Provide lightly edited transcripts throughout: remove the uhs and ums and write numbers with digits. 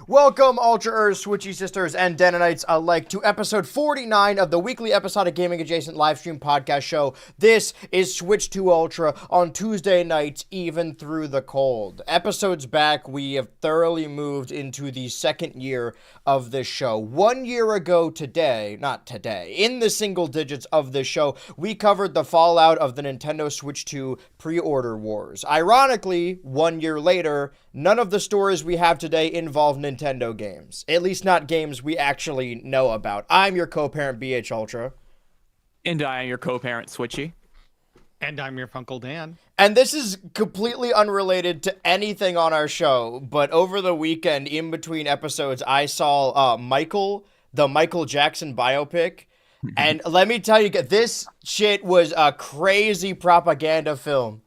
Welcome, Ultra-ers, Switchy sisters, and Denonites alike to episode 49 of the weekly episodic gaming-adjacent livestream podcast show. This is Switch to Ultra on Tuesday nights, even through the cold. Episodes back, we have thoroughly moved into the second year of this show. 1 year ago today, not today, in the single digits of this show, we covered the fallout of the Nintendo Switch 2 pre-order wars. Ironically, 1 year later, none of the stories we have today involve Nintendo games. At least not games we actually know about. I'm your co-parent, BHultra. And I am your co-parent, Switchy. And I'm your Funkle Dan. And this is completely unrelated to anything on our show, but over the weekend, in between episodes, I saw the Michael Jackson biopic. And let me tell you, this shit was a crazy propaganda film.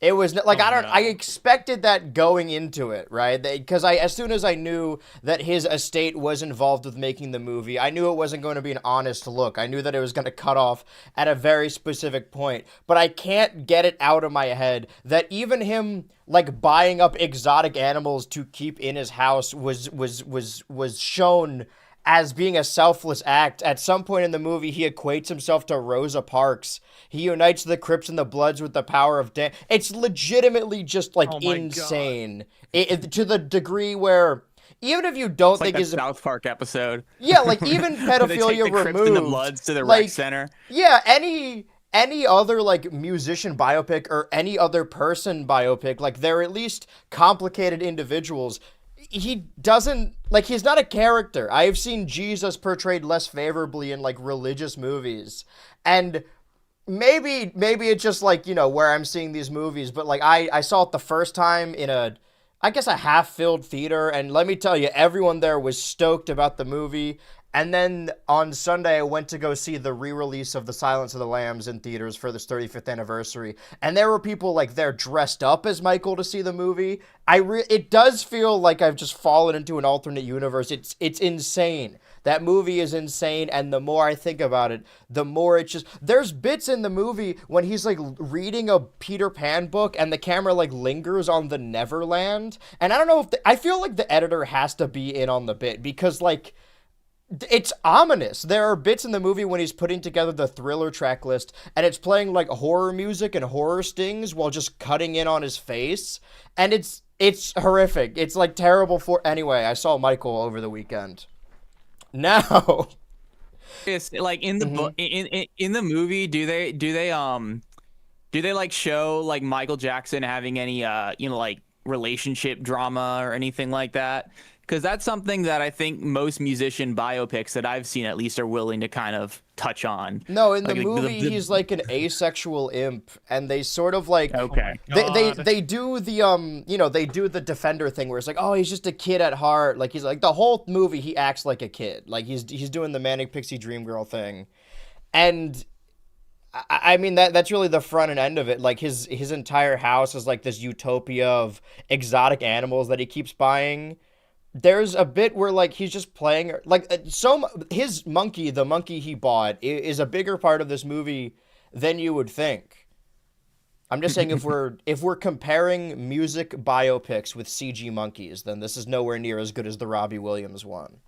It was like, I expected that going into it, right? Because as soon as I knew that his estate was involved with making the movie, I knew it wasn't going to be an honest look. I knew that it was going to cut off at a very specific point. But I can't get it out of my head that even him, like, buying up exotic animals to keep in his house was shown as being a selfless act. At some point in the movie, he equates himself to Rosa Parks. He unites the Crips and the Bloods with the power of dance. It's legitimately just, like, insane. To the degree where, even if you don't think it's like South Park episode. Yeah, like, even pedophilia they take the removed. Crips and the Bloods to the rec center. Yeah, any other, like, musician biopic or any other person biopic, like, they're at least complicated individuals. He doesn't, like, he's not a character. I have seen Jesus portrayed less favorably in, like, religious movies. And maybe it's just, like, you know, where I'm seeing these movies. But, like, I saw it the first time in a half-filled theater. And let me tell you, everyone there was stoked about the movie. And then on Sunday, I went to go see the re-release of The Silence of the Lambs in theaters for this 35th anniversary. And there were people, like, there dressed up as Michael to see the movie. It does feel like I've just fallen into an alternate universe. It's insane. That movie is insane, and the more I think about it, the more it's just... There's bits in the movie when he's, like, reading a Peter Pan book, and the camera, like, lingers on the Neverland. And I don't know if... I feel like the editor has to be in on the bit, because, like... It's ominous. There are bits in the movie when he's putting together the Thriller track list, and it's playing, like, horror music and horror stings while just cutting in on his face, and it's horrific. It's, like, terrible for... Anyway, I saw Michael over the weekend. Now... It's, like, in the in the movie, do they like show, like, Michael Jackson having any like, relationship drama or anything like that? Because that's something that I think most musician biopics that I've seen, at least, are willing to kind of touch on. No, in the movie, he's like an asexual imp, and they sort of, like... Okay. They do the, they do the Defender thing where it's like, oh, he's just a kid at heart. Like, he's like, the whole movie, he acts like a kid. Like, he's doing the Manic Pixie Dream Girl thing. And... I mean, that's really the front and end of it. Like, his entire house is like this utopia of exotic animals that he keeps buying. There's a bit where, like, he's just playing, like, his monkey, the monkey he bought, is a bigger part of this movie than you would think. I'm just saying, if we're comparing music biopics with CG monkeys, then this is nowhere near as good as the Robbie Williams one.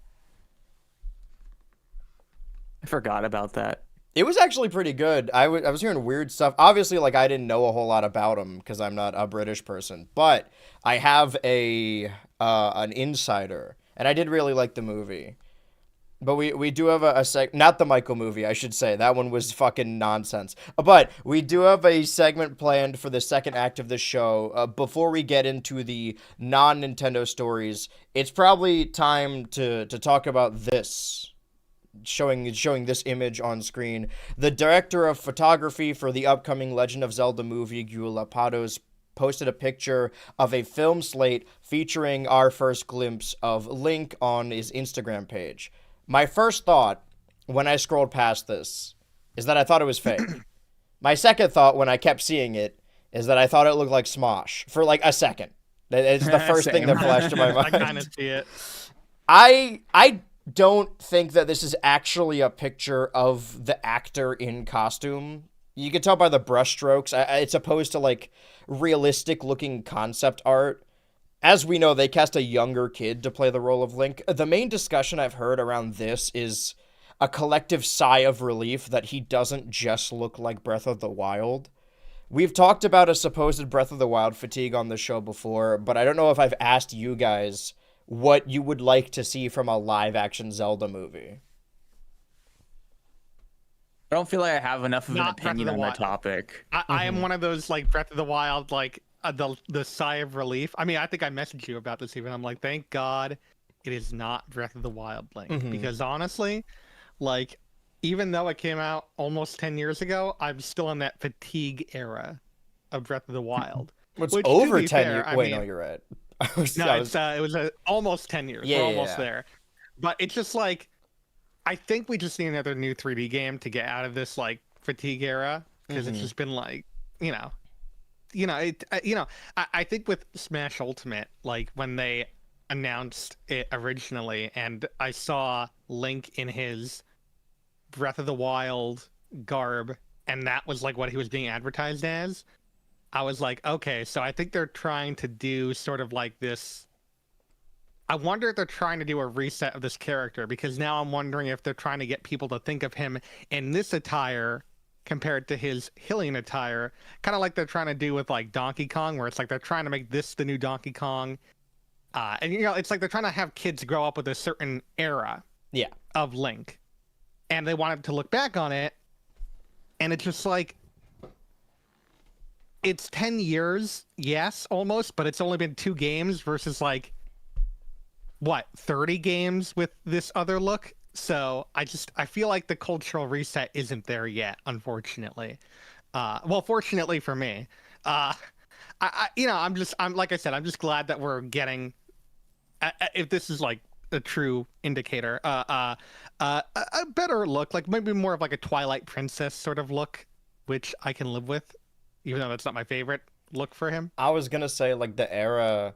I forgot about that. It was actually pretty good. I was hearing weird stuff. Obviously, like, I didn't know a whole lot about him because I'm not a British person, but I have an insider, and I did really like the movie. But we do have not the Michael movie, I should say. That one was fucking nonsense. But we do have a segment planned for the second act of the show. Before we get into the non-Nintendo stories, it's probably time to talk about this. Showing this image on screen. The director of photography for the upcoming Legend of Zelda movie, Gyula Pados, posted a picture of a film slate featuring our first glimpse of Link on his Instagram page. My first thought when I scrolled past this is that I thought it was fake. My second thought when I kept seeing it is that I thought it looked like Smosh for like a second. It's the first thing that flashed to my mind. I kind of see it. I don't think that this is actually a picture of the actor in costume. You can tell by the brushstrokes. It's opposed to, like, realistic looking concept art. as we know, they cast a younger kid to play the role of Link. The main discussion I've heard around this is a collective sigh of relief that he doesn't just look like Breath of the Wild. We've talked about a supposed Breath of the Wild fatigue on the show before, but I don't know if I've asked you guys what you would like to see from a live-action Zelda movie. I don't feel like I have enough of an Not Breath of opinion the on the Wild. topic. I am one of those like Breath of the Wild, like the sigh of relief. I mean, I think I messaged you about this even. I'm like, thank God it is not Breath of the Wild Link, because honestly, like, even though it came out almost 10 years ago, I'm still in that fatigue era of Breath of the Wild. It's Which, to over be 10 fair, years. I Wait, mean, no, you're right. No, it was almost 10 years. Yeah, We're yeah, almost yeah. there. But it's just like, I think we just need another new 3D game to get out of this like fatigue era, because it's just been like, I think with Smash Ultimate, like when they announced it originally, and I saw Link in his Breath of the Wild garb, and that was like what he was being advertised as. I was like, okay, so I think they're trying to do sort of like this. I wonder if they're trying to do a reset of this character, because now I'm wondering if they're trying to get people to think of him in this attire compared to his Hylian attire, kind of like they're trying to do with like Donkey Kong, where it's like they're trying to make this the new Donkey Kong. And it's like they're trying to have kids grow up with a certain era of Link, and they wanted to look back on it, and it's just like, it's 10 years, yes, almost, but it's only been 2 games versus like, what, 30 games with this other look? So I feel like the cultural reset isn't there yet, unfortunately. Well, fortunately for me. I'm like I said, I'm just glad that we're getting, if this is like a true indicator, a better look, like maybe more of like a Twilight Princess sort of look, which I can live with, even though that's not my favorite look for him. I was gonna say, like, the era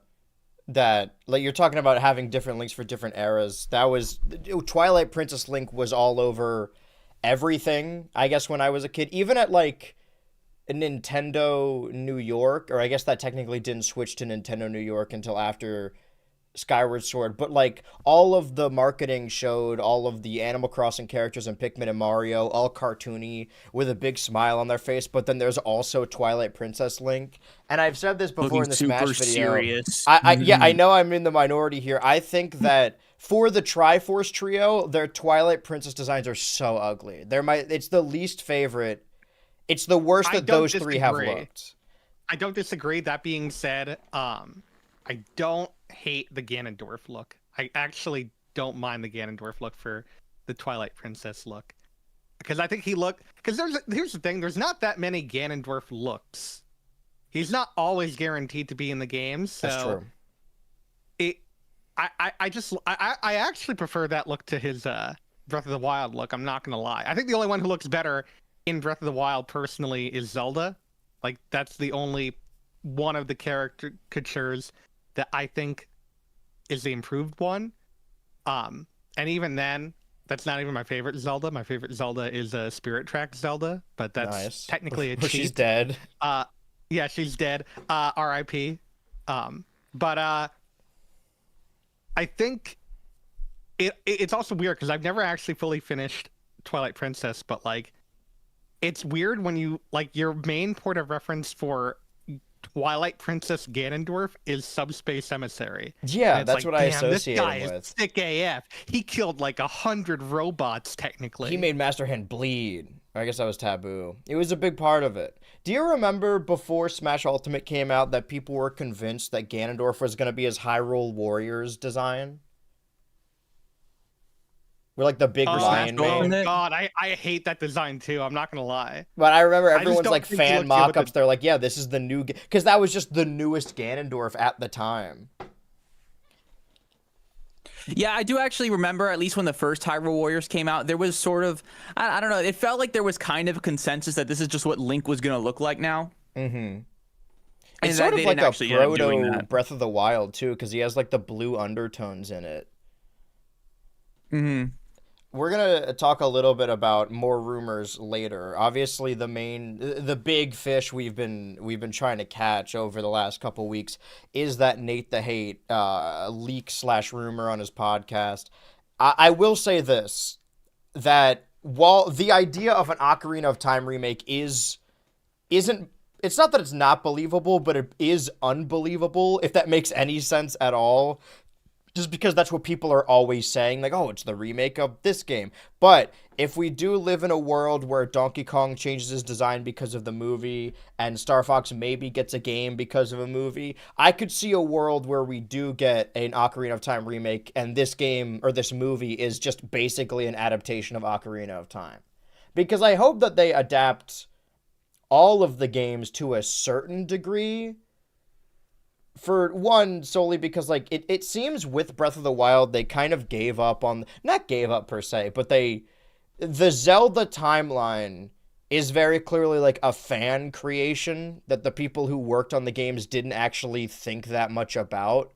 that, like, you're talking about having different links for different eras. That was Twilight Princess Link was all over everything, I guess, when I was a kid. Even at like Nintendo New York, or I guess that technically didn't switch to Nintendo New York until after Skyward Sword, but like all of the marketing showed all of the Animal Crossing characters and Pikmin and Mario all cartoony with a big smile on their face, but then there's also Twilight Princess Link. And I've said this before Looking in the super Smash video. serious. I know I'm in the minority here. I think that for the Triforce trio, their Twilight Princess designs are so ugly. It's the least favorite. It's the worst that those three have looked. I don't disagree. That being said, I don't hate the Ganondorf look. I actually don't mind the Ganondorf look for the Twilight Princess look, because I think because here's the thing, there's not that many Ganondorf looks. He's not always guaranteed to be in the game, so That's true. I actually prefer that look to his Breath of the Wild look. I'm not gonna lie. I think the only one who looks better in Breath of the Wild personally is Zelda. Like, that's the only one of the caricatures that I think is the improved one. And even then, that's not even my favorite Zelda. My favorite Zelda is Spirit Track Zelda, but that's technically a cheat. She's dead. Yeah, she's dead. R.I.P. But I think it's also weird because I've never actually fully finished Twilight Princess, but like, it's weird when you like your main point of reference for Twilight Princess Ganondorf is Subspace Emissary. Yeah, that's like, what I damn, associate this guy him is with. sick AF. He killed like 100 robots technically. He made Master Hand bleed. I guess that was taboo. It was a big part of it. Do you remember before Smash Ultimate came out that people were convinced that Ganondorf was going to be his Hyrule Warriors design? We're like the big lion man. Oh god, I hate that design too. I'm not gonna lie. But I remember everyone's don't like think he fan looked good with mock-ups. They're like, yeah, this is the new... Because that was just the newest Ganondorf at the time. Yeah, I do actually remember, at least when the first Hyrule Warriors came out, there was sort of, I don't know, it felt like there was kind of a consensus that this is just what Link was going to look like now. Mm-hmm. And It's sort of like a proto that. Breath of the Wild, too, because he has like the blue undertones in it. Mm-hmm. we're gonna talk a little bit about more rumors later. Obviously, the big fish we've been trying to catch over the last couple weeks is that Nate the Hate leak slash rumor on his podcast. I will say this, that while the idea of an Ocarina of Time remake isn't, it's not that it's not believable, but it is unbelievable, if that makes any sense at all, just because that's what people are always saying, like, oh, it's the remake of this game. But if we do live in a world where Donkey Kong changes his design because of the movie, and Star Fox maybe gets a game because of a movie, I could see a world where we do get an Ocarina of Time remake, and this game, or this movie, is just basically an adaptation of Ocarina of Time. Because I hope that they adapt all of the games to a certain degree. For one, solely because, like, it seems with Breath of the Wild, they kind of gave up on, not gave up per se, but the Zelda timeline is very clearly like a fan creation that the people who worked on the games didn't actually think that much about.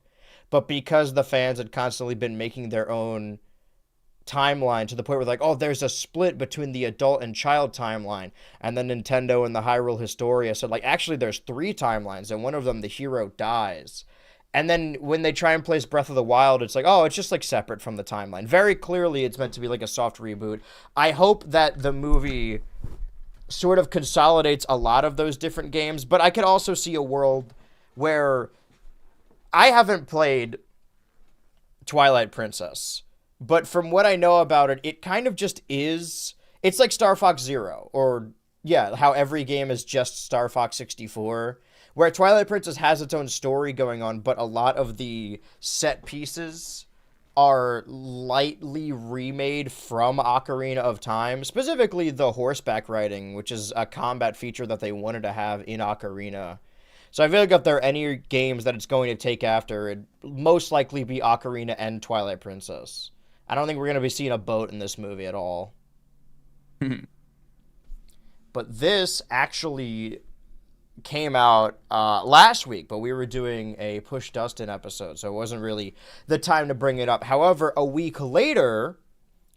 But because the fans had constantly been making their own timeline to the point where, like, oh, there's a split between the adult and child timeline, and then Nintendo and the Hyrule Historia said, like, actually there's three timelines, and one of them the hero dies. And then when they try and place Breath of the Wild, it's like, oh, it's just like separate from the timeline. Very clearly it's meant to be like a soft reboot. I hope that the movie sort of consolidates a lot of those different games, but I could also see a world where, I haven't played Twilight Princess, but from what I know about it, it kind of just is. It's like Star Fox Zero, or, yeah, how every game is just Star Fox 64, where Twilight Princess has its own story going on, but a lot of the set pieces are lightly remade from Ocarina of Time, specifically the horseback riding, which is a combat feature that they wanted to have in Ocarina. So I feel like if there are any games that it's going to take after, it'd most likely be Ocarina and Twilight Princess. I don't think we're going to be seeing a boat in this movie at all. But this actually came out last week, but we were doing a Push Dustin episode, so it wasn't really the time to bring it up. However, a week later,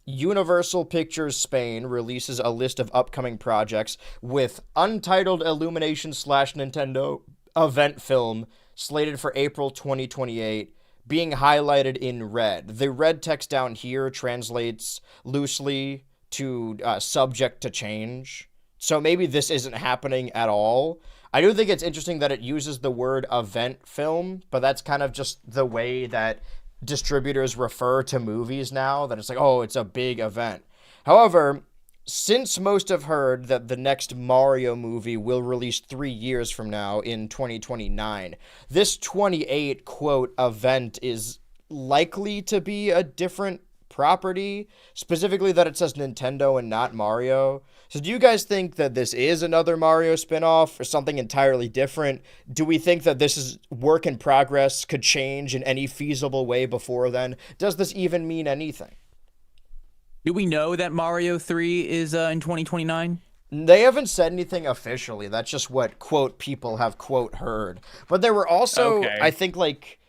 Universal Pictures Spain releases a list of upcoming projects with Untitled Illumination / Nintendo event film slated for April 2028, being highlighted in red. The red text down here translates loosely to subject to change. So maybe this isn't happening at all. I do think it's interesting that it uses the word event film, but that's kind of just the way that distributors refer to movies now, that it's like, oh, it's a big event. However, since most have heard that the next Mario movie will release 3 years from now in 2029, this 28 quote event is likely to be a different property, specifically that it says Nintendo and not Mario. So do you guys think that this is another Mario spinoff or something entirely different? Do we think that this is work in progress, could change in any feasible way before then? Does this even mean anything? Do we know that Mario 3 is in 2029? They haven't said anything officially. That's just what, quote, people have, quote, heard. But there were also, Okay. I think, like,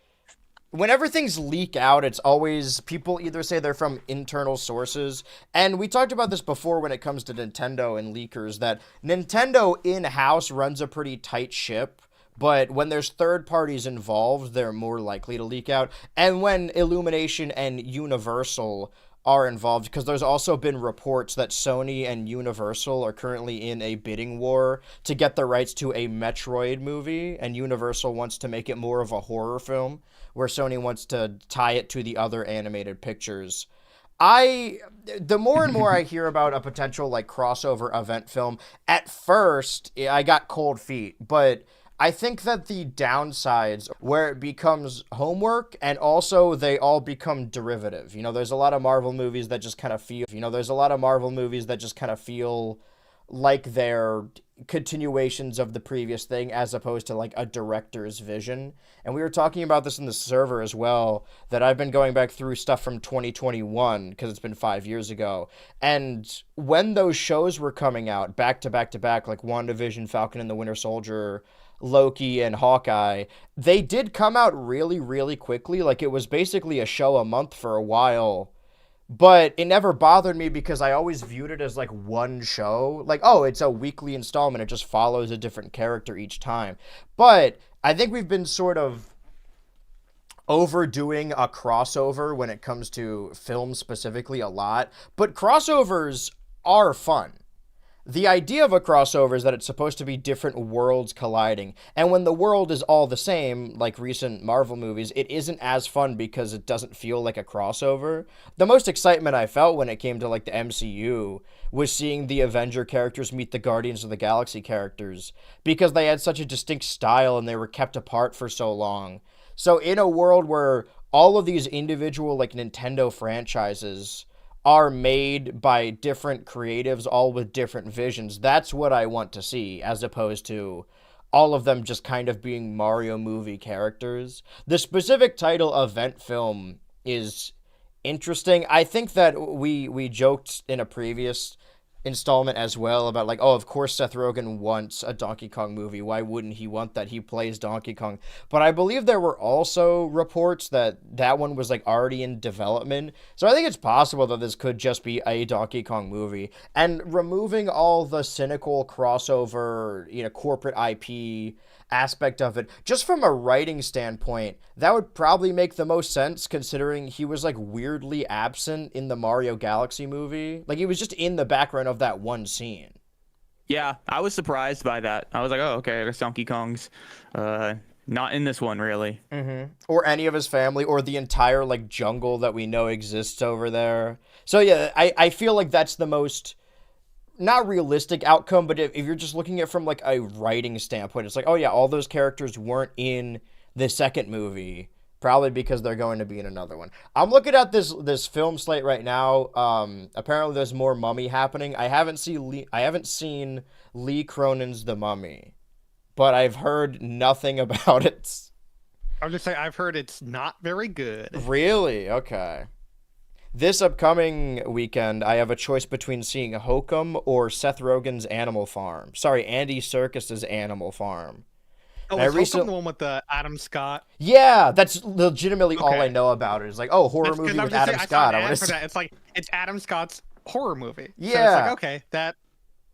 whenever things leak out, it's always, people either say they're from internal sources, and we talked about this before when it comes to Nintendo and leakers, that Nintendo in-house runs a pretty tight ship, but when there's third parties involved, they're more likely to leak out. And when Illumination and Universal are involved, because there's also been reports that Sony and Universal are currently in a bidding war to get the rights to a Metroid movie, and Universal wants to make it more of a horror film, where Sony wants to tie it to the other animated pictures. The more and more I hear about a potential, like, crossover event film, at first I got cold feet, but I think that the downsides where it becomes homework, and also they all become derivative. There's a lot of Marvel movies that just kind of feel like they're continuations of the previous thing, as opposed to like a director's vision. And we were talking about this in the server as well, that I've been going back through stuff from 2021 because it's been 5 years ago. And when those shows were coming out back to back to back, like WandaVision, Falcon and the Winter Soldier, Loki, and Hawkeye, they did come out really, really quickly. Like, it was basically a show a month for a while but it never bothered me because I always viewed it as like one show. Like, oh, it's a weekly installment. It just follows a different character each time. But I think we've been sort of overdoing a crossover when it comes to film specifically a lot. But crossovers are fun. The idea of a crossover is that it's supposed to be different worlds colliding. And when the world is all the same, like recent Marvel movies, it isn't as fun because it doesn't feel like a crossover. The most excitement I felt when it came to like the MCU was seeing the Avenger characters meet the Guardians of the Galaxy characters because they had such a distinct style and they were kept apart for so long. So in a world where all of these individual like Nintendo franchises are made by different creatives, all with different visions. That's what I want to see, as opposed to all of them just kind of being Mario movie characters. The specific title event film is interesting. I think that we joked in a previous installment as well about like, oh, of course Seth Rogen wants a Donkey Kong movie. Why wouldn't he want that? He plays Donkey Kong. But I believe there were also reports that that one was like already in development. So I think it's possible that this could just be a Donkey Kong movie. And removing all the cynical crossover, corporate IP aspect of it, just from a writing standpoint, that would probably make the most sense considering he was like weirdly absent in the Mario Galaxy movie. Like he was just in the background of that one scene. Yeah, I was surprised by that. I was like, oh, okay, I guess Donkey Kong's not in this one, really. Mm-hmm. Or any of his family, or the entire like jungle that we know exists over there. So yeah, I feel like that's the most not realistic outcome, but if you're just looking at it from like a writing standpoint, it's like, oh yeah, all those characters weren't in the second movie, probably because they're going to be in another one. I'm looking at this film slate right now. Apparently there's more Mummy happening. I haven't seen Lee Cronin's The Mummy, but I've heard nothing about it. I'll just say I've heard it's not very good. Really? Okay. This upcoming weekend, I have a choice between seeing Hokum or Seth Rogen's Animal Farm. Sorry, Andy Serkis's Animal Farm. Oh, is Hokum the one with the Adam Scott? Yeah, that's legitimately all I know about it. It's like, oh, horror movie with Adam Scott. I want to say it's like it's Adam Scott's horror movie. Yeah. So it's like, okay, that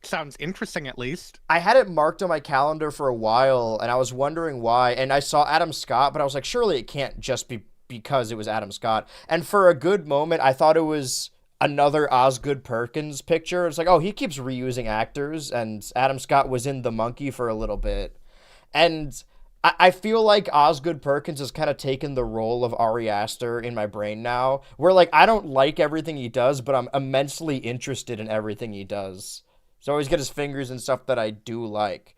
sounds interesting at least. I had it marked on my calendar for a while, and I was wondering why. And I saw Adam Scott, but I was like, surely it can't just be because it was Adam Scott. And for a good moment, I thought it was another Osgood Perkins picture. It's like, oh, he keeps reusing actors, and Adam Scott was in The Monkey for a little bit. And I feel like Osgood Perkins has kind of taken the role of Ari Aster in my brain now, where like I don't like everything he does, but I'm immensely interested in everything he does. So I always get his fingers in stuff that I do like.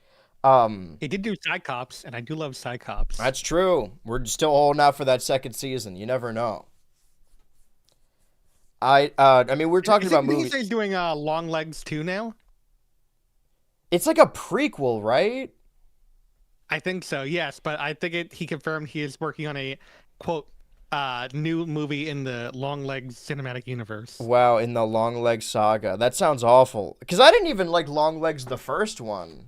He did do Psychops, and I do love Psychops. That's true. We're still holding out for that second season. You never know. I mean, we're talking about movies. He's doing Long Legs 2 now? It's like a prequel, right? I think so, yes. But I think he confirmed he is working on a, quote, new movie in the Long Legs cinematic universe. Wow, in the Long Legs saga. That sounds awful. Because I didn't even like Long Legs the first one.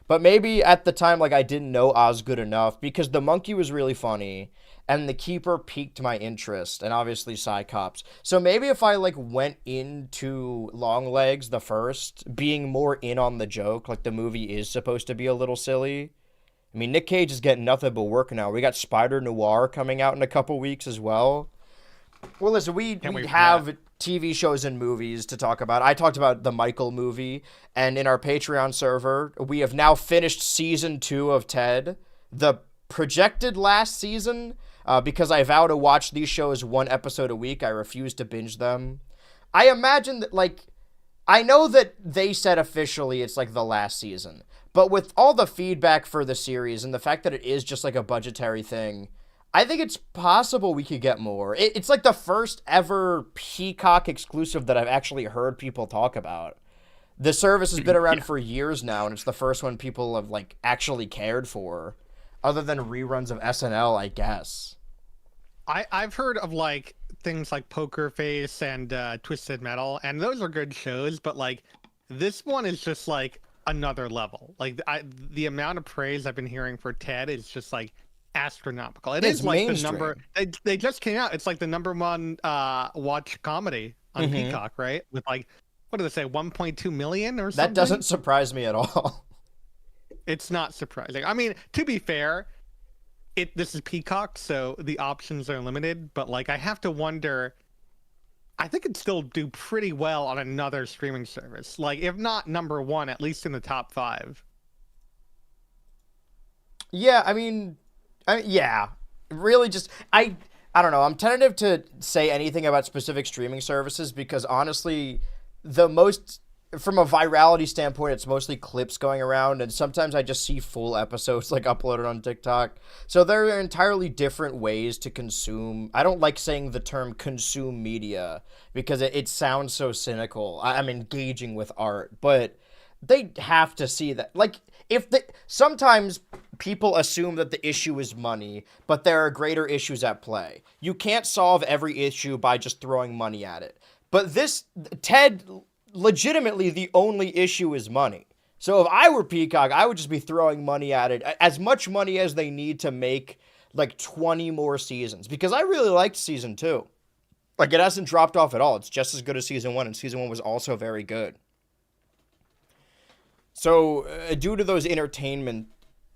But maybe at the time, like, I didn't know Osgood enough, because The Monkey was really funny, and The Keeper piqued my interest, and obviously Cyclops. So maybe if I, like, went into Long Legs the first, being more in on the joke, like the movie is supposed to be a little silly. I mean, Nick Cage is getting nothing but work now. We got Spider Noir coming out in a couple weeks as well. Well, listen, we have TV shows and movies to talk about. I talked about the Michael movie, and in our Patreon server, we have now finished season 2 of Ted, the projected last season, because I vow to watch these shows one episode a week. I refuse to binge them. I imagine that, like, I know that they said officially it's like the last season, but with all the feedback for the series and the fact that it is just like a budgetary thing, I think it's possible we could get more. It's like the first ever Peacock exclusive that I've actually heard people talk about. The service has been around for years now, and it's the first one people have like actually cared for, other than reruns of SNL, I guess. I've heard of like things like Poker Face and Twisted Metal, and those are good shows, but like this one is just like another level. Like the amount of praise I've been hearing for Ted is just like astronomical. It It's is like mainstream. the number they just came out. It's like the number one watch comedy on Peacock, right? With like, what do they say, 1.2 million or something? That doesn't surprise me at all. It's not surprising. I mean, to be fair, this is Peacock, so the options are limited. But like, I have to wonder. I think it'd still do pretty well on another streaming service. Like, if not number one, at least in the top 5. Yeah, I mean, yeah, really just I don't know. I'm tentative to say anything about specific streaming services because honestly, from a virality standpoint, it's mostly clips going around, and sometimes I just see full episodes like uploaded on TikTok. So there are entirely different ways to consume. I don't like saying the term consume media because it sounds so cynical. I'm engaging with art, but they have to see that. Like, sometimes people assume that the issue is money, but there are greater issues at play. You can't solve every issue by just throwing money at it. But Ted, legitimately, the only issue is money. So if I were Peacock, I would just be throwing money at it, as much money as they need to make like 20 more seasons, because I really liked season 2. Like, it hasn't dropped off at all. It's just as good as season 1, and season 1 was also very good. So, due to those entertainment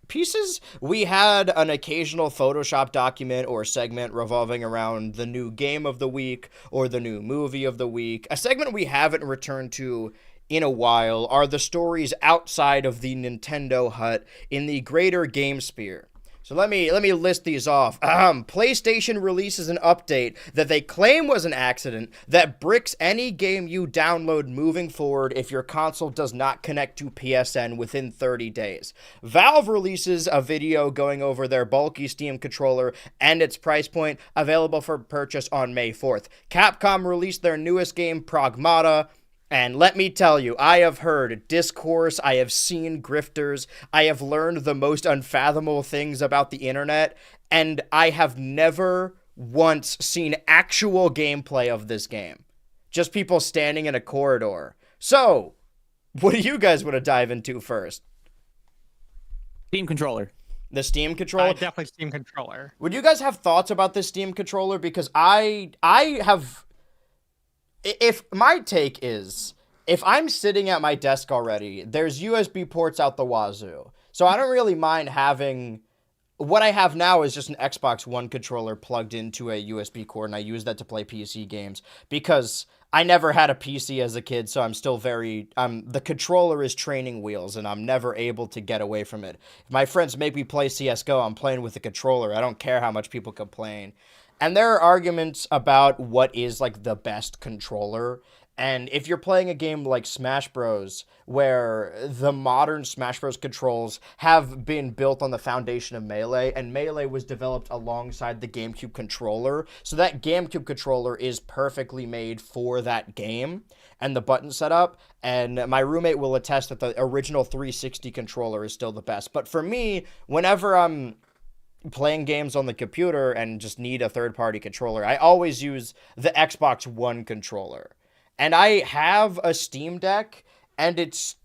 pieces, we had an occasional Photoshop document or segment revolving around the new game of the week or the new movie of the week. A segment we haven't returned to in a while are the stories outside of the Nintendo hut in the greater game sphere. So let me list these off. PlayStation releases an update that they claim was an accident that bricks any game you download moving forward if your console does not connect to PSN within 30 days. Valve releases a video going over their bulky Steam controller and its price point, available for purchase on May 4th. Capcom released their newest game, Pragmata. And let me tell you, I have heard discourse, I have seen grifters, I have learned the most unfathomable things about the internet, and I have never once seen actual gameplay of this game. Just people standing in a corridor. So, what do you guys want to dive into first? Steam controller. The Steam controller? Definitely Steam controller. Would you guys have thoughts about this Steam controller? Because I have... If my take is, if I'm sitting at my desk already, there's USB ports out the wazoo. So I don't really mind having, what I have now is just an Xbox One controller plugged into a USB cord, and I use that to play PC games because I never had a PC as a kid, so I'm still the controller is training wheels, and I'm never able to get away from it. If my friends make me play CSGO, I'm playing with the controller. I don't care how much people complain. And there are arguments about what is, like, the best controller. And if you're playing a game like Smash Bros., where the modern Smash Bros. Controls have been built on the foundation of Melee, and Melee was developed alongside the GameCube controller, so that GameCube controller is perfectly made for that game and the button setup. And my roommate will attest that the original 360 controller is still the best. But for me, whenever I'm playing games on the computer and just need a third-party controller, I always use the Xbox One controller. And I have a Steam Deck, and it's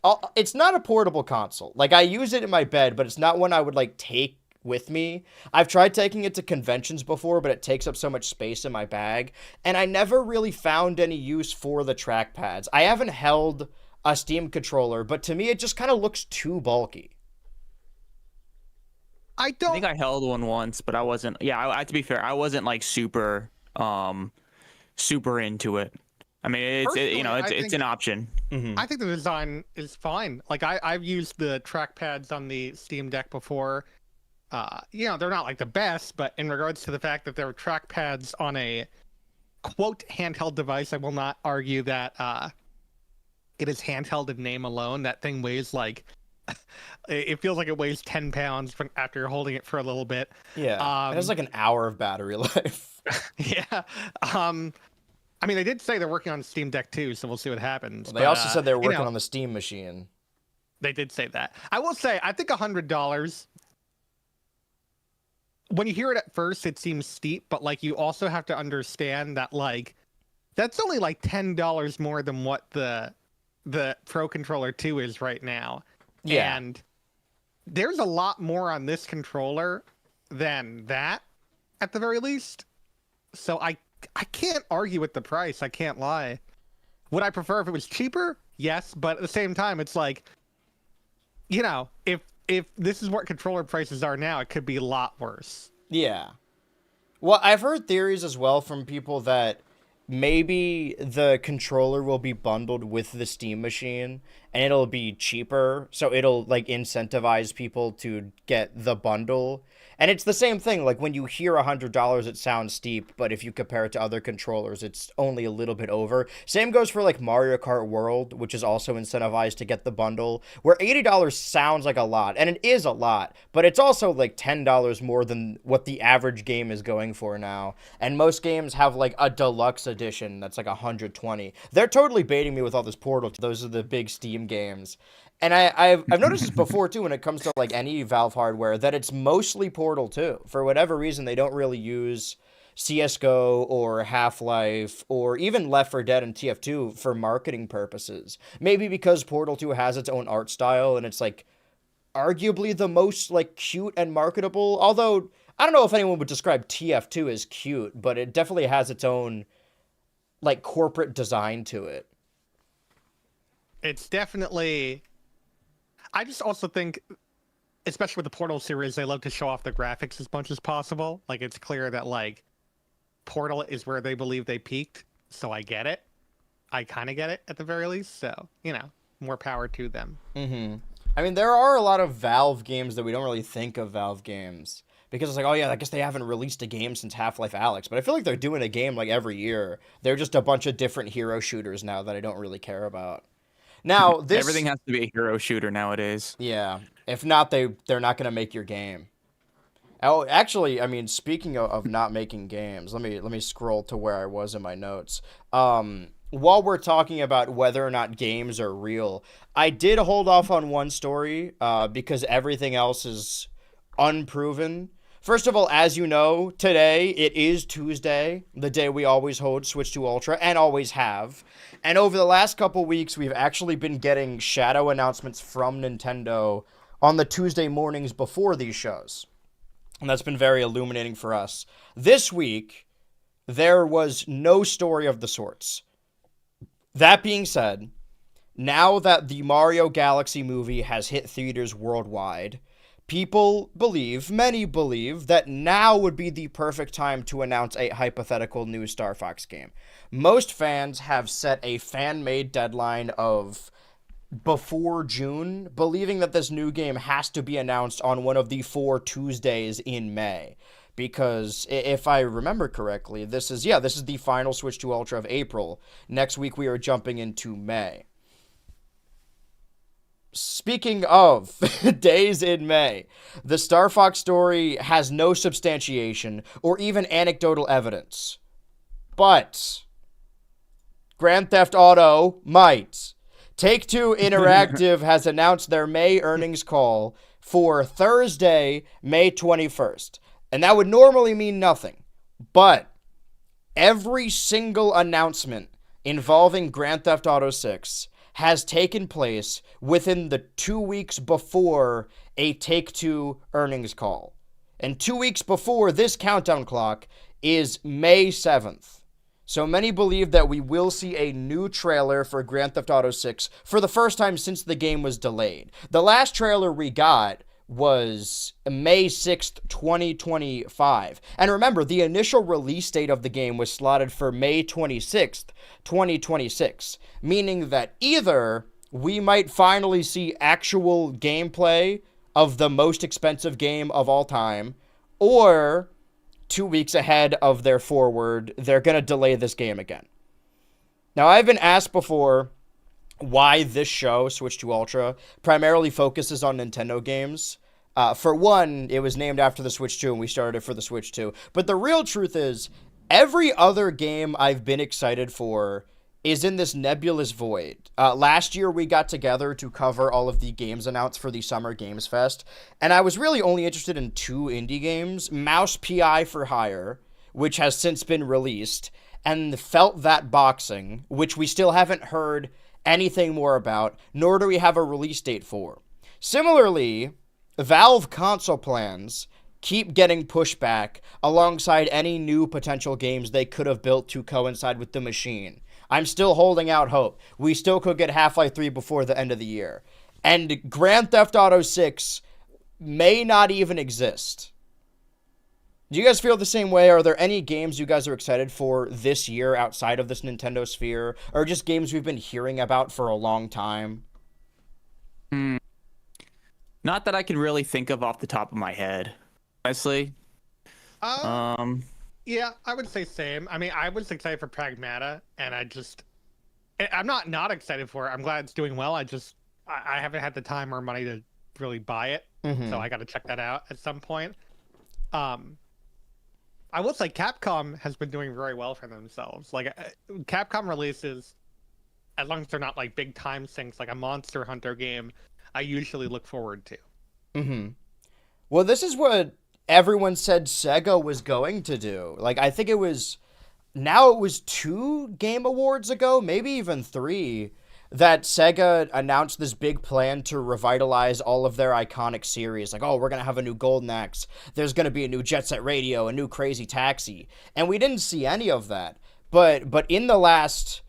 not a portable console. Like, I use it in my bed, but it's not one I would, like, take with me. I've tried taking it to conventions before, but it takes up so much space in my bag, and I never really found any use for the trackpads. I haven't held a Steam controller, but to me it just kind of looks too bulky. I think I held one once, but I wasn't. Yeah, to be fair, I wasn't like super into it. I mean, it's an option. Mm-hmm. I think the design is fine. Like I've used the trackpads on the Steam Deck before. They're not like the best, but in regards to the fact that they're trackpads on a quote handheld device, I will not argue that it is handheld in name alone. That thing weighs like. It feels like it weighs 10 pounds after holding it for a little bit. Yeah, it has like an hour of battery life. Yeah. I mean, they did say they're working on Steam Deck too, so we'll see what happens. Well, they also said they were working on the Steam machine. They did say that. I will say, I think $100, when you hear it at first, it seems steep, but like you also have to understand that like that's only like $10 more than what the Pro Controller 2 is right now. Yeah. And there's a lot more on this controller than that, at the very least. So I can't argue with the price. I can't lie. Would I prefer if it was cheaper? Yes, but at the same time, it's like, if this is what controller prices are now, it could be a lot worse. Yeah. Well, I've heard theories as well from people that maybe the controller will be bundled with the Steam machine and it'll be cheaper, so it'll like incentivize people to get the bundle. And it's the same thing, like when you hear $100 it sounds steep, but if you compare it to other controllers it's only a little bit over. Same goes for like Mario Kart World, which is also incentivized to get the bundle, where $80 sounds like a lot, and it is a lot, but it's also like $10 more than what the average game is going for now. And most games have like a deluxe edition that's like 120. They're totally baiting me with all this Portal. Those are the big Steam games. And I've noticed this before, too, when it comes to, like, any Valve hardware, that it's mostly Portal 2. For whatever reason, they don't really use CSGO or Half-Life or even Left 4 Dead and TF2 for marketing purposes. Maybe because Portal 2 has its own art style and it's, like, arguably the most, like, cute and marketable. Although, I don't know if anyone would describe TF2 as cute, but it definitely has its own, like, corporate design to it. It's definitely... I just also think, especially with the Portal series, they love to show off the graphics as much as possible. Like, it's clear that, like, Portal is where they believe they peaked, so I get it. I kind of get it, at the very least, so, more power to them. Mm-hmm. I mean, there are a lot of Valve games that we don't really think of Valve games. Because it's like, oh yeah, I guess they haven't released a game since Half-Life Alyx. But I feel like they're doing a game, like, every year. They're just a bunch of different hero shooters now that I don't really care about. Now, everything has to be a hero shooter nowadays. Yeah. If not, they're not going to make your game. Oh, actually, I mean, speaking of not making games, let me scroll to where I was in my notes. While we're talking about whether or not games are real, I did hold off on one story because everything else is unproven. First of all, as you know, today it is Tuesday, the day we always hold Switch 2 Ultra, and always have. And over the last couple weeks, we've actually been getting shadow announcements from Nintendo on the Tuesday mornings before these shows. And that's been very illuminating for us. This week, there was no story of the sorts. That being said, now that the Mario Galaxy movie has hit theaters worldwide, many believe, that now would be the perfect time to announce a hypothetical new Star Fox game. Most fans have set a fan-made deadline of before June, believing that this new game has to be announced on one of the 4 Tuesdays in May. Because if I remember correctly, this is the final Switch 2 Ultra of April. Next week we are jumping into May. Speaking of days in May, the Star Fox story has no substantiation or even anecdotal evidence. But Grand Theft Auto might. Take-Two Interactive has announced their May earnings call for Thursday, May 21st. And that would normally mean nothing. But every single announcement involving Grand Theft Auto 6 has taken place within the 2 weeks before a Take-Two earnings call. And 2 weeks before this countdown clock is May 7th. So many believe that we will see a new trailer for Grand Theft Auto 6 for the first time since the game was delayed. The last trailer we got was May 6th, 2025. And remember, the initial release date of the game was slotted for May 26th, 2026. Meaning that either we might finally see actual gameplay of the most expensive game of all time, or 2 weeks ahead of their forward, they're going to delay this game again. Now, I've been asked before why this show, Switch 2 Ultra, primarily focuses on Nintendo games. For one, it was named after the Switch 2, and we started it for the Switch 2. But the real truth is, every other game I've been excited for is in this nebulous void. Last year, we got together to cover all of the games announced for the Summer Games Fest, and I was really only interested in 2 indie games, Mouse P.I. for Hire, which has since been released, and Felt That Boxing, which we still haven't heard anything more about, nor do we have a release date for. Similarly, Valve console plans keep getting pushed back alongside any new potential games they could have built to coincide with the machine. I'm still holding out hope. We still could get Half-Life 3 before the end of the year. And Grand Theft Auto 6 may not even exist. Do you guys feel the same way? Are there any games you guys are excited for this year outside of this Nintendo sphere? Or just games we've been hearing about for a long time? Not that I can really think of off the top of my head, honestly. Yeah, I would say same. I mean, I was excited for Pragmata, and I'm not excited for it. I'm glad it's doing well. I haven't had the time or money to really buy it, so I got to check that out at some point. I will say Capcom has been doing very well for themselves. Like, Capcom releases, as long as they're not like big time sinks, like a Monster Hunter game, I usually look forward to. Well, this is what everyone said Sega was going to do. Like, I think it was 2 Game Awards ago, maybe even 3, that Sega announced this big plan to revitalize all of their iconic series. Like, oh, we're going to have a new Golden Axe. There's going to be a new Jet Set Radio, a new Crazy Taxi. And we didn't see any of that. But in the last,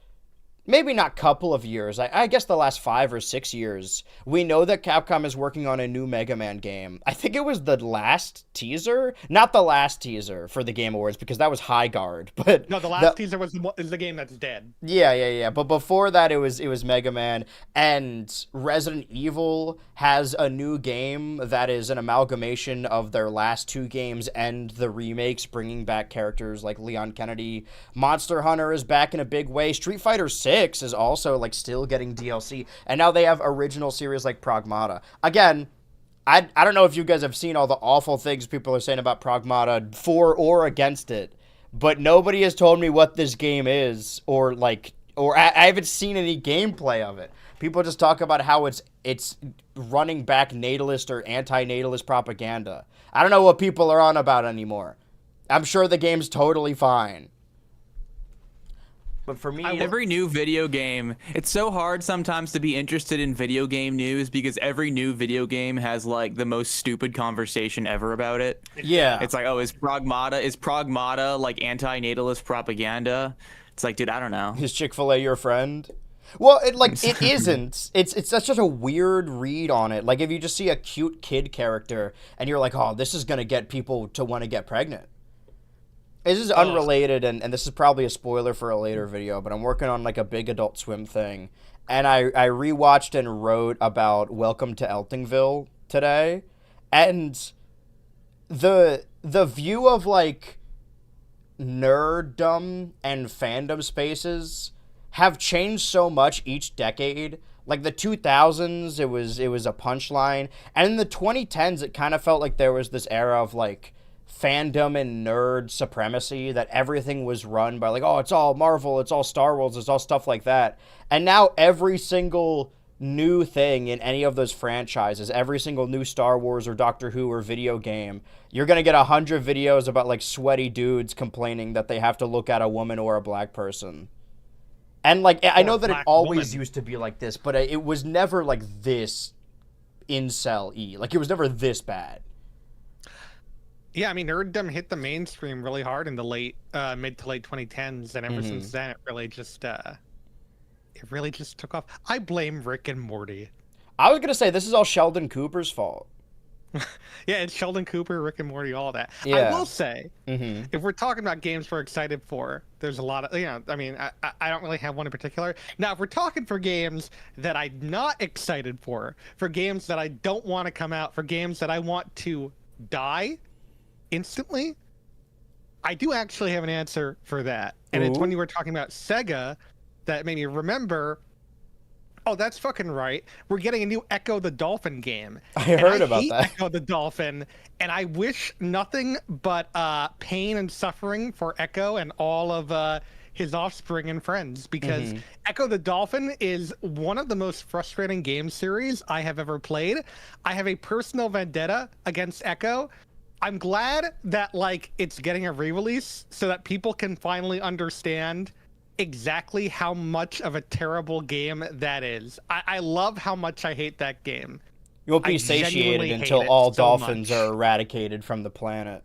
maybe not couple of years, I guess the last 5 or 6 years, we know that Capcom is working on a new Mega Man game. I think it was the last teaser, not the last teaser for the Game Awards, because that was High Guard. But No, the last teaser is the game that's dead. Yeah. But before that, it was Mega Man, and Resident Evil has a new game that is an amalgamation of their last 2 games and the remakes, bringing back characters like Leon Kennedy. Monster Hunter is back in a big way. Street Fighter 6 is also like still getting DLC, and now they have original series like Pragmata. Again, I don't know if you guys have seen all the awful things people are saying about Pragmata for or against it, but nobody has told me what this game is, or I haven't seen any gameplay of it. People just talk about how it's running back natalist or anti-natalist propaganda. I don't know what people are on about anymore. I'm sure the game's totally fine. But for me, every new video game, it's so hard sometimes to be interested in video game news because every new video game has like the most stupid conversation ever about it. Yeah. It's like, oh, is Pragmata like anti-natalist propaganda? It's like, dude, I don't know. Is Chick-fil-A your friend? Well, it isn't. It's such a weird read on it. Like, if you just see a cute kid character and you're like, oh, this is gonna get people to want to get pregnant. This is unrelated, and this is probably a spoiler for a later video, but I'm working on like a big Adult Swim thing, and I rewatched and wrote about Welcome to Eltingville today, and the view of like nerddom and fandom spaces have changed so much each decade. Like the 2000s, it was a punchline, and in the 2010s, it kind of felt like there was this era of like fandom and nerd supremacy, that everything was run by like, oh, it's all Marvel, it's all Star Wars, it's all stuff like that. And now every single new thing in any of those franchises, every single new Star Wars or Doctor Who or video game, you're gonna get 100 videos about like sweaty dudes complaining that they have to look at a woman or a black person. And like, I know that it always used to be like this, but it was never like this incel-y. Like, it was never this bad. Yeah, I mean, nerddom hit the mainstream really hard in the mid to late 2010s, and ever since then, it really just took off. I blame Rick and Morty. I was gonna say this is all Sheldon Cooper's fault. Yeah, it's Sheldon Cooper, Rick and Morty, all that. Yeah. I will say, if we're talking about games we're excited for, there's a lot of, I mean, I don't really have one in particular. Now, if we're talking for games that I'm not excited for games that I don't want to come out, for games that I want to die instantly, I do actually have an answer for that. And it's when you were talking about Sega that made me remember, oh, that's fucking right, we're getting a new Echo the Dolphin game. I heard about that. Echo the Dolphin, and I wish nothing but pain and suffering for Echo and all of his offspring and friends, because Echo the Dolphin is one of the most frustrating game series I have ever played. I have a personal vendetta against Echo. I'm glad that like it's getting a re-release so that people can finally understand exactly how much of a terrible game that is. I love how much I hate that game. You won't be I satiated genuinely hate until it all so dolphins much. are eradicated from the planet.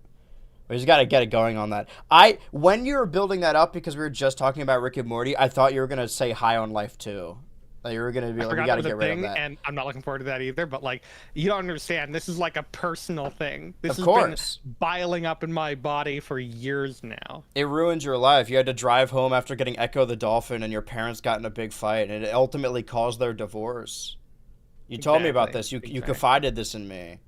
We just got to get it going on that. When you were building that up, because we were just talking about Rick and Morty, I thought you were gonna say High on Life too. Like you were gonna be I like, we forgot got that to was a get rid of thing, that. and I'm not looking forward to that either. But like, you don't understand. This is like a personal thing. This Of has course. been biling up in my body for years now. It ruins your life. You had to drive home after getting Echo the Dolphin, and your parents got in a big fight, and it ultimately caused their divorce. You told me about Exactly. this. You Exactly. confided this in me.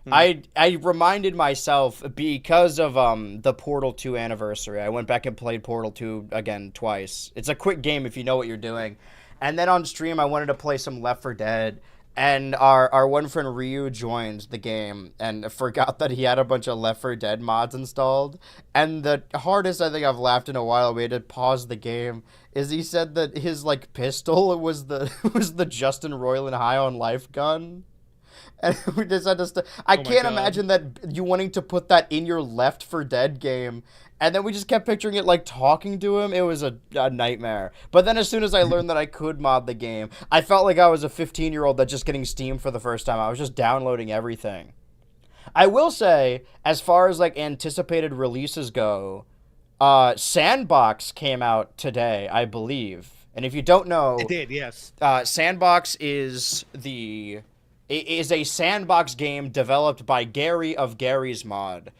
Hmm. I reminded myself because of the Portal 2 anniversary. I went back and played Portal 2 again twice. It's a quick game if you know what you're doing. And then on stream I wanted to play some Left 4 Dead, and our one friend Ryu joined the game and forgot that he had a bunch of Left 4 Dead mods installed. And the hardest I think I've laughed in a while, we had to pause the game, is he said that his like pistol was the was the Justin Roiland High on Life gun. And we just had to I Oh my can't God. imagine that you wanting to put that in your Left 4 Dead game. And then we just kept picturing it like talking to him. It was a nightmare. But then as soon as I learned that I could mod the game, I felt like I was a 15-year-old that just getting Steam for the first time. I was just downloading everything. I will say, as far as like anticipated releases go, Sandbox came out today, I believe. And if you don't know, It did, yes. Sandbox is a sandbox game developed by Gary of Gary's Mod,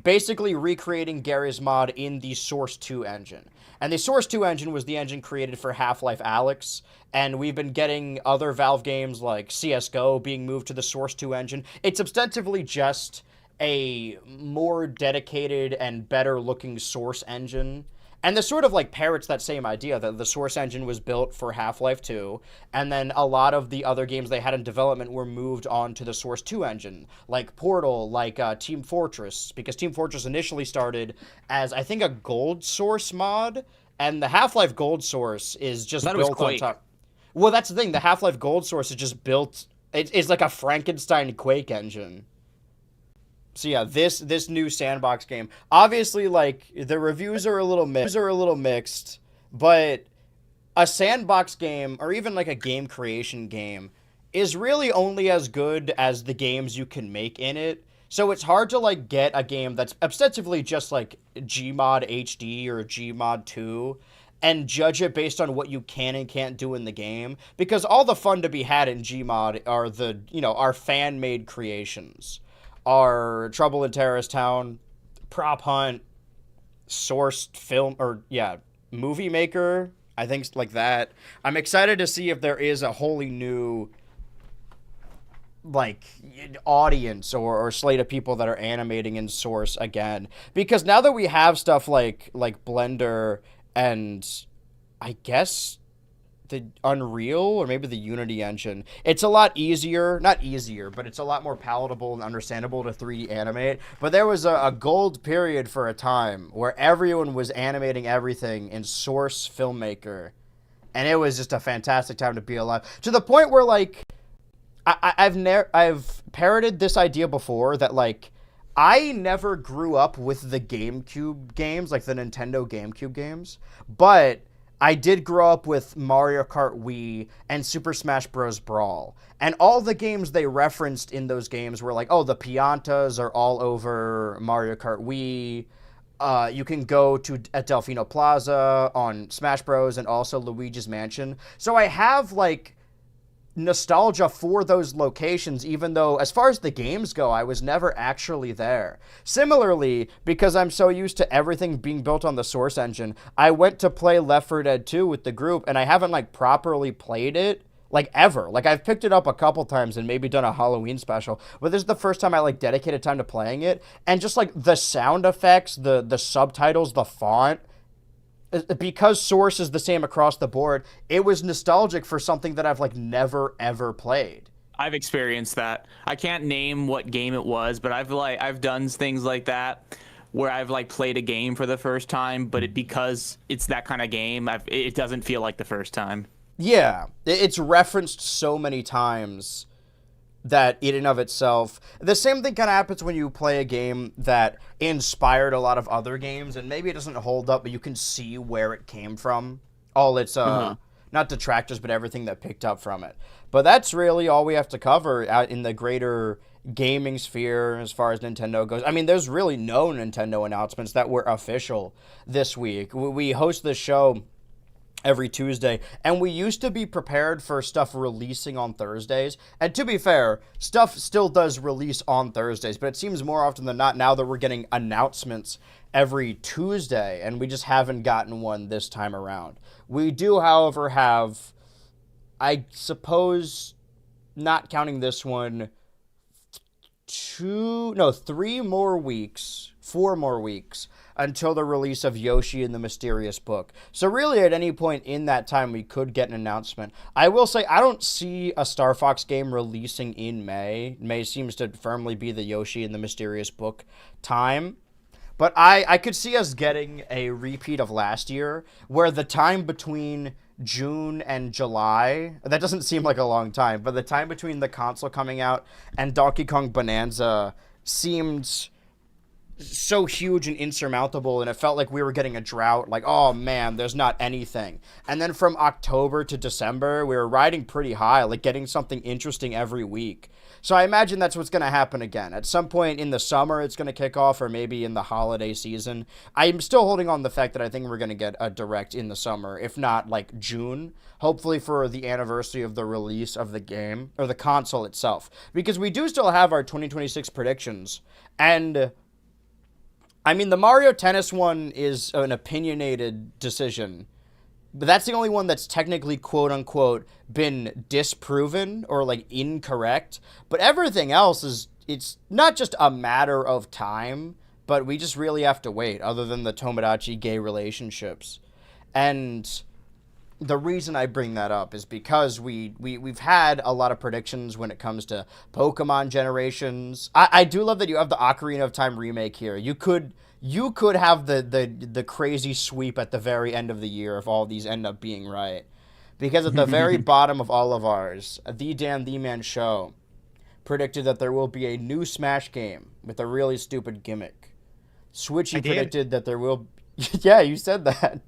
basically recreating Gary's Mod in the Source 2 engine. And the Source 2 engine was the engine created for Half-Life Alyx, and we've been getting other Valve games like CSGO being moved to the Source 2 engine. It's ostensibly just a more dedicated and better looking Source engine. And this sort of like parrots that same idea that the Source engine was built for Half-Life 2, and then a lot of the other games they had in development were moved on to the Source 2 engine, like Portal, like Team Fortress, because Team Fortress initially started as, I think, a Gold Source mod, and the Half-Life Gold Source is just I thought it was built on Quake. top. Well, that's the thing. The Half-Life Gold Source is just built. It's like a Frankenstein Quake engine. So yeah, this new Sandbox game, obviously, like the reviews are a little mixed, but a Sandbox game or even like a game creation game is really only as good as the games you can make in it. So it's hard to like get a game that's ostensibly just like Gmod HD or Gmod 2 and judge it based on what you can and can't do in the game, because all the fun to be had in Gmod are our fan-made creations. Our Trouble in Terrorist Town, Prop Hunt, Sourced Film, or yeah, Movie Maker, I think like that. I'm excited to see if there is a wholly new like audience or slate of people that are animating in Source again, because now that we have stuff like Blender and I guess the Unreal or maybe the Unity engine, it's a lot easier, not easier, but it's a lot more palatable and understandable to 3D animate. But there was a gold period for a time where everyone was animating everything in Source Filmmaker, and it was just a fantastic time to be alive, to the point where like I've parroted this idea before that like I never grew up with the GameCube games, like the Nintendo GameCube games, but I did grow up with Mario Kart Wii and Super Smash Bros. Brawl. And all the games they referenced in those games were like, oh, the Piantas are all over Mario Kart Wii. You can go to at Delfino Plaza on Smash Bros. And also Luigi's Mansion. So I have like nostalgia for those locations, even though as far as the games go, I was never actually there. Similarly, because I'm so used to everything being built on the Source engine, I went to play Left 4 Dead 2 with the group, and I haven't like properly played it like ever. Like I've picked it up a couple times and maybe done a Halloween special, but this is the first time I like dedicated time to playing it, and just like the sound effects, the subtitles, the font, because Source is the same across the board, it was nostalgic for something that I've like never ever played. I've experienced that. I can't name what game it was, but I've done things like that where I've like played a game for the first time, but because it's that kind of game, it doesn't feel like the first time. Yeah, it's referenced so many times that in and of itself, the same thing kind of happens when you play a game that inspired a lot of other games, and maybe it doesn't hold up, but you can see where it came from. All its not detractors, but everything that picked up from it. But that's really all we have to cover out in the greater gaming sphere as far as Nintendo goes. I mean, there's really no Nintendo announcements that were official this week. We host this show every Tuesday, and we used to be prepared for stuff releasing on Thursdays. And to be fair, stuff still does release on Thursdays, but it seems more often than not now that we're getting announcements every Tuesday, and we just haven't gotten one this time around. We do, however, have, I suppose, not counting this one, 4 more weeks until the release of Yoshi and the Mysterious Book. So really, at any point in that time, we could get an announcement. I will say, I don't see a Star Fox game releasing in May. May seems to firmly be the Yoshi and the Mysterious Book time. But I could see us getting a repeat of last year, where the time between June and July, that doesn't seem like a long time, but the time between the console coming out and Donkey Kong Bonanza seemed so huge and insurmountable, and it felt like we were getting a drought, like, oh man, there's not anything. And then from October to December, we were riding pretty high, like getting something interesting every week. So I imagine that's what's going to happen again. At some point in the summer, it's going to kick off, or maybe in the holiday season. I'm still holding on the fact that I think we're going to get a direct in the summer, if not like June, hopefully for the anniversary of the release of the game, or the console itself. Because we do still have our 2026 predictions, and I mean, the Mario Tennis one is an opinionated decision, but that's the only one that's technically, quote-unquote, been disproven or, like, incorrect. But everything else it's not just a matter of time, but we just really have to wait, other than the Tomodachi gay relationships. And the reason I bring that up is because we've had a lot of predictions when it comes to Pokemon generations. I do love that you have the Ocarina of Time remake here. You could have the crazy sweep at the very end of the year if all these end up being right. Because at the very bottom of all of ours, TheDanTheManShow predicted that there will be a new Smash game with a really stupid gimmick. Switchy predicted that there will... Yeah, you said that.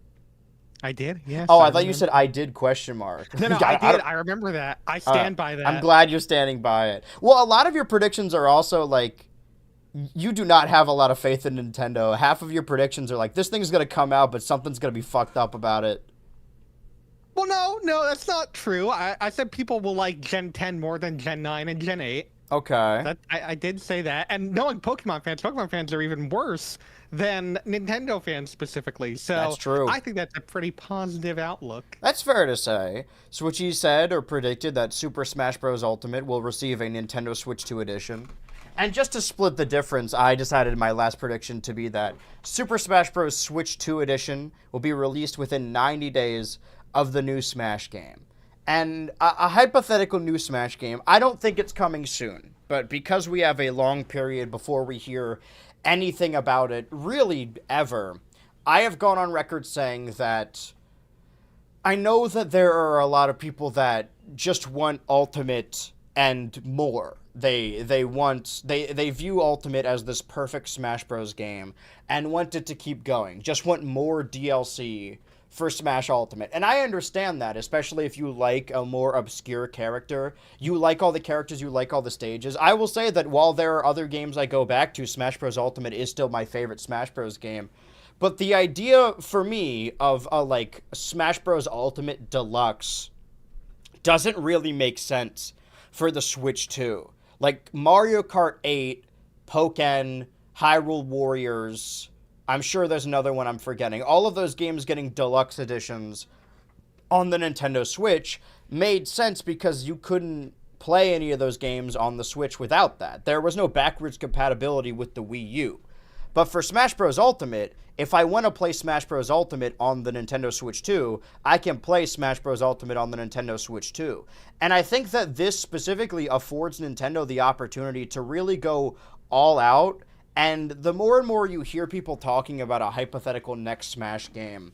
I did, yes. Oh, I thought you said I did, question mark. No, I did. I remember that. I stand by that. I'm glad you're standing by it. Well, a lot of your predictions are also like, you do not have a lot of faith in Nintendo. Half of your predictions are like, this thing's going to come out, but something's going to be fucked up about it. Well, no, that's not true. I said people will like Gen 10 more than Gen 9 and Gen 8. Okay. I did say that. And knowing Pokemon fans are even worse than Nintendo fans specifically. So that's true. I think that's a pretty positive outlook. That's fair to say. Switchy said or predicted that Super Smash Bros. Ultimate will receive a Nintendo Switch 2 edition. And just to split the difference, I decided my last prediction to be that Super Smash Bros. Switch 2 edition will be released within 90 days of the new Smash game. And a hypothetical new Smash game, I don't think it's coming soon. But because we have a long period before we hear anything about it, really ever, I have gone on record saying that I know that there are a lot of people that just want Ultimate and more. They view Ultimate as this perfect Smash Bros. Game and want it to keep going. Just want more DLC for Smash Ultimate. And I understand that, especially if you like a more obscure character. You like all the characters, you like all the stages. I will say that while there are other games I go back to, Smash Bros. Ultimate is still my favorite Smash Bros. Game. But the idea for me of a like Smash Bros. Ultimate Deluxe doesn't really make sense for the Switch 2. Like Mario Kart 8, Pokken, Hyrule Warriors, I'm sure there's another one I'm forgetting. All of those games getting deluxe editions on the Nintendo Switch made sense because you couldn't play any of those games on the Switch without that. There was no backwards compatibility with the Wii U. But for Smash Bros. Ultimate, if I want to play Smash Bros. Ultimate on the Nintendo Switch 2, I can play Smash Bros. Ultimate on the Nintendo Switch 2. And I think that this specifically affords Nintendo the opportunity to really go all out. And the more and more you hear people talking about a hypothetical next Smash game,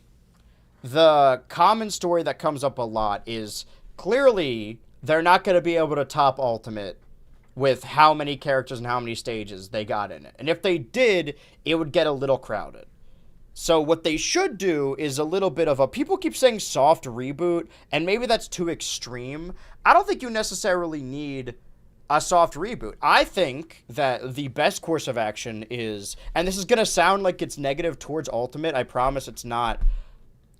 the common story that comes up a lot is clearly they're not going to be able to top Ultimate with how many characters and how many stages they got in it. And if they did, it would get a little crowded. So what they should do is a little bit of a, people keep saying soft reboot, and maybe that's too extreme. I don't think you necessarily need a soft reboot. I think that the best course of action is, and this is going to sound like it's negative towards Ultimate, I promise it's not,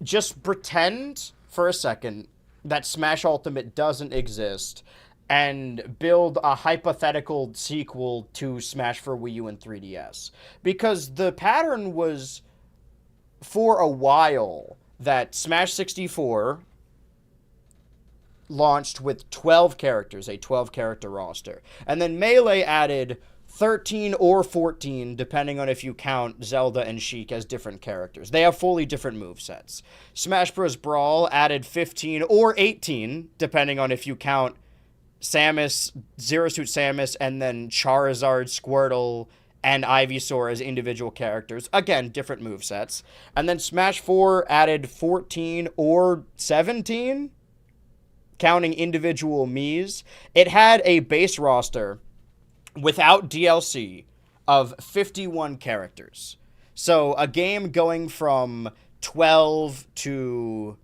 just pretend for a second that Smash Ultimate doesn't exist and build a hypothetical sequel to Smash for Wii U and 3DS. Because the pattern was, for a while, that Smash 64 launched with 12 characters, a 12-character roster. And then Melee added 13 or 14, depending on if you count Zelda and Sheik as different characters. They have fully different movesets. Smash Bros. Brawl added 15 or 18, depending on if you count Samus, Zero Suit Samus, and then Charizard, Squirtle, and Ivysaur as individual characters. Again, different movesets. And then Smash 4 added 14 or 17, counting individual Miis. It had a base roster without DLC of 51 characters. So a game going from 12 to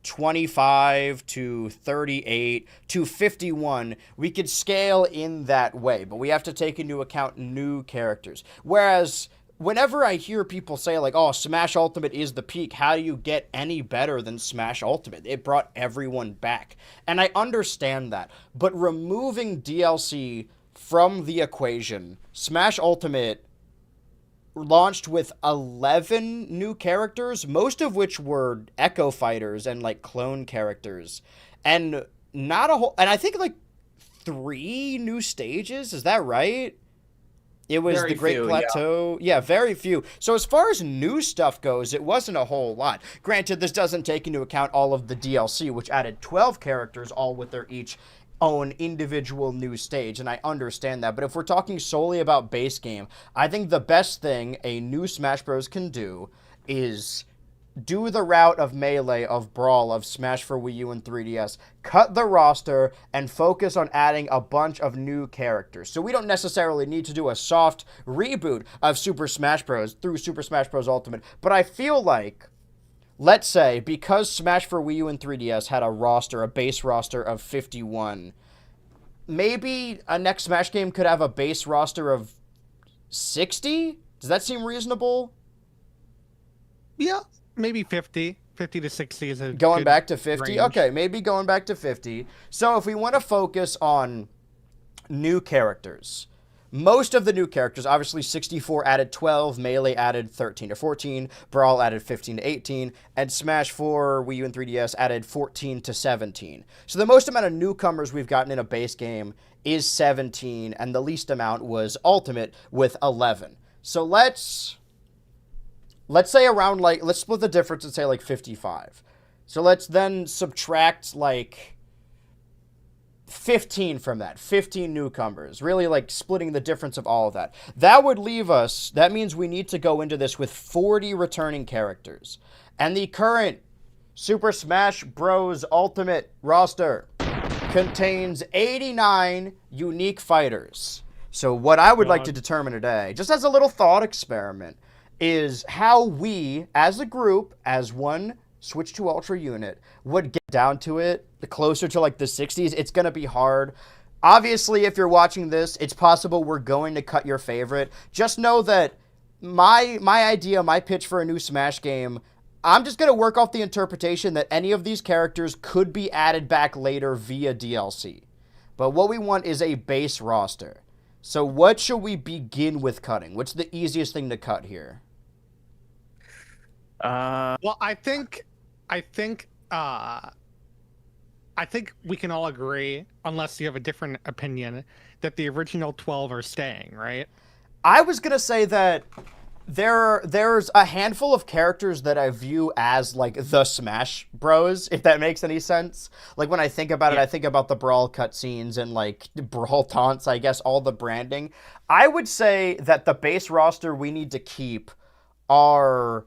25 to 38 to 51, we could scale in that way, but we have to take into account new characters. Whereas whenever I hear people say, like, oh, Smash Ultimate is the peak, how do you get any better than Smash Ultimate? It brought everyone back. And I understand that, but removing DLC from the equation, Smash Ultimate launched with 11 new characters, most of which were Echo Fighters and like clone characters, and not a whole, and I think like 3 new stages. Is that right? It was Very the Great few, Plateau. Yeah, very few. So as far as new stuff goes, it wasn't a whole lot. Granted, this doesn't take into account all of the DLC, which added 12 characters, all with their each own individual new stage, and I understand that. But if we're talking solely about base game, I think the best thing a new Smash Bros. Can do is do the route of Melee, of Brawl, of Smash for Wii U and 3DS, cut the roster, and focus on adding a bunch of new characters. So we don't necessarily need to do a soft reboot of Super Smash Bros. Through Super Smash Bros. Ultimate, but I feel like, let's say, because Smash for Wii U and 3DS had a base roster of 51, maybe a next Smash game could have a base roster of 60? Does that seem reasonable? Yeah, maybe 50. 50 to 60 is a Going good back to 50? range. Okay, maybe going back to 50. So if we want to focus on new characters, most of the new characters, obviously 64 added 12, Melee added 13 to 14, Brawl added 15 to 18, and Smash 4, Wii U and 3DS added 14 to 17. So the most amount of newcomers we've gotten in a base game is 17, and the least amount was Ultimate with 11. So let's say around, like, let's split the difference and say like 55. So let's then subtract like 15 from that, 15 newcomers, really like splitting the difference of all of that. That would leave us, that means we need to go into this with 40 returning characters. And the current Super Smash Bros. Ultimate roster contains 89 unique fighters. So what I would like to determine today, just as a little thought experiment, is how we, as a group, as one Switch to Ultra unit, would get down to it closer to like the 60s. It's going to be hard. Obviously, if you're watching this, it's possible we're going to cut your favorite. Just know that my idea, my pitch for a new Smash game, I'm just going to work off the interpretation that any of these characters could be added back later via DLC. But what we want is a base roster. So what should we begin with cutting? What's the easiest thing to cut here? Well, I think we can all agree, unless you have a different opinion, that the original 12 are staying, right? I was going to say that there's a handful of characters that I view as like the Smash Bros, if that makes any sense. Like when I think about it, I think about the Brawl cutscenes and like Brawl taunts, I guess, all the branding. I would say that the base roster we need to keep are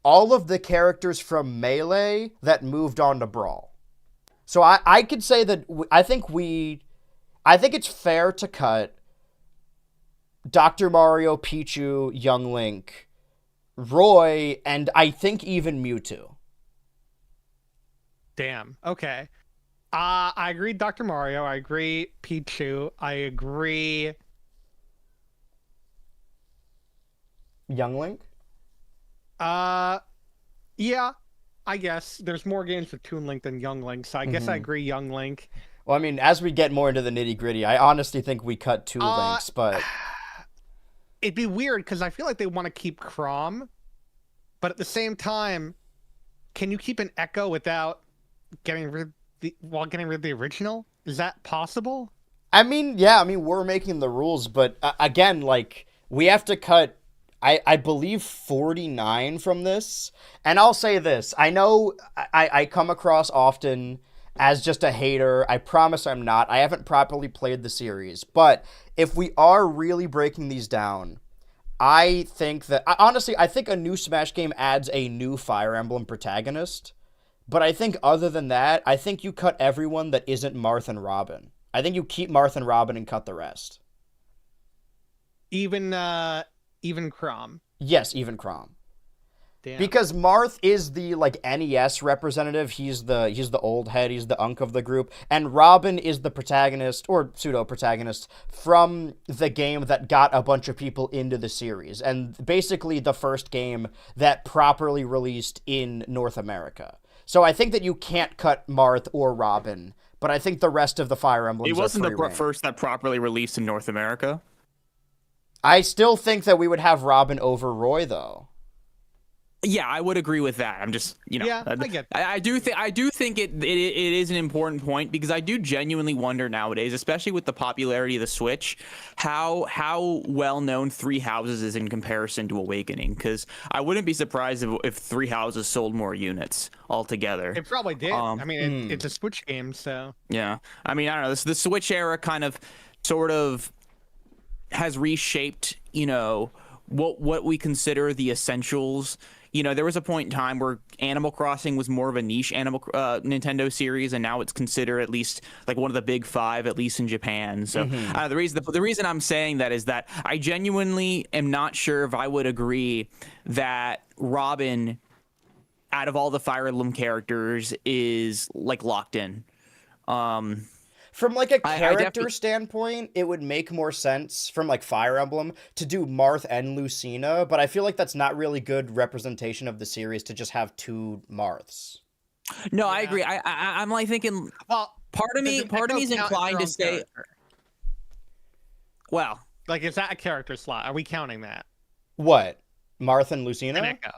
all of the characters from Melee that moved on to Brawl. So I could say that I think it's fair to cut Dr. Mario, Pichu, Young Link, Roy, and I think even Mewtwo. Damn. Okay. I agree, Dr. Mario. I agree, Pichu. I agree. Young Link? Yeah. I guess there's more games with Toon Link than Young Link, so I guess I agree, Young Link. Well, I mean, as we get more into the nitty gritty, I honestly think we cut two links, but It'd be weird because I feel like they want to keep Chrom, but at the same time, can you keep an Echo without getting rid of the original? Is that possible? I mean, yeah, I mean, we're making the rules, but again, like, we have to cut, I believe, 49 from this. And I'll say this. I know I come across often as just a hater. I promise I'm not. I haven't properly played the series. But if we are really breaking these down, I think that, honestly, I think a new Smash game adds a new Fire Emblem protagonist. But I think other than that, I think you cut everyone that isn't Marth and Robin. I think you keep Marth and Robin and cut the rest. Even Chrom. Yes, even Chrom. Damn. Because Marth is the like NES representative. He's the old head. He's the unk of the group. And Robin is the protagonist or pseudo protagonist from the game that got a bunch of people into the series, and basically the first game that properly released in North America. So I think that you can't cut Marth or Robin, but I think the rest of the Fire Emblems It wasn't are the free reign. first that properly released in North America. I still think that we would have Robin over Roy, though. Yeah, I would agree with that. I'm just, Yeah, I get that. I do think it is an important point because I do genuinely wonder nowadays, especially with the popularity of the Switch, how well known Three Houses is in comparison to Awakening. Because I wouldn't be surprised if Three Houses sold more units altogether. It probably did. I mean, it's a Switch game, so. Yeah, I mean, I don't know. The Switch era kind of, sort of, has reshaped, what we consider the essentials. There was a point in time where Animal Crossing was more of a niche Nintendo series, and now it's considered at least like one of the big five, at least in Japan. So the reason I'm saying that is that I genuinely am not sure if I would agree that Robin, out of all the Fire Emblem characters, is like locked in. From like a I character definitely- standpoint, it would make more sense from like Fire Emblem to do Marth and Lucina, but I feel like that's not really good representation of the series to just have two Marths. No, I Yeah. agree. I'm like thinking. Well, Part of me is inclined to say, well, like, is that a character slot? Are we counting that? What? Marth and Lucina? An Echo.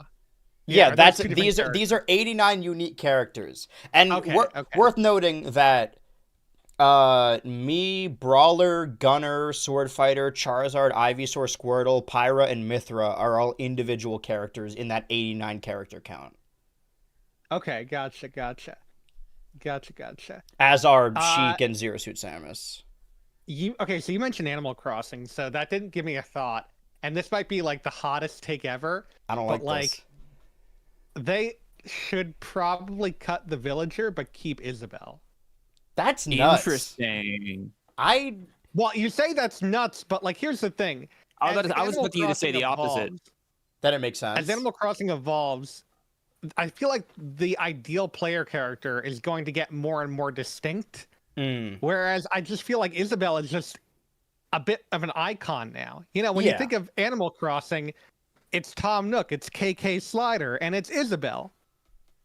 Yeah, are that's those two different these are 89 unique characters. And Okay, okay. worth noting that me, Brawler, Gunner, Sword Fighter, Charizard, Ivysaur, Squirtle, Pyra, and Mithra are all individual characters in that 89 character count. Okay, gotcha. As are Sheik and Zero Suit Samus. So you mentioned Animal Crossing, so that didn't give me a thought. And this might be like the hottest take ever. I don't but like this. They should probably cut the villager, but keep Isabelle. That's nuts. interesting. Well, you say that's nuts, but like, here's the thing. I As was Animal expecting you to say Crossing the opposite. evolves- Then it makes sense. As Animal Crossing evolves, I feel like the ideal player character is going to get more and more distinct. Whereas I just feel like Isabelle is just a bit of an icon now. When you Yeah. think of Animal Crossing, it's Tom Nook, it's KK Slider, and it's Isabelle.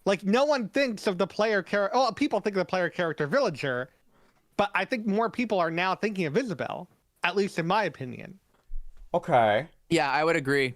Like, no one thinks of the player character. Oh, people think of the player character Villager, but I think more people are now thinking of Isabelle, at least in my opinion. Okay. Yeah, I would agree.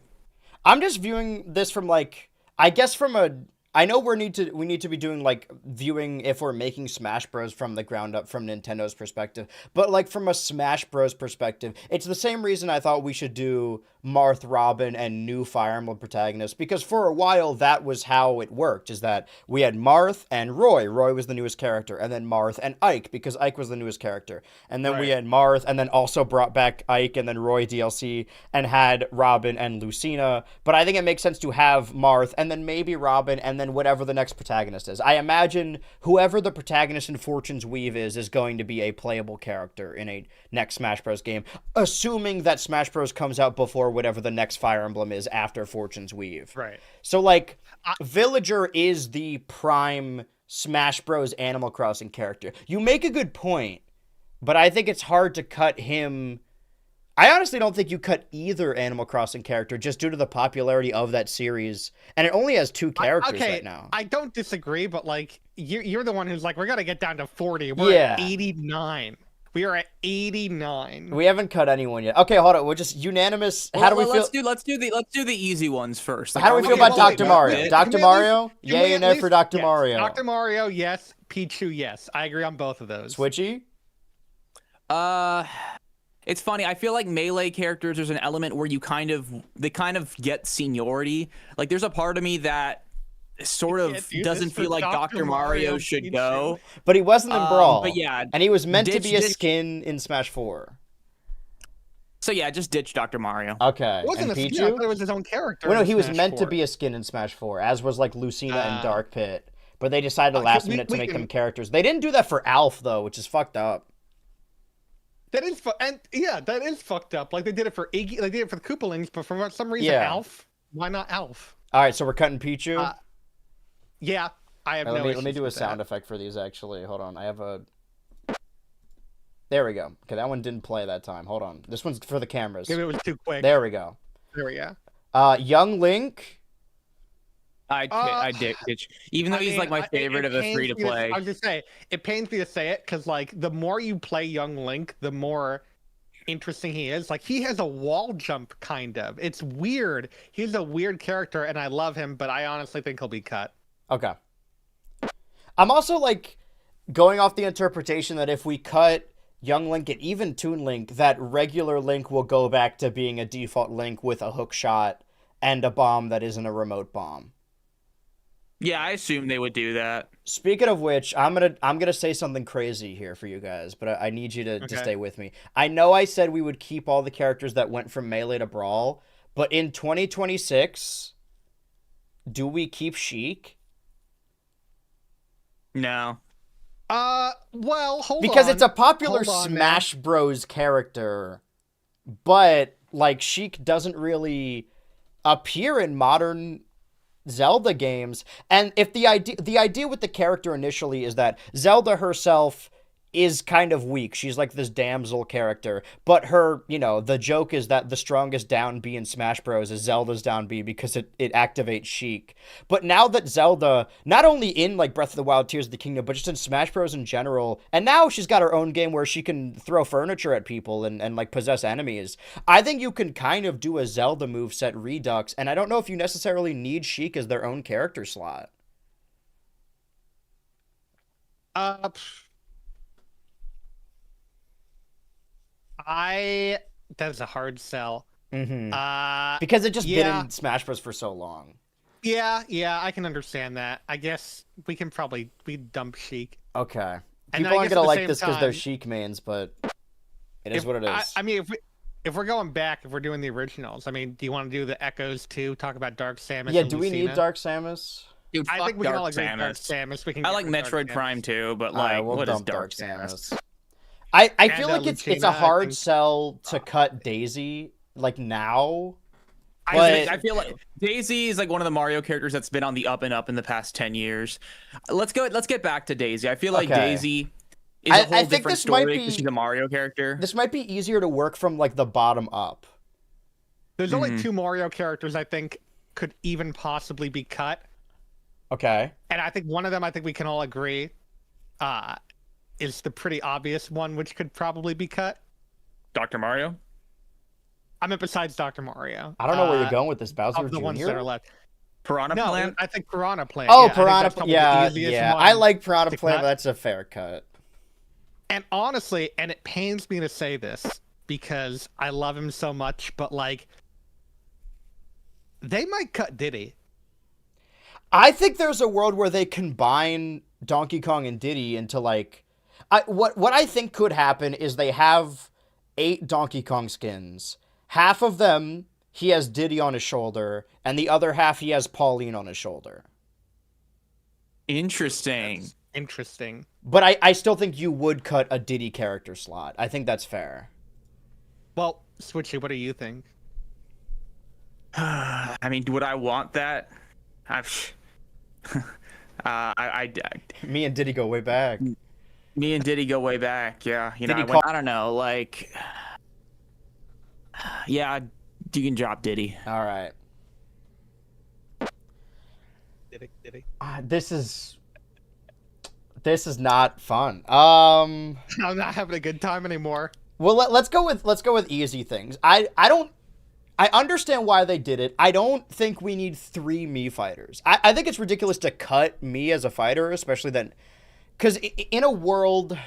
I'm just viewing this from like, I guess from a, I know we need to be doing like viewing if we're making Smash Bros from the ground up from Nintendo's perspective, but like from a Smash Bros perspective, it's the same reason I thought we should do Marth, Robin, and new Fire Emblem protagonists, because for a while that was how it worked, is that we had Marth and Roy. Roy was the newest character, and then Marth and Ike, because Ike was the newest character. And then we Right. had Marth, and then also brought back Ike, and then Roy DLC, and had Robin and Lucina. But I think it makes sense to have Marth, and then maybe Robin, and then then whatever the next protagonist is. I imagine whoever the protagonist in Fortune's Weave is going to be a playable character in a next Smash Bros. Game, assuming that Smash Bros. Comes out before whatever the next Fire Emblem is after Fortune's Weave. Right. So, like, Villager is the prime Smash Bros. Animal Crossing character. You make a good point, but I think it's hard to cut him. I honestly don't think you cut either Animal Crossing character just due to the popularity of that series, and it only has 2 characters right now. I don't disagree, but like you're the one who's like, we're gonna get down to 40. We're at 89. We are at 89. We haven't cut anyone yet. Okay, hold on. We're just unanimous. How do we feel? Let's do the easy ones first. Like, how do we feel about Dr. Mario? Dr. Mario? Yay and nay for Dr. Mario. Dr. Mario, yes. Pichu, yes. I agree on both of those. Switchy? It's funny. I feel like Melee characters, there's an element where they kind of get seniority. Like, there's a part of me that sort of doesn't feel like Dr. Mario should go. But he wasn't in Brawl. But yeah, and he was meant to be a skin in Smash 4. So yeah, just ditch Dr. Mario. Okay. It wasn't and a Pichu? skin. I thought it was his own character. Well, no, he was meant to be a skin in Smash 4, as was like Lucina and Dark Pit. But they decided last minute to make them characters. They didn't do that for Alf though, which is fucked up. That is that is fucked up. Like they did it for Iggy, they did it for the Koopalings, but for some reason Alf. Why not Alf? All right, so we're cutting Pichu. Yeah, I have let me do a sound effect for these. Actually, hold on. I have a. There we go. Okay, that one didn't play that time. Hold on. This one's for the cameras. Maybe it was too quick. There we go. There we go. Young Link. I ditch. Even though he's like my favorite of the free to play. I was just say it pains me to say it because like the more you play Young Link, the more interesting he is. Like he has a wall jump kind of. It's weird. He's a weird character, and I love him, but I honestly think he'll be cut. Okay. I'm also like going off the interpretation that if we cut Young Link and even Toon Link, that regular Link will go back to being a default Link with a hook shot and a bomb that isn't a remote bomb. Yeah, I assume they would do that. Speaking of which, I'm gonna say something crazy here for you guys, but I need you to stay with me. I know I said we would keep all the characters that went from Melee to Brawl, but in 2026, do we keep Sheik? No. Well, hold on. Because it's a popular Smash Bros. Character, but like Sheik doesn't really appear in modern Zelda games. And if the idea with the character initially is that Zelda herself is kind of weak. She's like this damsel character, but her, the joke is that the strongest down B in Smash Bros. Is Zelda's down B because it activates Sheik. But now that Zelda, not only in like Breath of the Wild, Tears of the Kingdom, but just in Smash Bros. In general, and now she's got her own game where she can throw furniture at people and like possess enemies, I think you can kind of do a Zelda moveset redux, and I don't know if you necessarily need Sheik as their own character slot. That's a hard sell. Mm-hmm. Because it just been in Smash Bros. For so long. Yeah, I can understand that. I guess we dump Sheik. Okay. People aren't gonna like this because they're Sheik mains, but it is what it is. I mean, if we're going back, if we're doing the originals, I mean, do you want to do the Echoes too? Talk about Dark Samus? Yeah, and do Lucina? we need Dark Samus? Dude, I think we can all agree Samus. Dark Samus. I like Metroid Prime too, but like, we'll what is dump Dark Samus? I feel like it's Lucina, a hard sell to cut Daisy like now. I feel like Daisy is like one of the Mario characters that's been on the up and up in the past 10 years. Let's get back to Daisy. I feel like Daisy is a whole different story because she's a Mario character. This might be easier to work from like the bottom up. There's only 2 Mario characters I think could even possibly be cut. Okay. And I think one of them, I think we can all agree, is the pretty obvious one, which could probably be cut. Dr. Mario? I mean, besides Dr. Mario. I don't know where you're going with this, Bowser Of the Jr.? ones that are left. Piranha Plant? I think Piranha Plant. Oh, yeah, Piranha Plant. Yeah. I like Piranha Plant, but that's a fair cut. And honestly, and it pains me to say this because I love him so much, but like, they might cut Diddy. I think there's a world where they combine Donkey Kong and Diddy into like, what I think could happen is they have 8 Donkey Kong skins. Half of them he has Diddy on his shoulder, and the other half he has Pauline on his shoulder. Interesting. Interesting. But I still think you would cut a Diddy character slot. I think that's fair. Well, Switchy, what do you think? I mean, would I want that? I've, I, Me and Diddy go way back. me and Diddy go way back. Yeah, you know, Diddy I don't know, like, yeah, you can drop Diddy. All right. Diddy. This is not fun. I'm not having a good time anymore. Well, let's go with easy things. I understand why they did it. I don't think we need 3 Mii fighters. I think it's ridiculous to cut Mii as a fighter, especially then, because in a world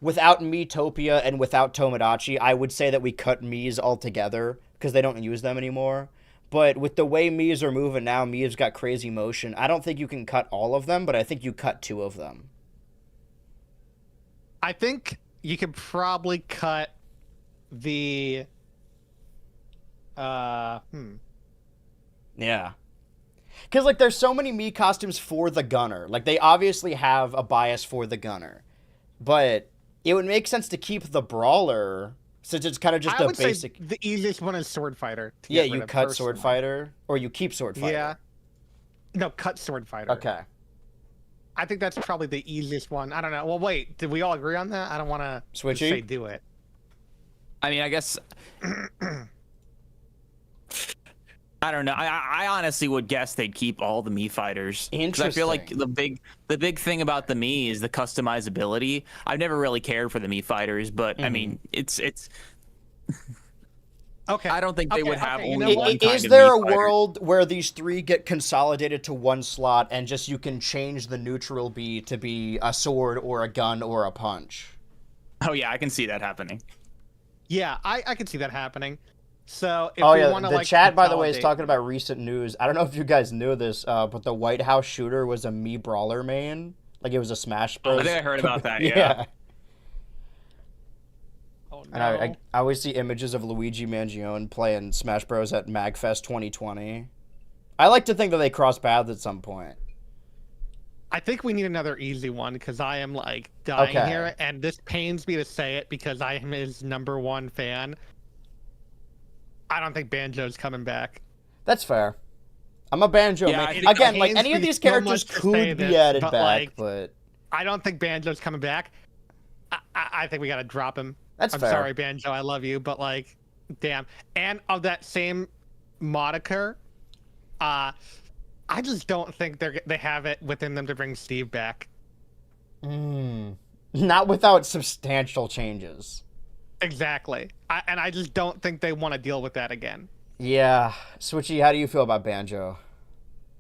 without Miitopia and without Tomodachi, I would say that we cut Miis altogether because they don't use them anymore. But with the way Miis are moving now, Mii's got crazy motion. I don't think you can cut all of them, but I think you cut 2 of them. I think you could probably cut the Yeah. Because, like, there's so many Mii costumes for the gunner. Like, they obviously have a bias for the gunner. But it would make sense to keep the brawler, since it's kind of just I a would basic... say the easiest one is Sword Fighter. Yeah, you cut Sword Fighter, or you keep Sword Fighter. Yeah. No, cut Sword Fighter. Okay. I think that's probably the easiest one. I don't know. Well, wait, did we all agree on that? I don't want to Switchy? say do it. I mean, I guess I don't know. I honestly would guess they'd keep all the Mii fighters. Because I feel like the big thing about the Mii is the customizability. I've never really cared for the Mii fighters, but I mean, it's Okay. I don't think they would have you only know one what? kind Is of there Mii a fighter. world where these 3 get consolidated to one slot and just you can change the neutral B to be a sword or a gun or a punch? Oh yeah, I can see that happening. Yeah, I can see that happening. So if Oh we yeah, want to the like chat, by the way, is consolidate- talking about recent news. I don't know if you guys knew this, but the White House shooter was a Mii brawler main. Like, it was a Smash Bros. I think I heard about that, yeah. Oh, no. And I always see images of Luigi Mangione playing Smash Bros. At MagFest 2020. I like to think that they cross paths at some point. I think we need another easy one because I am like dying Okay. here, and this pains me to say it because I am his #1 fan. I don't think Banjo's coming back. That's fair. I'm a Banjo Yeah, I man. think Again, it like, pains any of me these so characters much to say could be this, added but, back, like, but... I don't think Banjo's coming back. I think we gotta drop him. That's I'm fair. sorry, Banjo. I love you, but like, damn. And of that same moniker, I just don't think they have it within them to bring Steve back. Not without substantial changes. Exactly. And I just don't think they want to deal with that again. Yeah. Switchy, how do you feel about Banjo?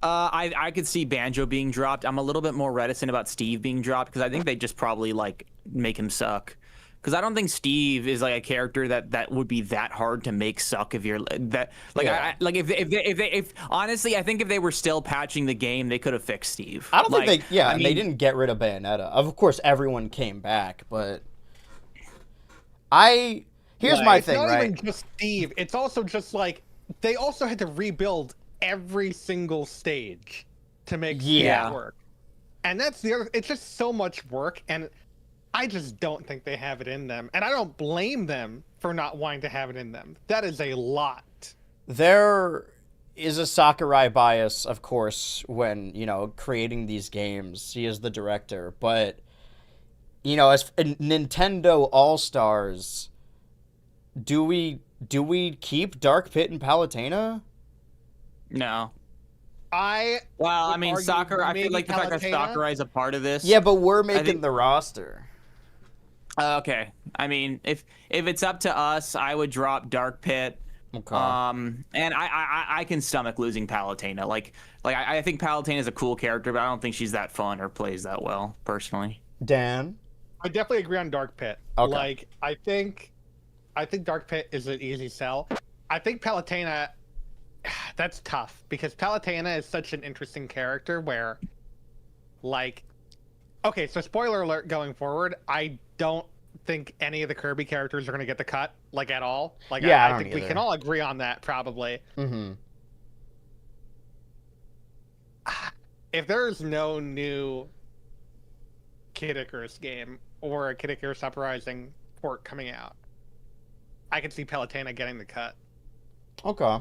I could see Banjo being dropped. I'm a little bit more reticent about Steve being dropped because I think they just probably like make him suck. Because I don't think Steve is like a character that would be that hard to make suck if you're that like Yeah. if honestly I think if they were still patching the game they could have fixed Steve. I don't think Like, they... Yeah, I and mean, they didn't get rid of Bayonetta. Of course, everyone came back, but... Here's my thing, it's not right? even just Steve. It's also just like they also had to rebuild every single stage to make Yeah. Steve work. And that's the other. It's just so much work, and I just don't think they have it in them. And I don't blame them for not wanting to have it in them. That is a lot. There is a Sakurai bias, of course, when, creating these games. He is the director. But, as Nintendo All-Stars, do we keep Dark Pit and Palutena? no. I Well, would I mean, argue Sakura. I feel maybe like the fact that Palutena. Sakurai is a part of this. Yeah, but we're making think- the roster. Okay. I mean, if it's up to us, I would drop Dark Pit. Okay. And I can stomach losing Palutena. Like I think Palutena is a cool character, but I don't think she's that fun or plays that well, personally. Dan? I definitely agree on Dark Pit. Okay. Like I think Dark Pit is an easy sell. I think Palutena, that's tough because Palutena is such an interesting character where, like, okay, so spoiler alert going forward, I don't think any of the Kirby characters are going to get the cut, like, at all. Like, Yeah, I I don't think we either. can all agree on that, probably. Mm-hmm. if there's no new Kid Icarus game or a Kid Icarus Uprising port coming out, I could see Palutena getting the cut. Okay.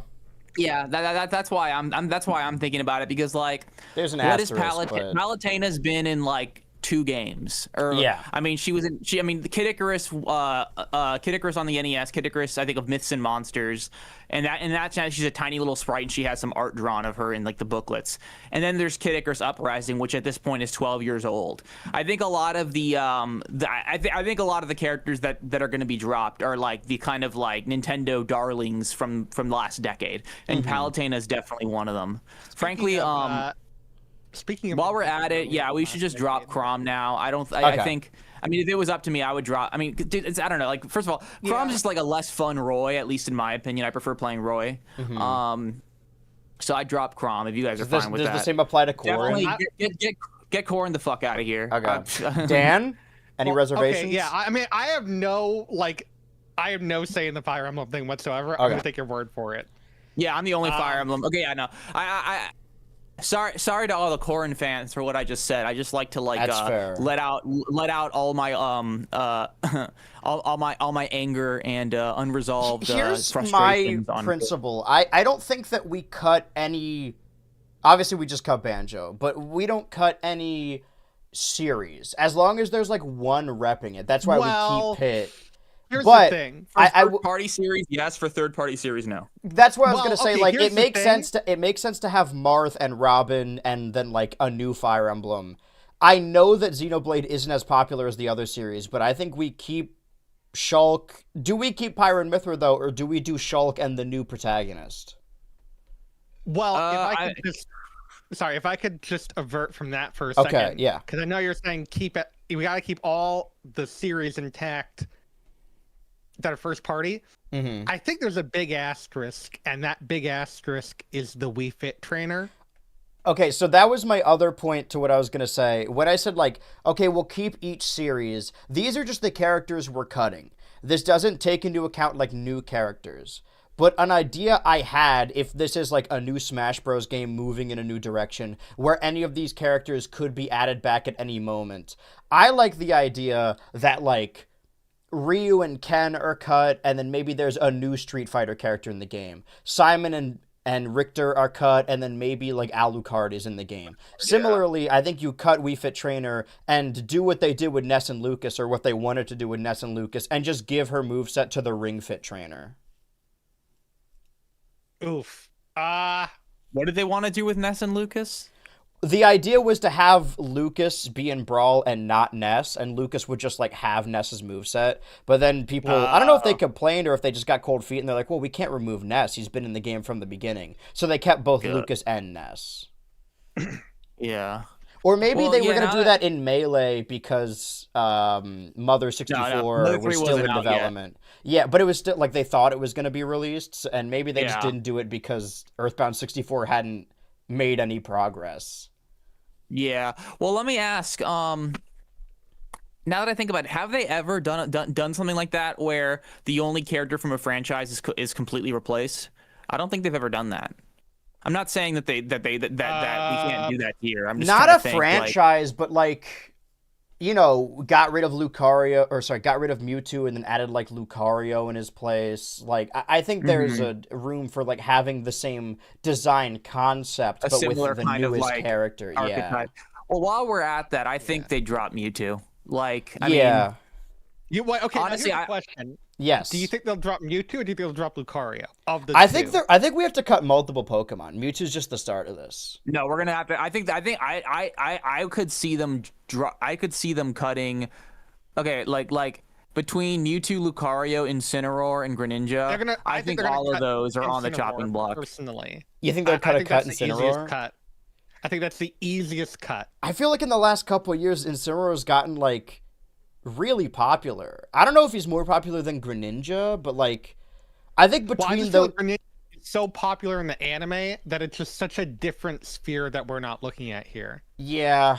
Yeah, that's why I'm thinking about it, because like, There's an what is asterisk, but... Palutena's been in like 2 games, or Yeah. I mean, the Kid Icarus, Kid Icarus on the NES, Kid Icarus, I think, of Myths and Monsters, and that's she's a tiny little sprite, and she has some art drawn of her in like the booklets. And then there's Kid Icarus Uprising, which at this point is 12 years old. I think a lot of I think a lot of the characters that are going to be dropped are like the kind of like Nintendo darlings from last decade, and Palutena is definitely one of them. Frankly, Speaking of, while we're at it, yeah, we should just drop Crom now. I think, I mean, if it was up to me, I would drop. I mean, dude, I don't know. Like, first of all, Crom's just like a less fun Roy, at least in my opinion. I prefer playing Roy. So I drop Crom if you guys are fine with that. Does the same apply to Corrin? Definitely get Corrin the fuck out of here. Okay. Dan, any reservations? Okay, yeah. I mean, I have no say in the Fire Emblem thing whatsoever. I'm gonna take your word for it. Yeah, I'm the only Fire Emblem. Okay, yeah, no. Sorry to all the Corrin fans for what I just said. I just like to like let out all my all my anger and unresolved Here's frustrations. My principle. I don't think that we cut any. Obviously, we just cut Banjo, but we don't cut any series as long as there's like one repping it. That's why we keep Pit. Here's the thing. For third-party series, yes. For third-party series, no. That's what I was gonna say. Like, it makes sense to have Marth and Robin, and then like a new Fire Emblem. I know that Xenoblade isn't as popular as the other series, but I think we keep Shulk. Do we keep Pyra and Mithra though, or do we do Shulk and the new protagonist? Well, if I could just avert from that for a second. Okay, yeah. Because I know you're saying keep it. We gotta keep all the series intact that are first party. I think there's a big asterisk, and that big asterisk is the Wii Fit trainer. Okay, so that was my other point to what I was going to say. When I said, like, okay, we'll keep each series, these are just the characters we're cutting. This doesn't take into account, like, new characters. But an idea I had, if this is, like, a new Smash Bros. Game moving in a new direction, where any of these characters could be added back at any moment, I like the idea that, like, Ryu and Ken are cut, and then maybe there's a new Street Fighter character in the game. Simon and Richter are cut, and then maybe like Alucard is in the game. Similarly, I think you cut Wii Fit Trainer and do what they did with Ness and Lucas, or what they wanted to do with Ness and Lucas, and just give her moveset to the Ring Fit Trainer. Oof. What did they want to do with Ness and Lucas? The idea was to have Lucas be in Brawl and not Ness, and Lucas would just, like, have Ness's moveset. But then people... I don't know if they complained or if they just got cold feet, and they're like, well, we can't remove Ness. He's been in the game from the beginning. So they kept both Lucas and Ness. Yeah. Or maybe they were going to do that in Melee because Mother 64 was still in development. Yeah, but it was still, like, they thought it was going to be released, and maybe they just didn't do it because Earthbound 64 hadn't made any progress. Yeah. Well, let me ask, now that I think about it, have they ever done something like that where the only character from a franchise is completely replaced? I don't think they've ever done that. I'm not saying that that we can't do that here. I'm just not a franchise, but like, you know, got rid of Mewtwo and then added like Lucario in his place. Like, I think there's a room for like having the same design concept, but with the newest character. Archetype. Yeah. Well, while we're at that, I think they dropped Mewtwo. Like, I mean, okay. Honestly, question. Yes. Do you think they'll drop Mewtwo, or do you think they'll drop Lucario? I think we have to cut multiple Pokemon. Mewtwo's just the start of this. No, we're gonna have to. I could see them. I could see them cutting. Okay, like between Mewtwo, Lucario, Incineroar, and Greninja. I think all of those are on the chopping block. Personally, you think they'll cut Incineroar? I think that's the easiest cut. I feel like in the last couple of years, Incineroar's gotten like really popular. I don't know if he's more popular than Greninja, but like, I think between like Greninja is so popular in the anime that it's just such a different sphere that we're not looking at here. Yeah.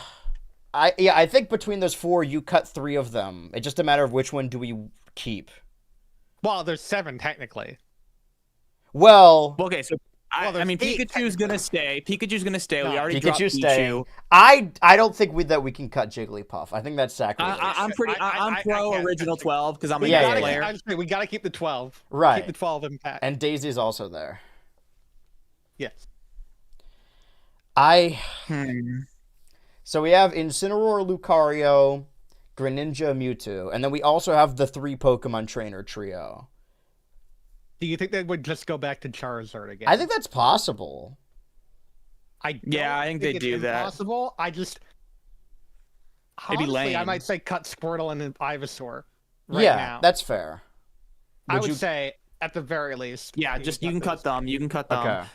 I think between those 4, you cut 3 of them. It's just a matter of which one do we keep. Well, there's 7 technically. Well, okay, I mean, there's 8 Pikachu's gonna stay. Pikachu's gonna stay. We No, already dropped Pikachu's Pichu. staying. I don't think that we can cut Jigglypuff. I think that's sacrilege. I'm I pro can't original touch it. 12 because I'm a We good gotta, player. I just say we gotta keep the 12. Right. Keep the 12 intact. And Daisy's also there. Yes. So we have Incineroar, Lucario, Greninja, Mewtwo, and then we also have the 3 Pokemon trainer trio. Do you think they would just go back to Charizard again? I think that's possible. I think they it's do that. impossible. I just Maybe honestly, I lame. might say cut Squirtle and Ivysaur right yeah, now. that's fair. I would you- say at the very least. Yeah, just you can cut them. You can cut them. Okay.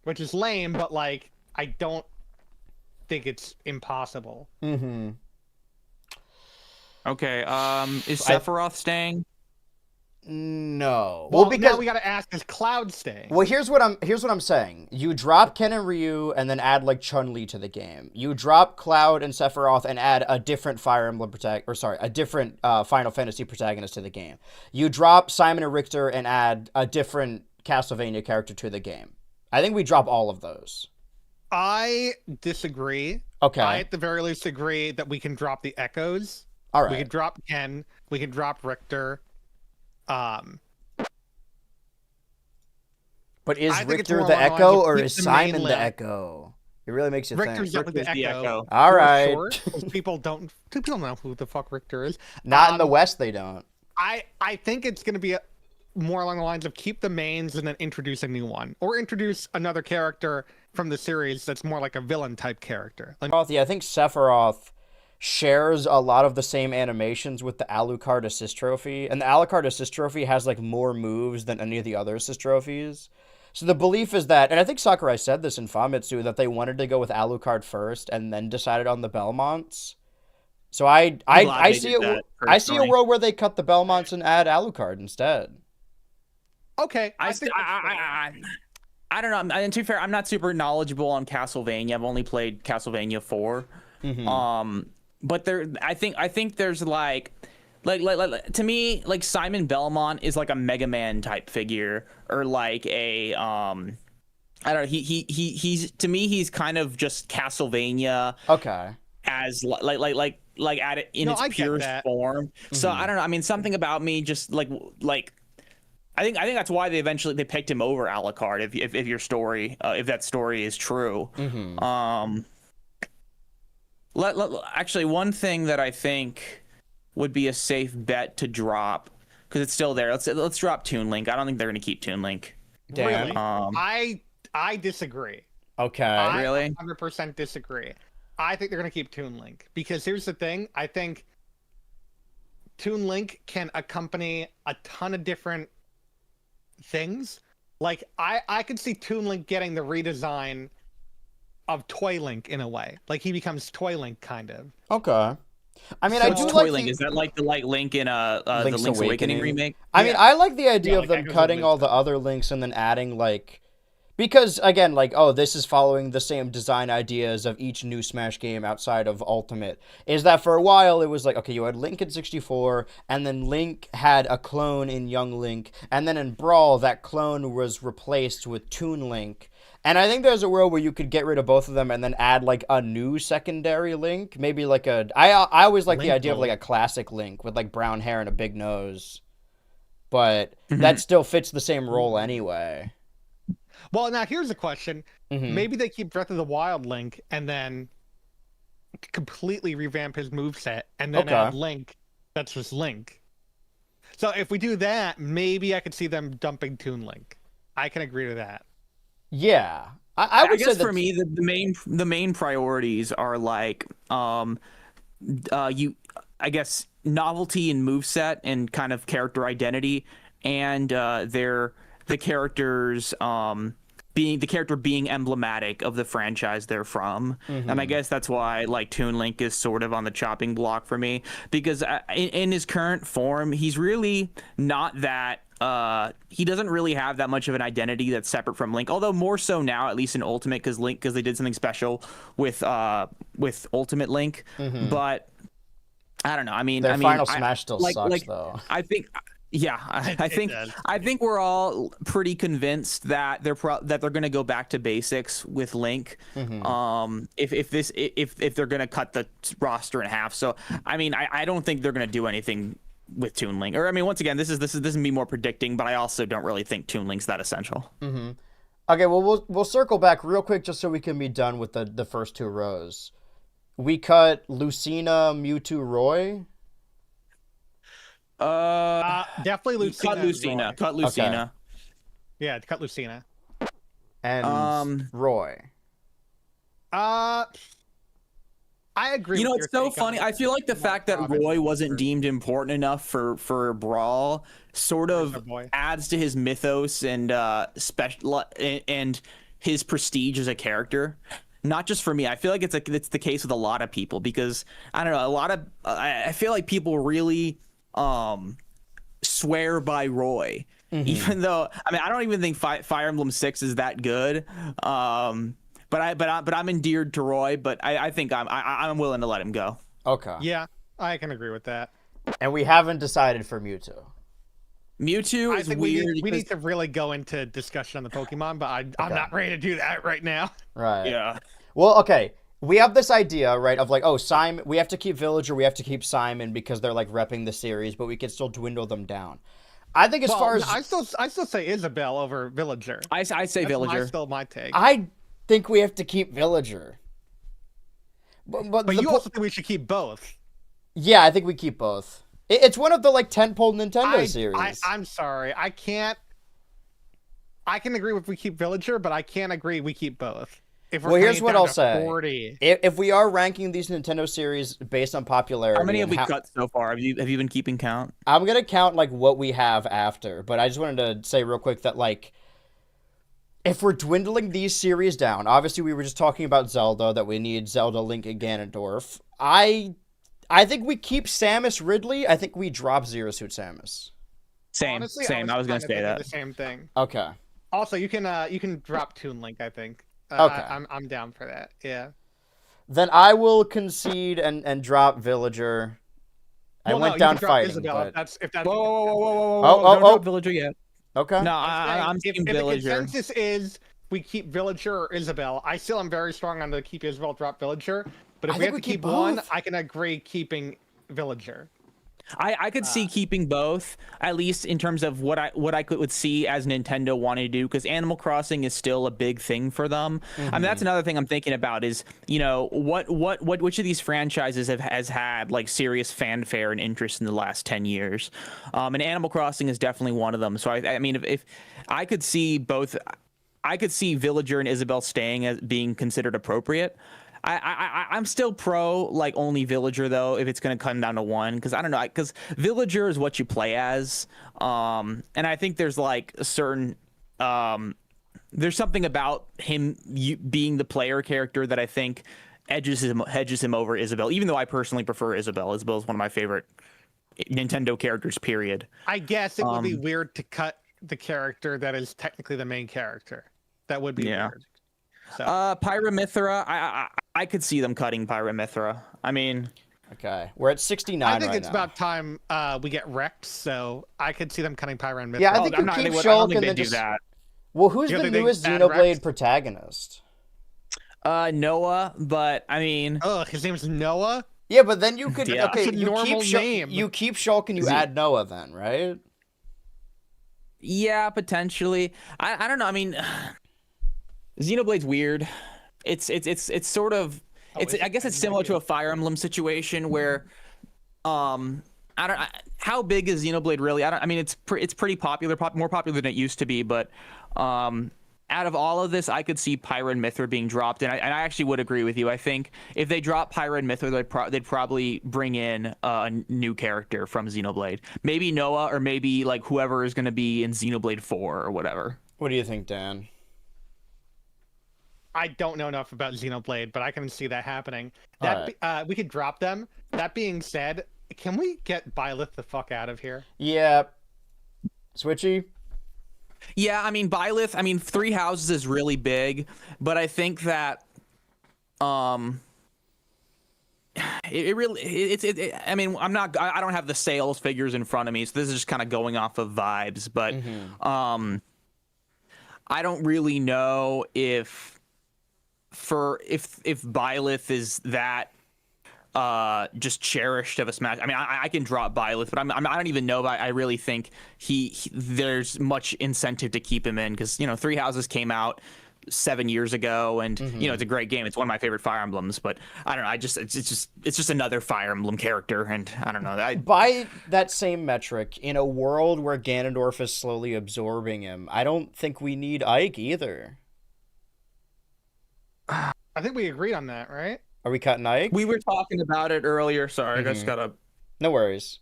Which is lame, but like I don't think it's impossible. Mm-hmm. Okay. Is Sephiroth staying? No. Well, because now we gotta ask: is Cloud staying? Well, here's what I'm saying. You drop Ken and Ryu and then add like Chun-Li to the game. You drop Cloud and Sephiroth and add a different a different Final Fantasy protagonist to the game. You drop Simon and Richter and add a different Castlevania character to the game. I think we drop all of those. I disagree. Okay. I at the very least agree that we can drop the Echoes. All right. We can drop Ken. We can drop Richter. But is I think it's Richter more the along the lines Echo of or keep is the main Simon the list. Echo? It really makes you Richter's think. definitely the Richter's the Echo. Echo. All for right. sure, 'cause people don't know who the fuck Richter is. Not in the West, they don't. I think it's going to be more along the lines of keep the mains and then introduce a new one, or introduce another character from the series that's more like a villain type character. Like, Yeah, I think Sephiroth shares a lot of the same animations with the Alucard Assist Trophy, and the Alucard Assist Trophy has like more moves than any of the other Assist Trophies. So the belief is that, and I think Sakurai said this in Famitsu, that they wanted to go with Alucard first and then decided on the Belmonts. So I see a world where they cut the Belmonts and add Alucard instead. okay, I think don't know. And to be fair, I'm not super knowledgeable on Castlevania. I've only played Castlevania 4. But I think there's like to me, like Simon Belmont is like a Mega Man type figure, or like a I don't know. He's to me he's kind of just Castlevania. Okay. As like at it in its I get purest that. form. So I don't know. I mean, something about me just like I think that's why they picked him over Alucard. If your story if that story is true. Actually, one thing that I think would be a safe bet to drop, because it's still there. Let's drop Toon Link. I don't think they're gonna keep Toon Link. Damn. Really? I disagree. Okay. Really? 100% disagree. I think they're gonna keep Toon Link, because here's the thing. I think Toon Link can accompany a ton of different things. Like I could see Toon Link getting the redesign of Toy Link in a way. Like he becomes Toy Link kind of. Okay. I mean, So- I What's do Toy like Link? Is that like the Link in the Link's Awakening remake? I mean, I like the idea Yeah, of like them Echoes of cutting all the Wisdom. other links and then adding like, because again, like, oh, this is following the same design ideas of each new Smash game outside of Ultimate. Is that for a while it was like, okay, you had Link in 64, and then Link had a clone in Young Link, and then in Brawl that clone was replaced with Toon Link. And I think there's a world where you could get rid of both of them and then add like a new secondary Link, maybe like I always like the idea of like a classic Link with like brown hair and a big nose, but that still fits the same role anyway. Well, now here's a question. Maybe they keep Breath of the Wild Link and then completely revamp his moveset and then add Link that's just Link. So if we do that, maybe I could see them dumping Toon Link. I can agree to that. Yeah, I would guess say that for me the main priorities are like I guess novelty and moveset and kind of character identity, and the characters being emblematic of the franchise they're from. And I guess that's why like Toon Link is sort of on the chopping block for me, because in his current form he's really not that he doesn't really have that much of an identity that's separate from Link, although more so now, at least in Ultimate, because they did something special with Ultimate Link. But I don't know. I mean, Their final Smash still sucks though. I think Yeah, does. I think we're all pretty convinced that that they're going to go back to basics with Link. If they're going to cut the roster in half. So I mean, I don't think they're going to do anything with Toon Link. Or I mean, once again, this is me more predicting, but I also don't really think Toon Link's that essential. Okay, well, we'll circle back real quick just so we can be done with the first two rows. We cut Lucina, Mewtwo, Roy. Definitely Lucina. Cut Lucina. Roy. Cut Lucina. Yeah, cut Lucina. And Roy. I agree. You know, with it's your so take on funny. I feel like the fact that Robin. Roy wasn't deemed important enough for Brawl sort of boy. adds to his mythos and special and his prestige as a character. Not just for me. I feel like it's the case with a lot of people because I don't know. I feel like people really swear by Roy, even though I mean I don't even think Fire Emblem 6 is that good. But I'm endeared to Roy. But I think I'm willing to let him go. Okay. Yeah, I can agree with that. And we haven't decided for Mewtwo. Mewtwo I is think weird. we need to really go into discussion on the Pokemon, but I'm not ready to do that right now. Right. Yeah. Well, okay. We have this idea, right, of like, oh, Simon, we have to keep Villager, we have to keep Simon because they're like repping the series, but we can still dwindle them down. I think as far as I still say Isabelle over Villager. I say Villager. Still my take. I think we have to keep Villager. But you also think we should keep both. Yeah, I think we keep both. It's one of the like tentpole Nintendo series. I'm sorry, I can't. I can agree if we keep Villager, but I can't agree we keep both. Well, here's what I'll say. 40. If we are ranking these Nintendo series based on popularity, How many have we cut so far? Have you been keeping count? I'm gonna count like what we have after, but I just wanted to say real quick that like, if we're dwindling these series down, obviously we were just talking about Zelda, that we need Zelda, Link, and Ganondorf. I think we keep Samus Ridley. I think we drop Zero Suit Samus. Same. Honestly, Same. I was gonna say that. The same thing. Okay. Also, you can drop Toon Link. I think. Okay. I'm down for that. Yeah. Then I will concede and drop Villager. I Well, went you down can drop fighting, Isabelle, but if that's Whoa! Oh, Don't drop Villager yet. okay. No, I'm team if Villager. the consensus is we keep Villager or Isabelle, I still am very strong on the keep Isabelle, drop Villager. But if I we think have to we keep keep one, both. I can agree keeping Villager. I could see keeping both, at least in terms of what I would see as Nintendo wanting to do, because Animal Crossing is still a big thing for them. I mean, that's another thing I'm thinking about is, you know, which of these franchises has had like serious fanfare and interest in the last 10 years, and Animal Crossing is definitely one of them. So I mean, if I could see both, I could see Villager and Isabelle staying as being considered appropriate. I'm still pro like only Villager though if it's going to come down to one, because I don't know, because Villager is what you play as, and I think there's like a certain there's something about him being the player character that I think hedges him over Isabelle, even though I personally prefer Isabelle. Isabelle is one of my favorite Nintendo characters, period. I guess it would be weird to cut the character that is technically the main character. That would be weird. So. Pyramithra, I could see them cutting Pyramithra. I mean, okay, we're at 69. I think right it's now. about time we get Rex, so I could see them cutting Pyramithra. Yeah, I think you keep Shulk and then do just. that. Well, who's You the think they newest add Xenoblade Rex? protagonist? Noah, but I mean, his name's Noah. Yeah, but then you could Yeah. okay. That's a normal name. You keep Shulk and you add Noah, then, right? yeah, potentially. I don't know. I memean, Xenoblade's weird. It's sort of I guess it's similar to a Fire Emblem situation where how big is Xenoblade really? I mean it's pretty popular, more popular than it used to be, but out of all of this, I could see Pyra and Mithra being dropped, and I actually would agree with you. I think if they drop Pyra and Mithra, they'd probably bring in a new character from Xenoblade, maybe Noah, or maybe like whoever is going to be in Xenoblade 4 or whatever. What do you think, Dan? I don't know enough about Xenoblade, but I can see that happening. We could drop them. That being said, can we get Byleth the fuck out of here? Yeah. Switchy? Yeah, I mean, Byleth, I mean, Three Houses is really big, but I think that it really I mean, I don't have the sales figures in front of me, so this is just kind of going off of vibes, but I don't really know if Byleth is that just cherished of a Smash. I mean, I can drop Byleth, but I don't even know if I really think there's much incentive to keep him in, because Three Houses came out 7 years ago, and it's a great game. It's one of my favorite Fire Emblems, but I don't know. It's just another Fire Emblem character, and I don't know. By that same metric, in a world where Ganondorf is slowly absorbing him, I don't think we need Ike either. I think we agreed on that, right? Are we cutting Ike? We were talking about it earlier. Sorry, I just gotta. No worries.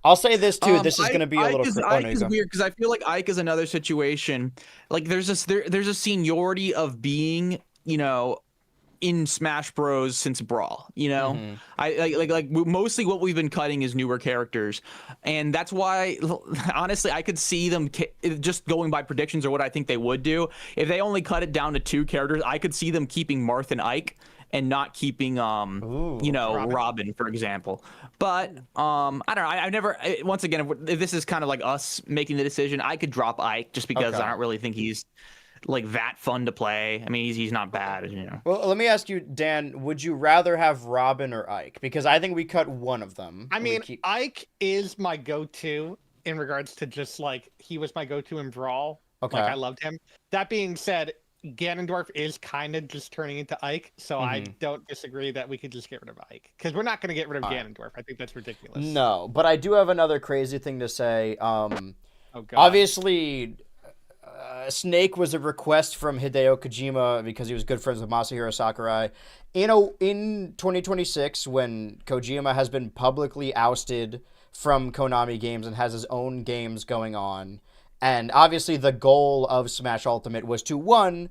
I'll say this too. This is going to be a little. Ike is weird because I feel like Ike is another situation. Like there's a seniority of being, in Smash Bros. Since Brawl. I like mostly what we've been cutting is newer characters, and that's why honestly I could see them just going by predictions or what I think they would do. If they only cut it down to 2 characters, I could see them keeping Marth and Ike and not keeping Robin, for example. But I don't know. I never. Once again, if this is kind of like us making the decision, I could drop Ike just because I don't really think he's like that fun to play. I mean, he's not bad, Well, let me ask you, Dan. Would you rather have Robin or Ike? Because I think we cut one of them. I mean, Ike is my go-to in regards to just like he was my go-to in Brawl. Okay. Like I loved him. That being said, Ganondorf is kind of just turning into Ike, so I don't disagree that we could just get rid of Ike, because we're not going to get rid of Ganondorf. I think that's ridiculous. No, but I do have another crazy thing to say. Oh, God. Obviously, Snake was a request from Hideo Kojima because he was good friends with Masahiro Sakurai. In 2026, when Kojima has been publicly ousted from Konami Games and has his own games going on, and obviously the goal of Smash Ultimate was to, 1,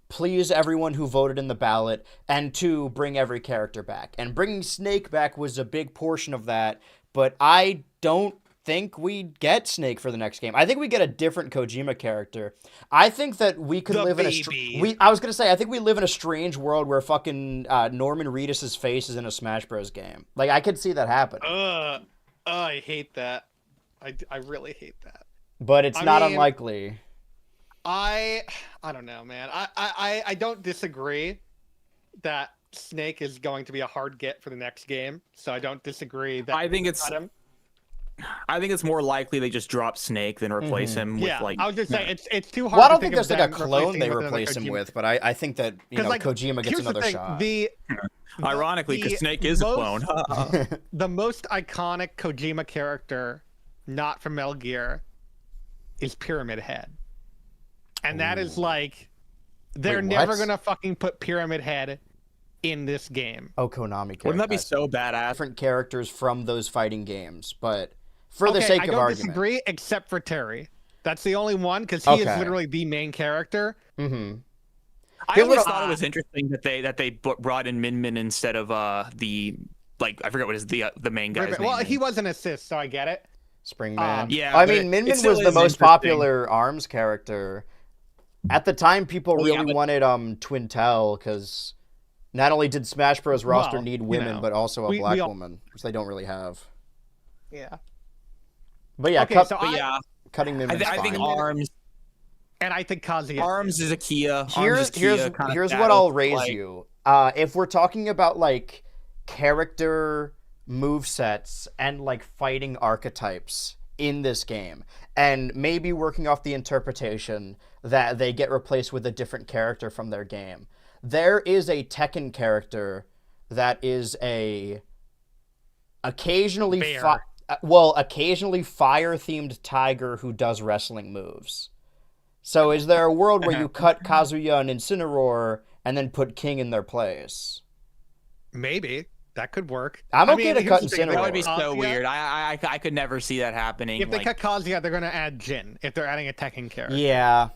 please everyone who voted in the ballot, and 2, bring every character back. And bringing Snake back was a big portion of that, but I don't think we get Snake for the next game. I think we get a different Kojima character. I think that we could live in I was going to say, I think we live in a strange world where fucking Norman Reedus' face is in a Smash Bros. Game. Like, I could see that happen. I hate that. I really hate that. But it's not unlikely. I don't know, man. I don't disagree that Snake is going to be a hard get for the next game. So I don't disagree that I think it's more likely they just drop Snake than replace him with like. I was just saying it's too hard. Well, I don't think there's like a clone they replace him with, but I think that Kojima gets another shot. Ironically, because Snake is a clone. The most iconic Kojima character, not from Metal Gear, is Pyramid Head. And that is like, they're never going to fucking put Pyramid Head in this game. Oh, Konami characters. Wouldn't that be so badass? Different characters from those fighting games, but for the sake of argument. I don't disagree, except for Terry. That's the only one, because he is literally the main character. Mm-hmm. I always thought it was interesting that they brought in Min Min instead of the, like, I forget what is the main guy's name. Well, he was an assist, so I get it. Springman. Yeah, I mean, Min Min was the most popular ARMS character. At the time, people really wanted Twintel, because not only did Smash Bros. Roster need women, but also a black woman, which they don't really have. Yeah. But yeah, cutting Min Min's I think ARMS. And I think Kazuya. ARMS is a Kia. Here's what I'll raise you. If we're talking about like character movesets and like fighting archetypes in this game, and maybe working off the interpretation that they get replaced with a different character from their game, there is a Tekken character that is occasionally fire-themed tiger who does wrestling moves. So is there a world where you cut Kazuya and Incineroar and then put King in their place? Maybe. That could work. I'm okay to cut Incineroar. That would be so weird. I could never see that happening. If they cut Kazuya, they're going to add Jin, if they're adding a Tekken character. Yeah.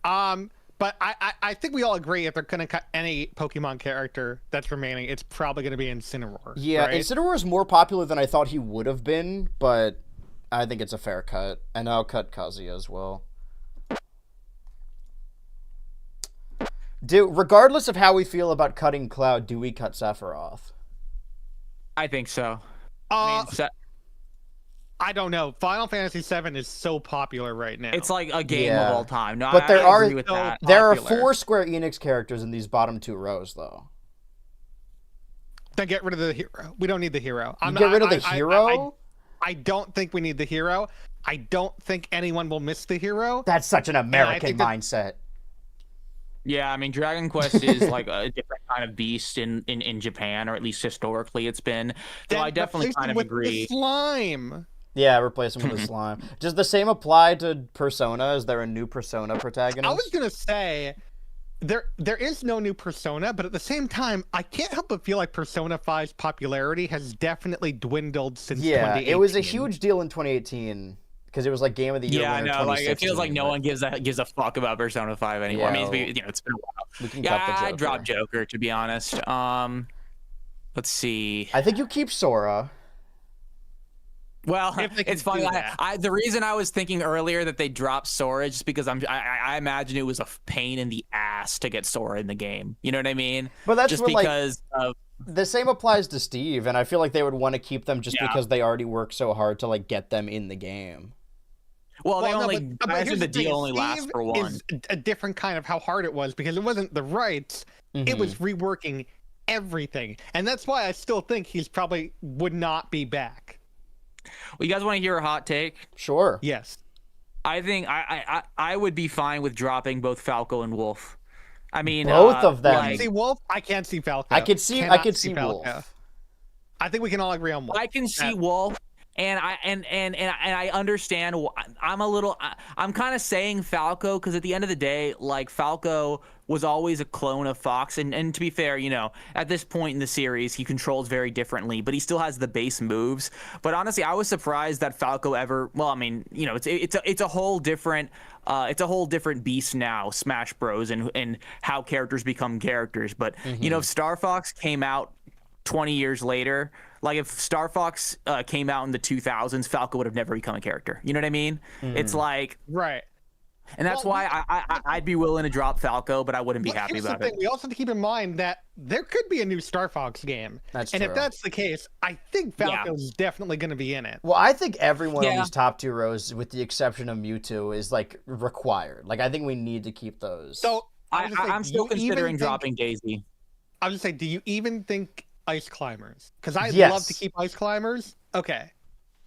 But I think we all agree if they're going to cut any Pokemon character that's remaining, it's probably going to be Incineroar. Yeah, right? Incineroar is more popular than I thought he would have been, but I think it's a fair cut. And I'll cut Kazuya as well. Regardless of how we feel about cutting Cloud, do we cut Sephiroth? I think so. Uh, So, I don't know. Final Fantasy VII is so popular right now. it's like a game of Yeah. all time. No, But there I are- agree with so that. There are popular. 4 Square Enix characters in these bottom 2 rows, though. Then get rid of the hero. We don't need the hero. You get rid of the hero? I don't think we need the hero. I don't think anyone will miss the hero. That's such an American think that- mindset. Yeah, I mean, Dragon Quest is like a different kind of beast in Japan, or at least historically it's been. Though I definitely Replace kind him of with agree. the slime. Yeah, replace him with a slime. Does the same apply to Persona? Is there a new Persona protagonist? I was gonna say there is no new Persona, but at the same time, I can't help but feel like Persona 5's popularity has definitely dwindled since Yeah, 2018. it was a huge deal in 2018 because it was like Game of the Year. Yeah, I winner know. Like it feels 2016, like no but one gives a fuck about Persona 5 anymore. I mean, Yeah, it's been a while. we can Yeah, cut the Joker. I'd drop Joker, to be honest. Let's see. I think you keep Sora. Well, If they can it's funny. do that. The reason I was thinking earlier that they dropped Sora is just because I imagine it was a pain in the ass to get Sora in the game. You know what I mean? But that's just what, like, because of the same applies to Steve, and I feel like they would want to keep them just Yeah. because they already work so hard to like get them in the game. well, they no, only but I here's assume the thing, deal only lasts Steve for one. Is a different kind of how hard it was because it wasn't the rights; it was reworking everything, and that's why I still think he's probably would not be back. Well, you guys want to hear a hot take? Sure. Yes. I think I would be fine with dropping both Falco and Wolf. I mean, Both of them. I see Wolf. I can't see Falco. I could see Cannot Wolf. Falco. I think we can all agree on Wolf. I can see Wolf, and I understand. I'm kind of saying Falco because at the end of the day, like Falco was always a clone of Fox, and to be fair, you know, at this point in the series, he controls very differently, but he still has the base moves. But honestly, I was surprised that Falco ever. Well, I mean, you know, it's a whole different. It's a whole different beast now, Smash Bros, and how characters become characters. But you know, if Star Fox came out 20 years later, like if Star Fox came out in the 2000s, Falco would have never become a character. You know what I mean? It's like, Right. and that's Well, why I'd be willing to drop Falco, but I wouldn't be But happy here's about the thing. it. We also have to keep in mind that there could be a new Star Fox game. That's and true. if that's the case, I think Falco's definitely going to be in it. Well, I think everyone on Yeah. these top 2 rows, with the exception of Mewtwo, is like required. Like I think we need to keep those. So I was gonna say, I'm do still you even considering think- dropping Daisy. I was gonna say, do you even think Ice Climbers? Because I Yes. love to keep Ice Climbers. Okay.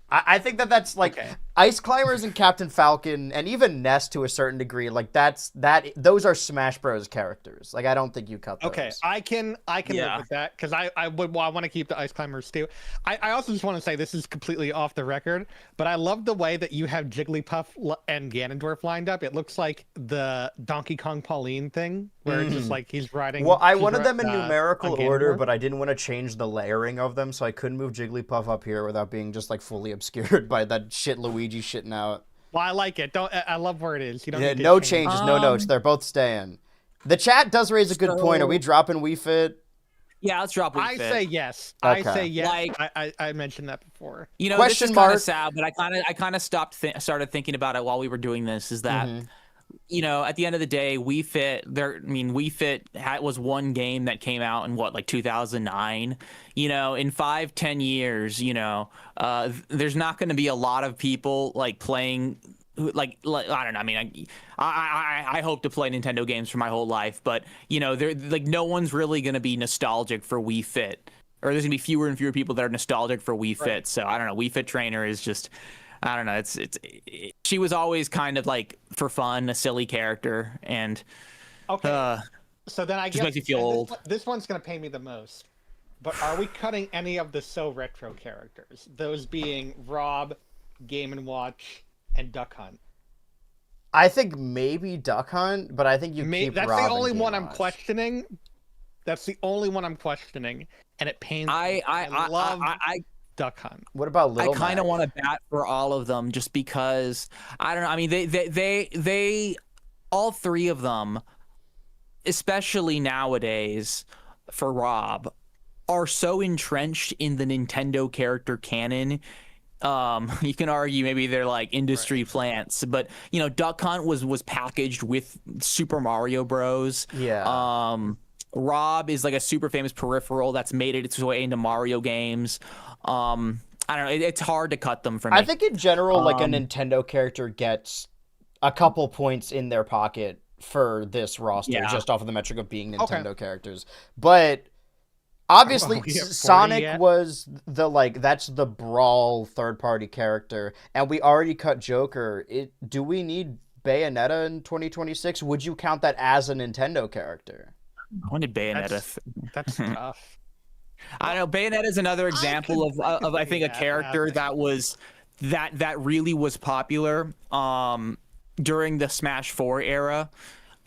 I think that's like Okay. Ice Climbers and Captain Falcon and even Ness to a certain degree. Like those are Smash Bros characters. Like I don't think you cut those. Okay, I can Yeah. live with that because I want to keep the Ice Climbers too. I also just want to say this is completely off the record, but I love the way that you have Jigglypuff and Ganondorf lined up. It looks like the Donkey Kong Pauline thing, where it's just like he's riding. Well, I he's wanted ri- them in on numerical order, Ganondorf. but I didn't want to change the layering of them, so I couldn't move Jigglypuff up here without being just like fully obscured by that shit Luigi shitting out. Well, I like it. I love where it is. You don't Yeah, need to no change it. changes, no notes. They're both staying. The chat does raise a good point. Are we dropping Wii Fit? Yeah, let's drop Wii I Fit. say yes. I Okay. say yes. Like- I mentioned that before. You know, Question this is kind mark. of sad, but I kind of started thinking about it while we were doing this. Is that you know, at the end of the day, Wii Fit. Wii Fit was one game that came out in what, like 2009. You know, in 5-10 years, you know, there's not going to be a lot of people like playing. Like I don't know. I mean, I hope to play Nintendo games for my whole life, but you know, like no one's really going to be nostalgic for Wii Fit, or there's gonna be fewer and fewer people that are nostalgic for Wii Fit. So I don't know. Wii Fit Trainer is just, I don't know. She was always kind of like for fun, a silly character, and Okay. So then I just guess makes you feel old. This one's gonna pay me the most. But are we cutting any of the So Retro characters? Those being Rob, Game and Watch, and Duck Hunt. I think maybe Duck Hunt, but I think you keep That's Rob the and only Game one I'm Watch. questioning. That's the only one I'm questioning, and it pains me. I love I Duck Hunt. What about Little I kind of Mac? want to bat for all of them just because I don't know. I mean, they all three of them, especially nowadays for Rob, are so entrenched in the Nintendo character canon. You can argue maybe they're like industry plants, but you know, Duck Hunt was packaged with Super Mario Bros. Yeah. Rob is like a super famous peripheral that's made it its way into Mario games. I don't know. It's hard to cut them for me. I think in general, like a Nintendo character gets a couple points in their pocket for this roster just off of the metric of being Nintendo characters. But obviously, Sonic was that's the brawl third-party character, and we already cut Joker. Do we need Bayonetta in 2026? Would you count that as a Nintendo character? When did Bayonetta? That's tough. I don't know. Bayonetta is another example of I think a character that was that really was popular during the Smash 4 era.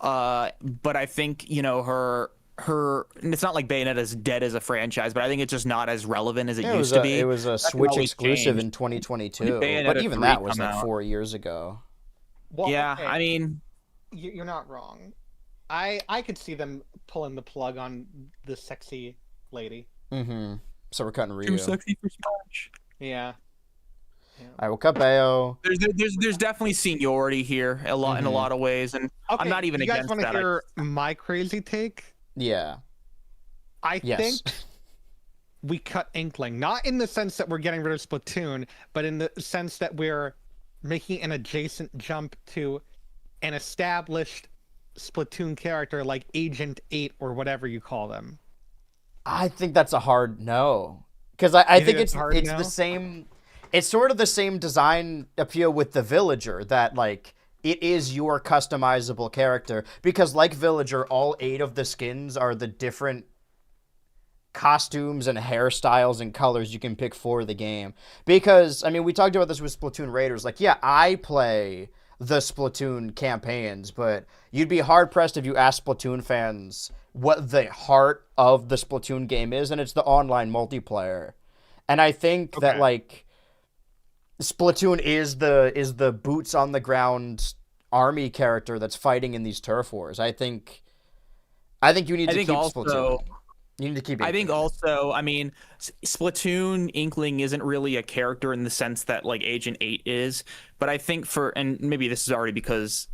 But I think her it's not like Bayonetta's dead as a franchise, but I think it's just not as relevant as it used to be. It was a Switch exclusive in 2022, but even that was like 4 years ago. Well, yeah, okay. I mean, you're not wrong. I could see them pulling the plug on the sexy lady. Mm-hmm. So we're cutting Ryu. Too sexy for Smash. Yeah. All right, we'll cut Bayo. There's definitely seniority here in a lot of ways, and I'm not even against that. You guys want to hear my crazy take? Yeah. I think we cut Inkling, not in the sense that we're getting rid of Splatoon, but in the sense that we're making an adjacent jump to an established Splatoon character like Agent 8 or whatever you call them. I think that's a hard no, because I think it's the same. It's sort of the same design appeal with the Villager, that like it is your customizable character, because like Villager, all 8 of the skins are the different costumes and hairstyles and colors you can pick for the game. Because I mean, we talked about this with Splatoon Raiders. Like, yeah, I play the Splatoon campaigns, but you'd be hard pressed if you ask Splatoon fans what the heart of the Splatoon game is, and it's the online multiplayer. And I think that like Splatoon is the boots on the ground army character that's fighting in these turf wars. I think you need to keep Splatoon. You need to keep Inkling. I think also, I mean, Splatoon Inkling isn't really a character in the sense that like Agent 8 is, but I think and maybe this is already because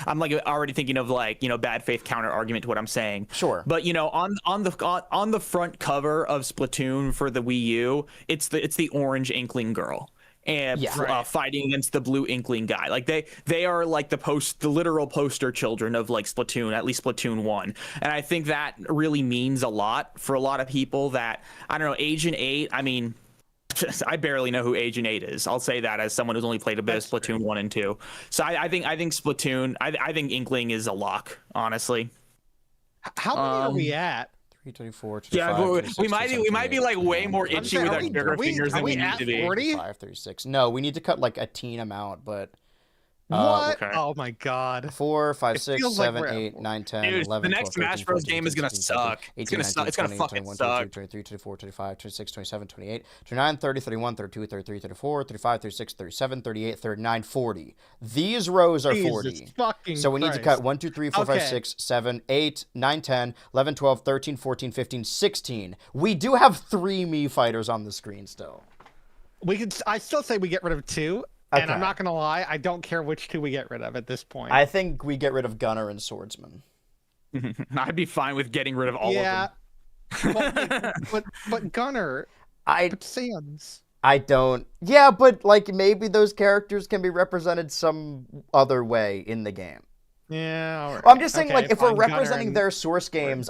I'm like already thinking of like, bad faith counter argument to what I'm saying. Sure. But on the front cover of Splatoon for the Wii U, it's the orange Inkling girl. And fighting against the blue Inkling guy. Like they are like the literal poster children of like Splatoon, at least Splatoon 1. And I think that really means a lot for a lot of people. That, I don't know, Agent 8, I mean, I barely know who Agent 8 is. I'll say that as someone who's only played a bit of Splatoon 1 and 2. So I think Splatoon, I think Inkling is a lock, honestly. How many are we at? 324, 25, we might be like way more itchy with our trigger fingers than we need to be. 35, 36. No, we need to cut like a teen amount, but what? Okay. Oh my god. 4, 5, 6, 7, 8, 9, 10, Dude, 11, the next 12, 13, Smash Bros 14, game is gonna 15, suck. 18, It's 19, gonna 20, fucking 21, suck. 22, 23, 24, 25, 26, 27, 28, 29, 30, 31, 32, 33, 34, 35, 36, 37, 38, 39, 40. These rows are 40. So we need to cut 1, 2, 3, 4, 5, 6, 7, 8, 9, 10, 11, 12, 13, 14, 15, 16. We do have 3 Mii fighters on the screen still. I still say we get rid of 2. Okay. And I'm not going to lie, I don't care which 2 we get rid of at this point. I think we get rid of Gunner and Swordsman. I'd be fine with getting rid of all of them. but Gunner, Sans. I don't. Yeah, but like maybe those characters can be represented some other way in the game. Yeah, all right. I'm just saying, like, if we're representing their source games,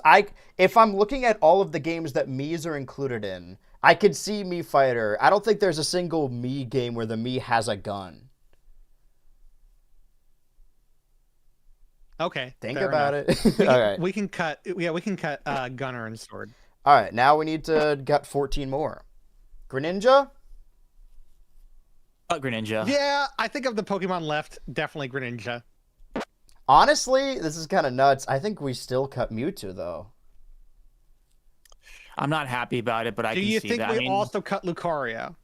if I'm looking at all of the games that Mii's are included in, I could see Mii Fighter. I don't think there's a single Mii game where the Mii has a gun. Okay. Think about it. All right. We can cut. Yeah, we can cut Gunner and Sword. All right. Now we need to cut 14 more. Greninja. Greninja. Yeah, I think of the Pokemon left, definitely Greninja. Honestly, this is kind of nuts. I think we still cut Mewtwo though. I'm not happy about it, but I can see that. Do you think we also cut Lucario?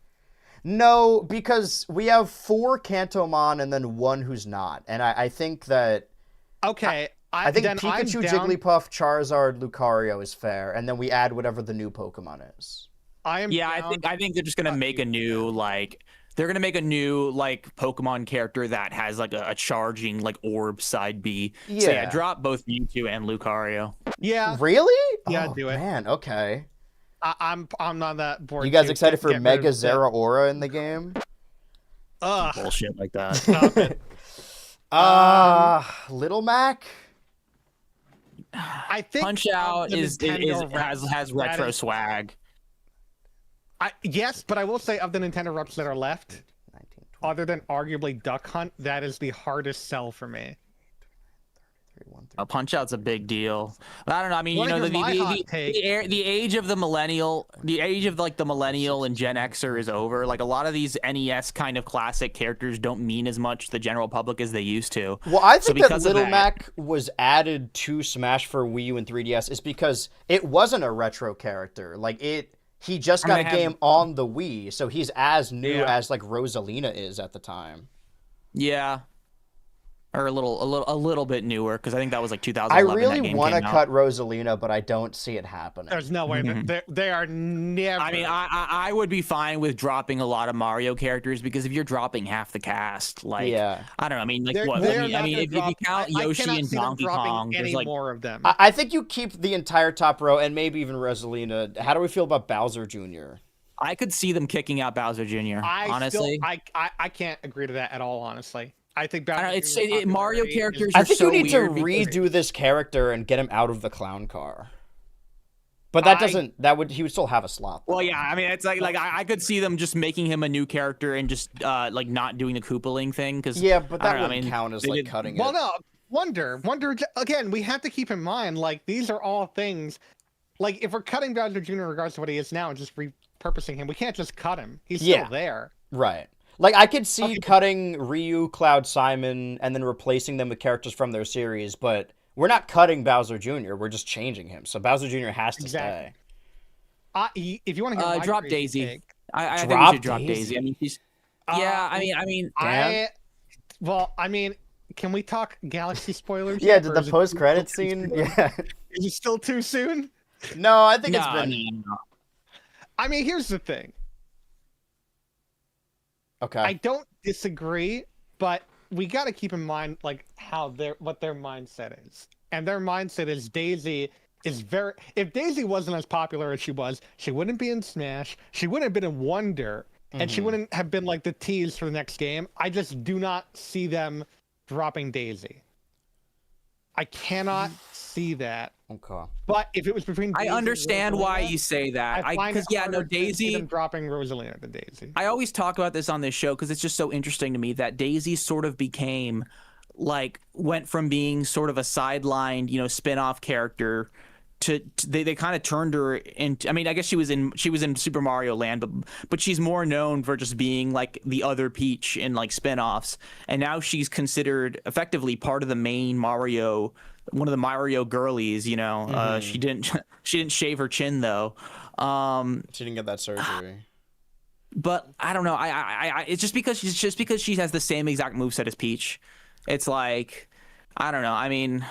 No, because we have 4 Kantomon and then 1 who's not. And I think that... Okay. I think Pikachu, Jigglypuff, Charizard, Lucario is fair. And then we add whatever the new Pokemon is. I think they're just going to make a new, like... they're gonna make a new like Pokemon character that has like a charging like orb side B. Yeah. So yeah, drop both Mewtwo and Lucario. Yeah, Really? Yeah, Oh, do it. Man, okay. I'm on that board. You guys too. excited for Get rid Mega of the- Zeraora in the game? Ugh. Bullshit like that. Stop it. Little Mac? I think Punch Out the is Nintendo rep, has retro that is- swag. Yes, but I will say of the Nintendo reps that are left, 19, 20, other than arguably Duck Hunt, that is the hardest sell for me. 31, A Punch Out's a big deal. But I don't know. I mean, Wanna you know, hear my hot take? the age of the millennial, the age of like the millennial and Gen Xer is over. Like a lot of these NES kind of classic characters don't mean as much to the general public as they used to. Well, I So think that because of Little that- Mac was added to Smash for Wii U and 3DS is because it wasn't a retro character. Like he just got I mean, a they game on the Wii, so he's as new Yeah. as like Rosalina is at the time. Yeah. Or a little bit newer because I think that was like I 2011. really want to cut Rosalina, but I don't see it happening. There's no way that they are never. I mean, I would be fine with dropping a lot of Mario characters because if you're dropping half the cast, like Yeah. I don't know. I mean, like They're- what? they're I mean, not gonna if you drop- count I Yoshi cannot and see them Donkey dropping Kong, there's any like more of them. I think you keep the entire top row and maybe even Rosalina. How do we feel about Bowser Jr.? I could see them kicking out Bowser Jr. honestly. I can't agree to that at all. Honestly, I think I don't know, Bowser Jr.'s Mario popularity characters is- I are think so you need to weird because- redo this character and get him out of the clown car. But that doesn't. He would still have a slot. Well, yeah, I mean, it's like I could see them just making him a new character and just like not doing the Koopaling thing because Yeah, but that I don't know, wouldn't I mean, count as they like did- cutting Well, it. no, Wonder again. We have to keep in mind, like these are all things. Like if we're cutting Bowser Jr. in regards to what he is now and just repurposing him, we can't just cut him. He's Yeah. still there. Right. Like I could see Okay. cutting Ryu, Cloud, Simon, and then replacing them with characters from their series, but we're not cutting Bowser Jr. We're just changing him. So Bowser Jr. has to Exactly. stay. If you want to hear my drop crazy Daisy. take, I think we Drop should drop Daisy? Daisy. I mean, she's yeah. I mean, I mean, can we talk Galaxy spoilers? Yeah, yet, did or the is it post-credit still too scene? soon? Yeah. Is it still too soon? No, I think no, it's been no. I mean, here's the thing. okay. I don't disagree, but we got to keep in mind like what their mindset is. And their mindset is Daisy is very if Daisy wasn't as popular as she was, she wouldn't be in Smash, she wouldn't have been in Wonder, and she wouldn't have been like the tease for the next game. I just do not see them dropping Daisy. I cannot see that. Okay. But if it was between I Daisy and understand why Rosalina, you say that. I find Because it yeah, no, harder to see Daisy. them dropping Rosalina than Daisy. I always talk about this on this show because it's just so interesting to me that Daisy sort of became like went from being sort of a sidelined, spin-off character to they kind of turned her into. I mean, I guess she was in Super Mario Land, but she's more known for just being like the other Peach in like spin-offs, and now she's considered effectively part of the main Mario, one of the Mario girlies. She didn't shave her chin though. She didn't get that surgery. But I don't know. I it's just because she has the same exact moveset as Peach. It's like I don't know. I mean,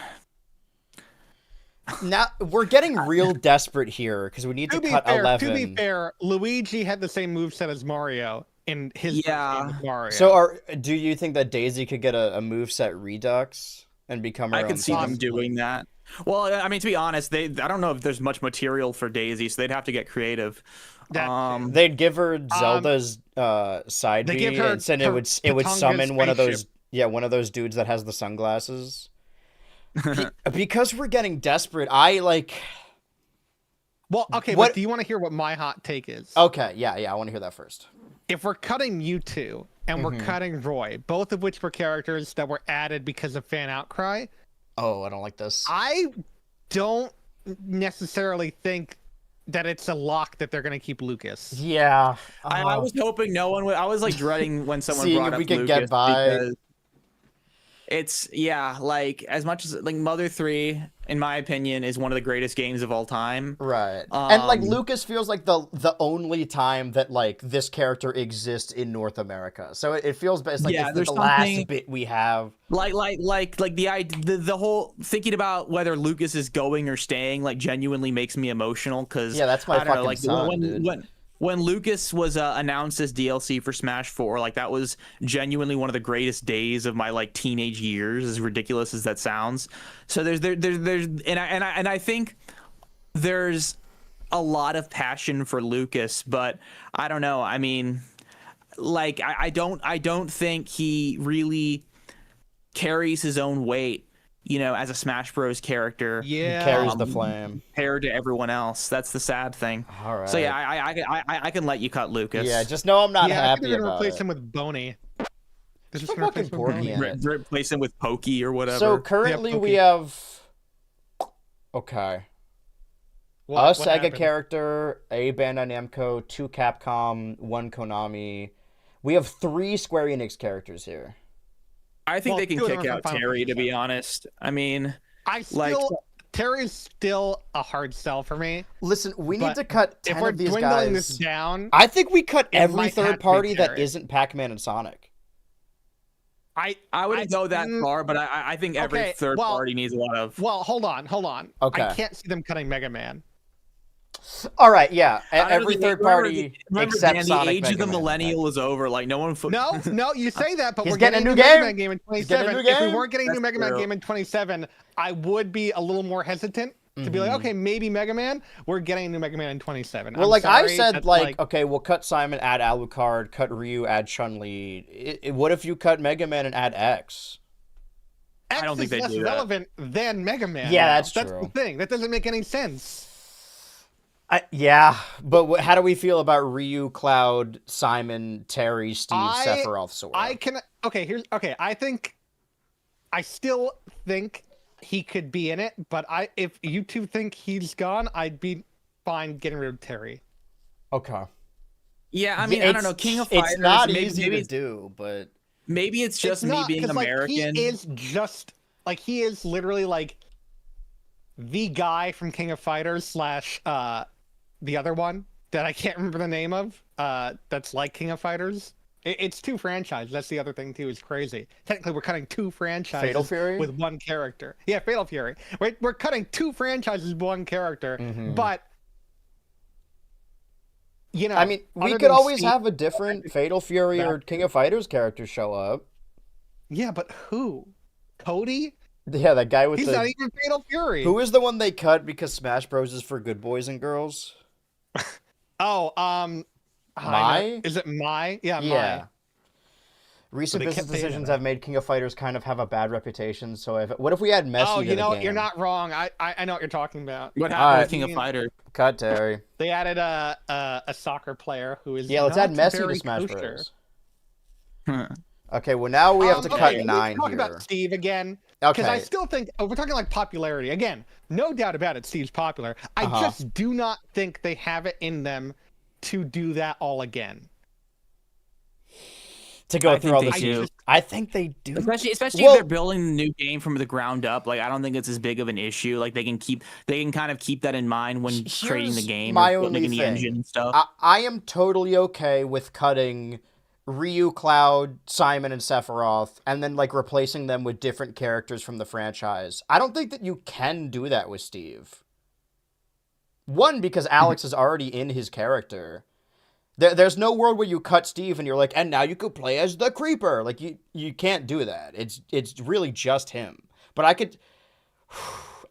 Now we're getting real desperate here because we need to cut 11. To be fair, Luigi had the same moveset as Mario in his first Yeah. game with Mario. So do you think that Daisy could get a moveset redux and become her I own could see them thing? doing that. Well, I mean, to be honest, I don't know if there's much material for Daisy, so they'd have to get creative. That They'd give her Zelda's side they B, give her and then it would Patonga's summon one of those spaceship. one of those dudes that has the sunglasses. Because we're getting desperate, I like. Well, okay, What- but do you want to hear what my hot take is? Okay, yeah, I want to hear that first. If we're cutting Mewtwo and we're cutting Roy, both of which were characters that were added because of fan outcry, Oh, I don't like this. I don't necessarily think that it's a lock that they're going to keep Lucas. Yeah, I was hoping no one would. I was like dreading when someone Seeing brought if up we could Lucas get by. because it's like as much as like Mother 3, in my opinion, is one of the greatest games of all time. right. And like Um, Lucas feels like the only time that like this character exists in North America. So it feels best like Yeah, it's there's the last something- bit we have. Like the whole thinking about whether Lucas is going or staying like genuinely makes me emotional because Yeah, that's my I don't know, fucking like son, when, dude. when Lucas was announced as DLC for Smash 4, like that was genuinely one of the greatest days of my like teenage years, as ridiculous as that sounds. So there's and I think there's a lot of passion for Lucas, but I don't know. I mean, like I don't think he really carries his own weight, as a Smash Bros character. Yeah. Carries the flame. Compared to everyone else. That's the sad thing. All right. So yeah, I can let you cut Lucas. Yeah, just know I'm not I think happy they're gonna about replace it. him with Boney. They're just Put gonna fucking replace him with Porky Boney. in it. Replace him with Pokey or whatever. So currently we Pokey. have okay. A What Sega happened? character, a Bandai Namco, 2 Capcom, 1 Konami. We have 3 Square Enix characters here. I think Well, they can two of them kick are out from Final Terry, to Fantasy be honest. I mean, I like- still Terry's still a hard sell for me. Listen, we need But to cut 10 If we're of these dwindling guys. this down, I think we cut it every might have to third be party that Terry. isn't Pac-Man and Sonic. I wouldn't go that far, but I think every Okay, third well- party needs a lot of. Well, hold on. Okay. I can't see them cutting Mega Man. All right, yeah. I don't Every think- third remember- party remember, except Dan, Sonic. the age Mega of the Man. millennial is over. Like no one. No, you say that, but He's we're getting getting a a new new Mega game. Man game in He's getting a 27. new If we game. weren't getting a new That's Mega Man true. game in 27, I would be a little more hesitant to be like, okay, maybe Mega Man. We're getting a new Mega Man in 27. Well, I'm like I sorry, said, that's like okay, we'll cut Simon, add Alucard, cut Ryu, add Chun-Li. What if you cut Mega Man and add X? X I don't think is they less do that. relevant than Mega Man. Yeah, now. that's That's true. the thing. That doesn't make any sense. Yeah, but how do we feel about Ryu, Cloud, Simon, Terry, Steve, I- Sephiroth, Sora? I still think he could be in it, but if you two think he's gone, I'd be fine getting rid of Terry. Okay. Yeah, I mean, I don't know. King of Fighters. It's not maybe, easy maybe, to it's- do, but maybe it's just It's me not, being 'cause, like, American. he is just like he is literally like the guy from King of Fighters slash the other one that I can't remember the name of. That's like King of Fighters. It's 2 franchises. That's the other thing too. Is crazy. Technically, we're cutting 2 franchises Fatal Fury? with 1 character. Yeah, Fatal Fury. We're cutting 2 franchises with 1 character, Mhm. but I mean, we other could than always Steve- have a different Fatal Fury or King of Fighters character show up. Yeah, but who? Cody? Yeah, that guy with He's the not even Fatal Fury. Who is the one they cut because Smash Bros is for good boys and girls? Oh, Mai? Is it Mai? Yeah, Yeah. Mai. Recent they business kept saying decisions that. have made King of Fighters kind of have a bad reputation. So what if we had Messi Oh, to you the know, game? you're not wrong. I know what you're talking about. What All happened right. with King of Fighters? Cut Terry. They added a soccer player who is Yeah, let's not add Messi very to Smash kosher. Bros. Okay, well now we have to cut okay, 9 let's talk here. about Steve again. Because I Okay. still think we're talking like popularity again. No doubt about it, Steve's popular. I Uh-huh. just do not think they have it in them to do that all again. To go I through think all they this. do. I think they do. Especially Well- if they're building a new game from the ground up. Like I don't think it's as big of an issue. Like they can kind of keep that in mind when Here's creating the game my or only making the thing. engine and stuff. I am totally okay with cutting Ryu, Cloud, Simon, and Sephiroth, and then like replacing them with different characters from the franchise. I don't think that you can do that with Steve. One, because Alex is already in his character. There's no world where you cut Steve and you're like, and now you could play as the Creeper. Like you can't do that. It's really just him. But I could.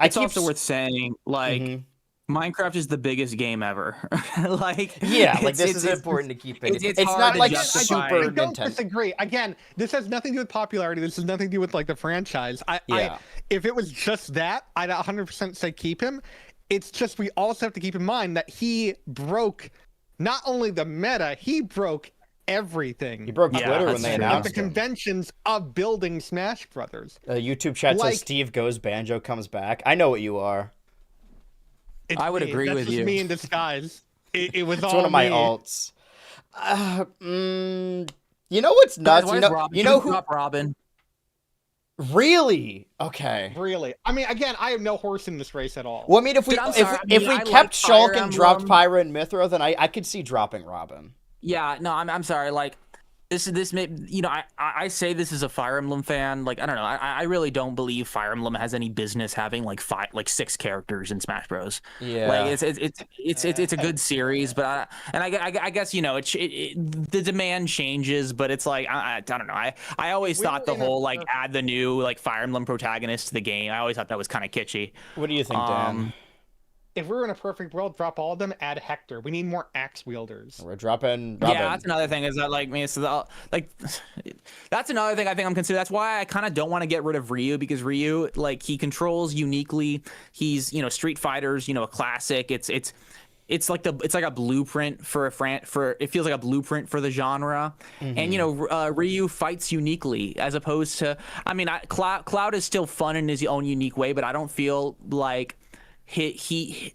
It's also worth saying, like, Mhm. Minecraft is the biggest game ever. Like, Yeah, like it's- this is it's- important to keep it. it's It's hard not to like justify. Super I don't Nintendo. disagree. Again, this has nothing to do with popularity. This has nothing to do with like the franchise. Yeah. If it was just that, I'd 100% say keep him. It's just we also have to keep in mind that he broke not only the meta, he broke everything. He broke Yeah, Twitter when that's they true. at the announced him. conventions of building Smash Brothers. YouTube chat Like- says Steve goes, Banjo comes back. I know what you are. It's I would me. agree That's with just you. me in disguise. It was It's all one of my me. alts. You know what's nuts? Why You is know, Robin- you know who? drop Robin. Really? Okay. Really. I mean, again, I have no horse in this race at all. Well, I mean, if we Dude, I'm sorry. I if mean, we I kept like Fire Shulk and dropped Emblem. Pyra and Mithra, then I could see dropping Robin. Yeah, no, I'm sorry. Like, this may, I say this as a Fire Emblem fan. Like, I don't know, I really don't believe Fire Emblem has any business having like six characters in Smash Bros. Yeah. Like it's a good series, but I guess the demand changes, but it's like I don't know. I always thought the whole like add the new like Fire Emblem protagonist to the game. I always thought that was kind of kitschy. What do you think, Dan? If we were in a perfect world, drop all of them, add Hector. We need more axe wielders. We're dropping. Yeah, that's another thing. Is that like me? So that's another thing I think I'm considering. That's why I kind of don't want to get rid of Ryu, because Ryu, like, he controls uniquely. He's Street Fighter's a classic. It's like a blueprint for it feels like a blueprint for the genre. And Ryu fights uniquely, as opposed to, I mean, Cloud is still fun in his own unique way, but I don't feel like he's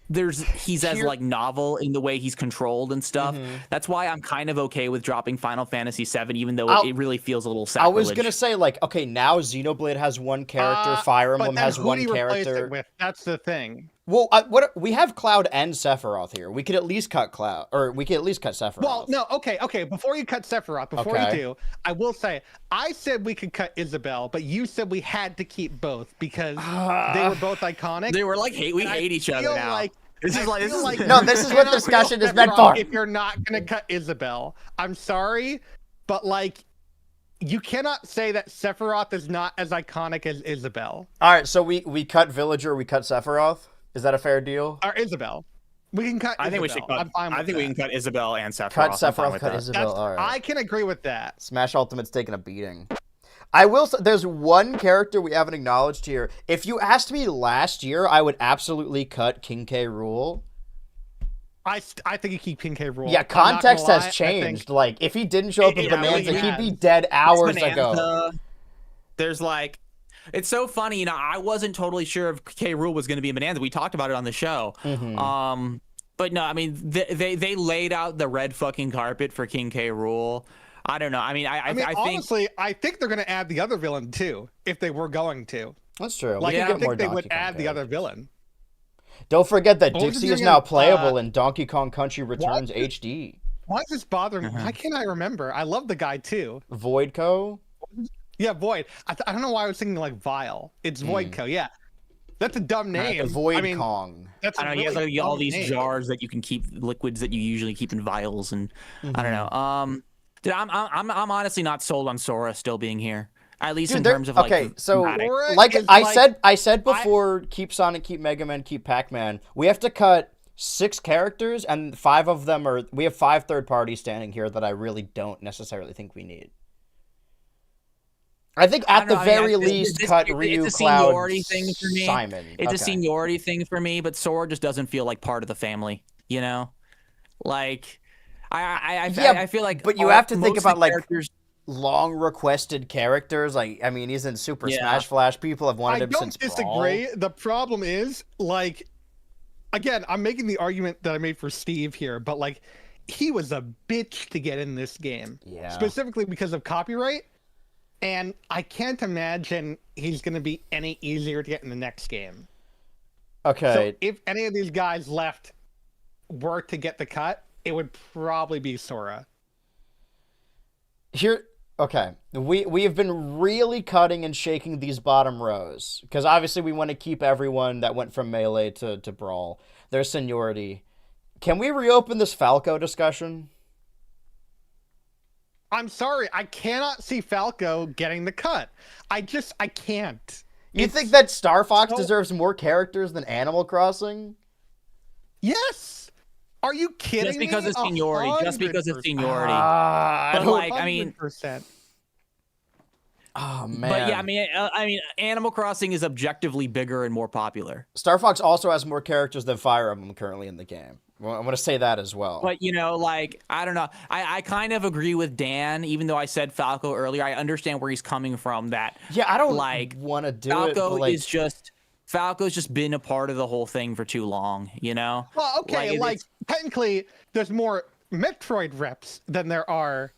as like novel in the way he's controlled and stuff. That's why I'm kind of okay with dropping Final Fantasy VII, even though it really feels a little sacrilege. I was gonna say, like, okay, now Xenoblade has one character, Fire Emblem has one character. That's the thing. Well, we have Cloud and Sephiroth here. We could at least cut Cloud, or we could at least cut Sephiroth. Well, no, okay. Before you cut Sephiroth, you do, I will say, I said we could cut Isabelle, but you said we had to keep both because they were both iconic. They were like we hate each other now. This is no, this is what discussion is meant for. If you're not gonna cut Isabelle, I'm sorry, but like, you cannot say that Sephiroth is not as iconic as Isabelle. All right, so we cut Villager, we cut Sephiroth. Is that a fair deal? Or Isabelle. We can cut. I think we should cut. I think we can cut Isabelle and Sephiroth. Cut Sephiroth, cut Isabelle. All right. I can agree with that. Smash Ultimate's taking a beating. I will say, there's one character we haven't acknowledged here. If you asked me last year, I would absolutely cut King K. Rool. I think you keep King K. Rool. Yeah, context has changed. Like, if he didn't show up as Bonanza, he'd be dead hours ago. There's like, it's so funny, I wasn't totally sure if K. Rool was going to be a Bonanza. We talked about it on the show. But no, I mean, they laid out the red fucking carpet for King K. Rool. I don't know. I mean, I think honestly, I think they're going to add the other villain too, if they were going to. That's true. Like, I think they would add the other villain. Don't forget that Dixie is now playable in Donkey Kong Country Returns HD. Why is this bothering me? Why can't I remember? I love the guy too. Voidco? Yeah, Void. I don't know why I was thinking like Vile. It's Voidco, yeah. That's a dumb name. Void Kong. That's he has like all these jars that you can keep liquids that you usually keep in vials, and I don't know. Dude, I'm honestly not sold on Sora still being here. At least in terms of like. Okay, so like I said before, keep Sonic, keep Mega Man, keep Pac-Man. We have to cut 6 characters, and 5 of them are. We have 5 third parties standing here that I really don't necessarily think we need. I think at the very least, cut Ryu, Cloud, Simon. It's a seniority thing for me, but Sora just doesn't feel like part of the family. Like I feel like. But you have to think about like long requested characters. Like, I mean, he's in Super Smash Flash. People have wanted him since Brawl. I don't disagree. The problem is, like, again, I'm making the argument that I made for Steve here, but like, he was a bitch to get in this game. Yeah. Specifically because of copyright. And I can't imagine he's going to be any easier to get in the next game. Okay. So if any of these guys left were to get the cut, it would probably be Sora. Okay. We have been really cutting and shaking these bottom rows. Because obviously we want to keep everyone that went from Melee to Brawl. Their seniority. Can we reopen this Falco discussion? I'm sorry, I cannot see Falco getting the cut. I can't. You think that Star Fox deserves more characters than Animal Crossing? Yes. Are you kidding me? Just because of seniority. 100%. Just because of seniority. But like, I mean. 100%. Oh man. But yeah, I mean, Animal Crossing is objectively bigger and more popular. Star Fox also has more characters than Fire Emblem currently in the game. Well, I'm going to say that as well. But, like, I don't know. I kind of agree with Dan, even though I said Falco earlier. I understand where he's coming from. That I don't want to do Falco it. Falco's just been a part of the whole thing for too long, Well, okay, like technically, there's more Metroid reps than there are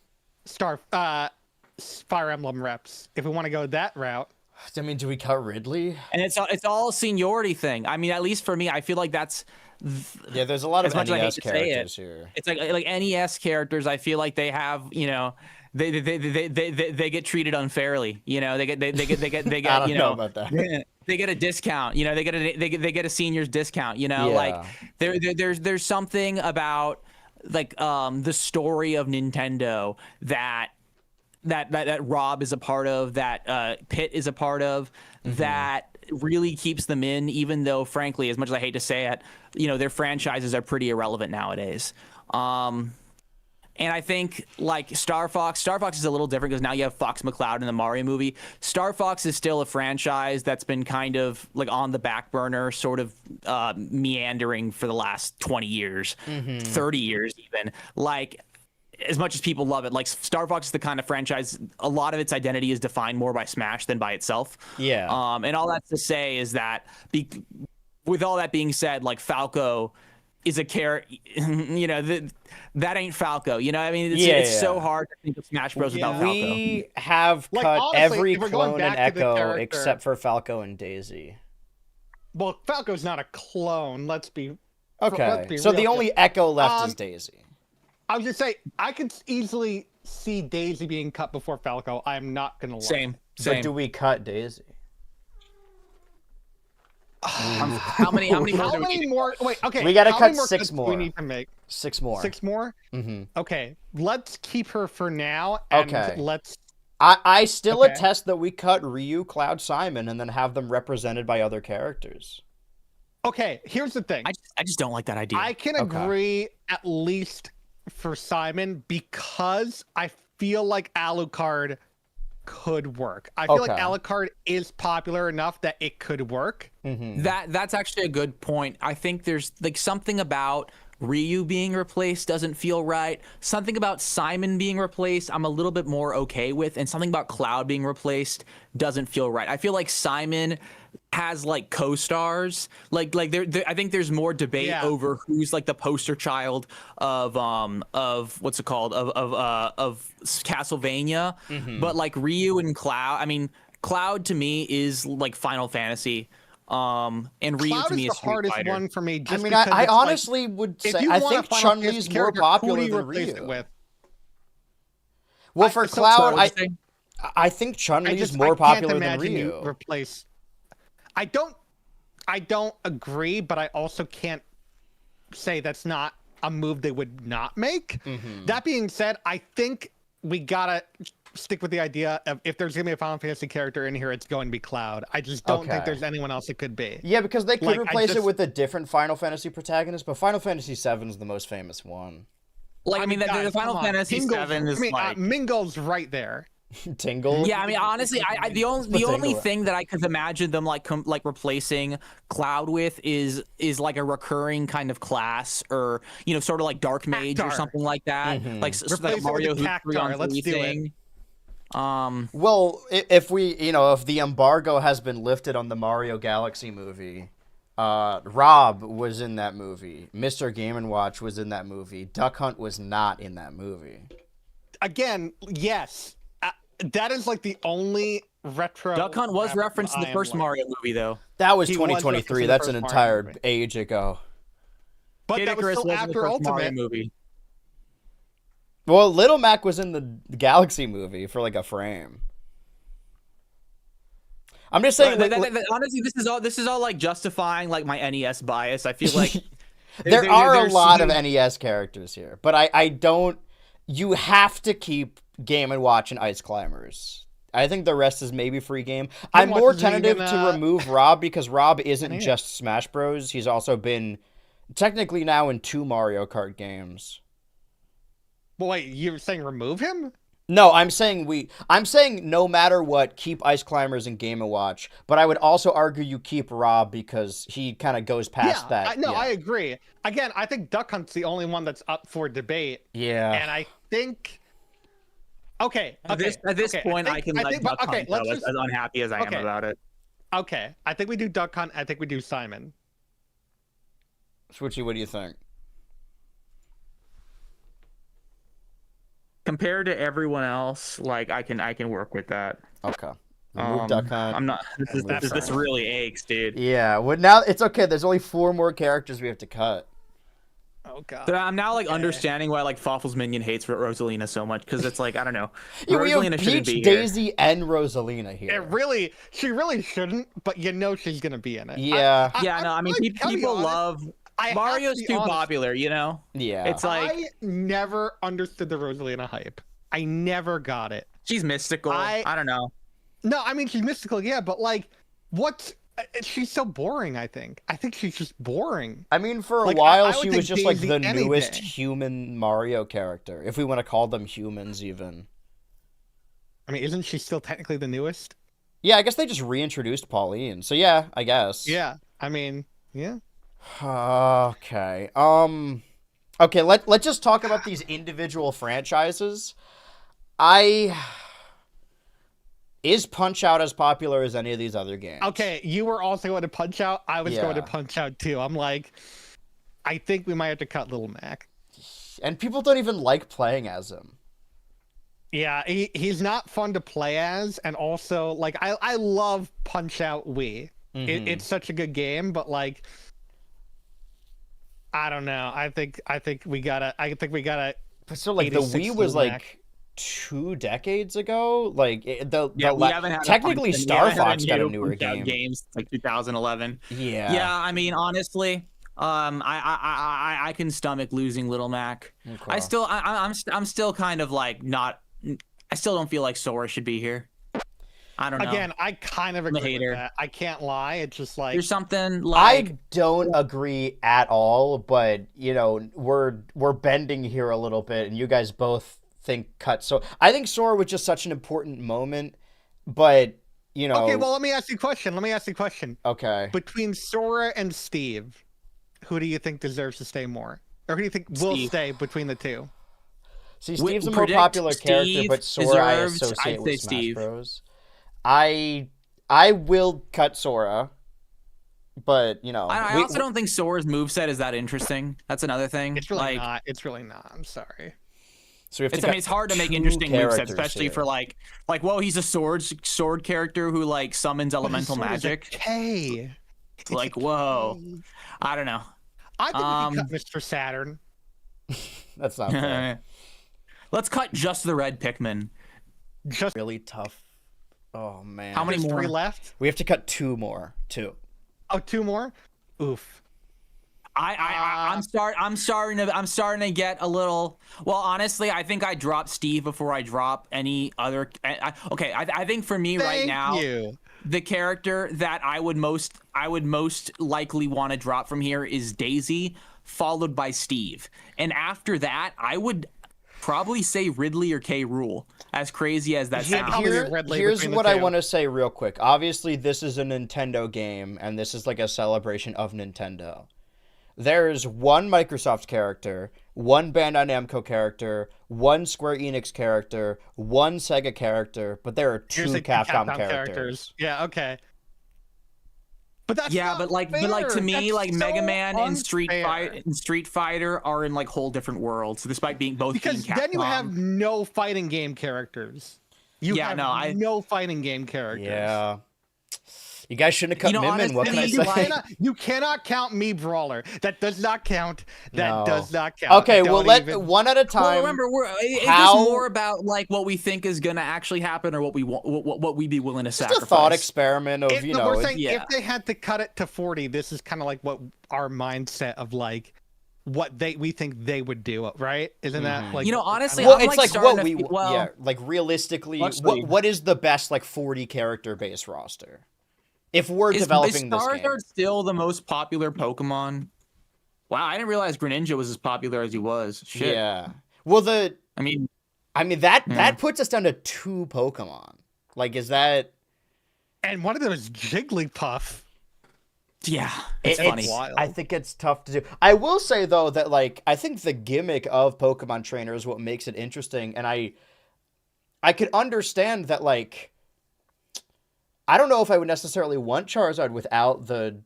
Fire Emblem reps. If we want to go that route. I mean, do we cut Ridley? And it's all a seniority thing. I mean, at least for me, I feel like that's Yeah, there's a lot of as much as I hate NES to say it, characters here. it's like NES characters. I feel like they have, they get treated unfairly. They get I don't know about that. they get a discount. They get a senior's discount. Like Yeah. there's something about like the story of Nintendo that Rob is a part of, that Pitt is a part of, that really keeps them in, even though, frankly, as much as I hate to say it, their franchises are pretty irrelevant nowadays. And I think like Star Fox is a little different because now you have Fox McCloud in the Mario movie. Star Fox is still a franchise that's been kind of like on the back burner, sort of meandering for the last 20 years, 30 years even. Like, as much as people love it, like Star Fox is the kind of franchise, a lot of its identity is defined more by Smash than by itself. Yeah. And all that's to say is that with all that being said, like Falco is a character, that ain't Falco. I mean, it's so hard to think of Smash Bros. Without Falco. We have Like, cut honestly, every if we're going clone and back to the Echo character- except for Falco and Daisy. Well, Falco's not a clone. Let's be Okay, so real the here. only Echo left is Daisy. I was just say I could easily see Daisy being cut before Falco. I'm not gonna lie. Same. But do we cut Daisy? How many more? How do we many need? more? Wait, okay. We gotta how cut many more 6 cuts do more. We need to make 6 more. 6 more. Mm-hmm. Okay, let's keep her for now. And Okay. let's. I still Okay. attest that we cut Ryu, Cloud, Simon, and then have them represented by other characters. Okay, here's the thing. I just don't like that idea. I can Okay. agree at least for Simon because I feel like Alucard could work. I feel like Okay. Alucard is popular enough that it could work. Mm-hmm. That's actually a good point. I think there's like something about Ryu being replaced doesn't feel right. Something about Simon being replaced, I'm a little bit more okay with, and something about Cloud being replaced doesn't feel right. I feel like Simon has like co-stars. Like there I think there's more debate over who's like the poster child of what's it called of Castlevania. But like Ryu and Cloud, I mean Cloud to me is like Final Fantasy. And Ryu Cloud to me is is the Street hardest Fighter. one for me. I Just mean, because I it's like, honestly would if say you I want a think Final Chun Fantasy Li's more character, popular who do you than replace it Ryu. with? Well, for So- Cloud, what'd you say? I think Chun Li is I more can't popular than imagine Ryu. you replace. I don't agree, but I also can't say that's not a move they would not make. That being said, I think we gotta stick with the idea of if there's gonna be a Final Fantasy character in here, it's going to be Cloud. I just don't think Okay. there's anyone else it could be. Yeah, because they could Like, I replace it just- with a different Final Fantasy protagonist, but Final Fantasy VII is the most famous one. Like I mean, the guys, Final come on. Fantasy Tingle's- VII is I mean, like Mingle's right there. Tingle. yeah. I mean, honestly, the only Tingle. thing that I could imagine them like replacing Cloud with is like a recurring kind of class, or sort of like Dark Mage or Cactar. something like that, like Replace like it Mario with a Hoop 3 Cactar. on Let's 3 do it. thing. Well, if we, if the embargo has been lifted on the Mario Galaxy movie, Rob was in that movie. Mr. Game & Watch was in that movie. Duck Hunt was not in that movie. Again, yes. That is like the only retro. Duck Hunt was referenced in the I am first like- Mario movie, though. That was He was 2023. referenced in the That's an first Mario entire movie. age ago. But Kid that was Icarus still was in the after first Mario Ultimate. movie. Well, Little Mac was in the Galaxy movie for like a frame. I'm just saying that Honestly, this is all like justifying like my NES bias. I feel like there are a there's lot of some- NES characters here, but I don't. You have to keep Game & Watch and Ice Climbers. I think the rest is maybe free game. I'm Watch more isn't tentative even, to remove Rob because Rob isn't NES. just Smash Bros. He's also been technically now in 2 Mario Kart games. Well, wait, you're saying remove him? No, I'm saying no matter what, keep Ice Climbers and Game & Watch, but I would also argue you keep Rob because he kind of goes past that. I agree. Again, I think Duck Hunt's the only one that's up for debate. Yeah. And I think. Okay. At this point, I can let Duck okay, Hunt go, let's as just, unhappy as I am okay. about it. okay. I think we do Duck Hunt. I think we do Simon. Switchy, what do you think? Compared to everyone else, like I can work with that. Okay. Remove Duck Hunt. I'm not. This really aches, dude. Yeah, well, now it's okay. There's only 4 more characters we have to cut. Oh god. So I'm now like understanding why like Fawful's minion hates Rosalina so much, because it's like, I don't know. Yeah, we have Rosalina shouldn't Peach, be here. Daisy, and Rosalina here. She really shouldn't, but you know she's gonna be in it. Yeah. I mean, people love Mario's too popular, you know? Yeah. It's like I never understood the Rosalina hype. I never got it. she's mystical. I don't know. No, I mean she's mystical, yeah, but like, what's she's so boring. I think she's just boring. I mean, for a Like, while, I would she was take just like Daisy the any newest day. human Mario character, if we want to call them humans, even. I mean, isn't she still technically the newest? Yeah, I guess they just reintroduced Pauline. So yeah, I guess. Yeah. I mean, yeah. Okay. Okay, let's just talk about these individual franchises. Is Punch-Out as popular as any of these other games? Okay, you were also going to Punch-Out. I was going to Yeah. Punch-Out too. I'm like, I think we might have to cut Little Mac. And people don't even like playing as him. Yeah, he's not fun to play as, and also like I love Punch-Out Wii. Mhm. It's such a good game, but like, I don't know. I think we gotta. But so like the 86 Wii was Little like Mac. 2 decades ago. Like We haven't had technically we Star haven't had Fox got a new newer Punch-Out game. like 2011. Yeah. Yeah, I mean, honestly, I can stomach losing Little Mac. Okay. I'm still kind of like not. I still don't feel like Sora should be here. I don't know. Again, I kind of a agree hater. with that. I can't lie. It's just like There's something I like don't agree at all, but you know, we're bending here a little bit, and you guys both think cut. So I think Sora was just such an important moment, but you know. Okay, well, let me ask you a question. Okay. Between Sora and Steve, who do you think deserves to stay more? Or who do you think will Steve. stay between the two? See, Steve's a more predict popular character, Steve but Sora I deserves- associate I'd with say Smash Steve. Bros. I will cut Sora, but you know, I also don't think Sora's moveset is that interesting. That's another thing. It's really like, not. It's really not. I'm sorry. So we have to It's, I cut mean, it's hard to make 2 interesting movesets, characters especially here. for like, whoa, he's a sword character who like summons elemental magic. K. Like, whoa, I don't know. I think we can cut Mr. Saturn. That's not fair. Let's cut just the red Pikmin. Just Really tough. Oh man. How many there's more? 3 left. We have to cut 2 more. 2. Oh, 2 more. Oof. I'm starting to get a little. Well, honestly, I think I dropped Steve before I drop any other. Okay, I think for me right now, Thank you. the character that I would most likely want to drop from here is Daisy, followed by Steve, and after that, I would probably say Ridley or K. Rool. As crazy as that sounds. Probably Ridley Here's between the what I 2. want to say real quick. Obviously, this is a Nintendo game, and this is like a celebration of Nintendo. There's one Microsoft character, one Bandai Namco character, one Square Enix character, one Sega character, but there are 2 Here's the Capcom characters. Yeah. Okay. But that's Yeah, not but like fair. to me, That's like so Mega Man and unfair. Street Fighter are in like whole different worlds, despite being both Because being then you Capcom. have no fighting game characters. You Yeah, have no, no fighting game characters. Yeah. You guys shouldn't have cut You know, Min Min. What can I honestly, say? like- You cannot count me Brawler. That does not count. That No. does not count. Okay, Don't well, let even- one at a time. Well, remember, is how- this more about like what we think is gonna actually happen, or what we want, what we'd be willing to Just sacrifice? a thought experiment of, If, you no, know, we're saying yeah. if they had to cut it to 40, this is kind of like what our mindset of like what we think they would do, right? Isn't that like You know, honestly, well, I'm, it's like starting what to we, well, yeah, like realistically, actually- what is the best like 40 character base roster? If we're developing this game. Charizard still the most popular Pokemon? Wow, I didn't realize Greninja was as popular as he was. Shit. Yeah. Well, I mean, that puts us down to 2 Pokemon. Like, is that? and one of them is Jigglypuff. yeah, it's funny. wild. I think it's tough to do. I will say though that like I think the gimmick of Pokemon Trainer is what makes it interesting, and I could understand that like. I don't know if I would necessarily want Charizard without the.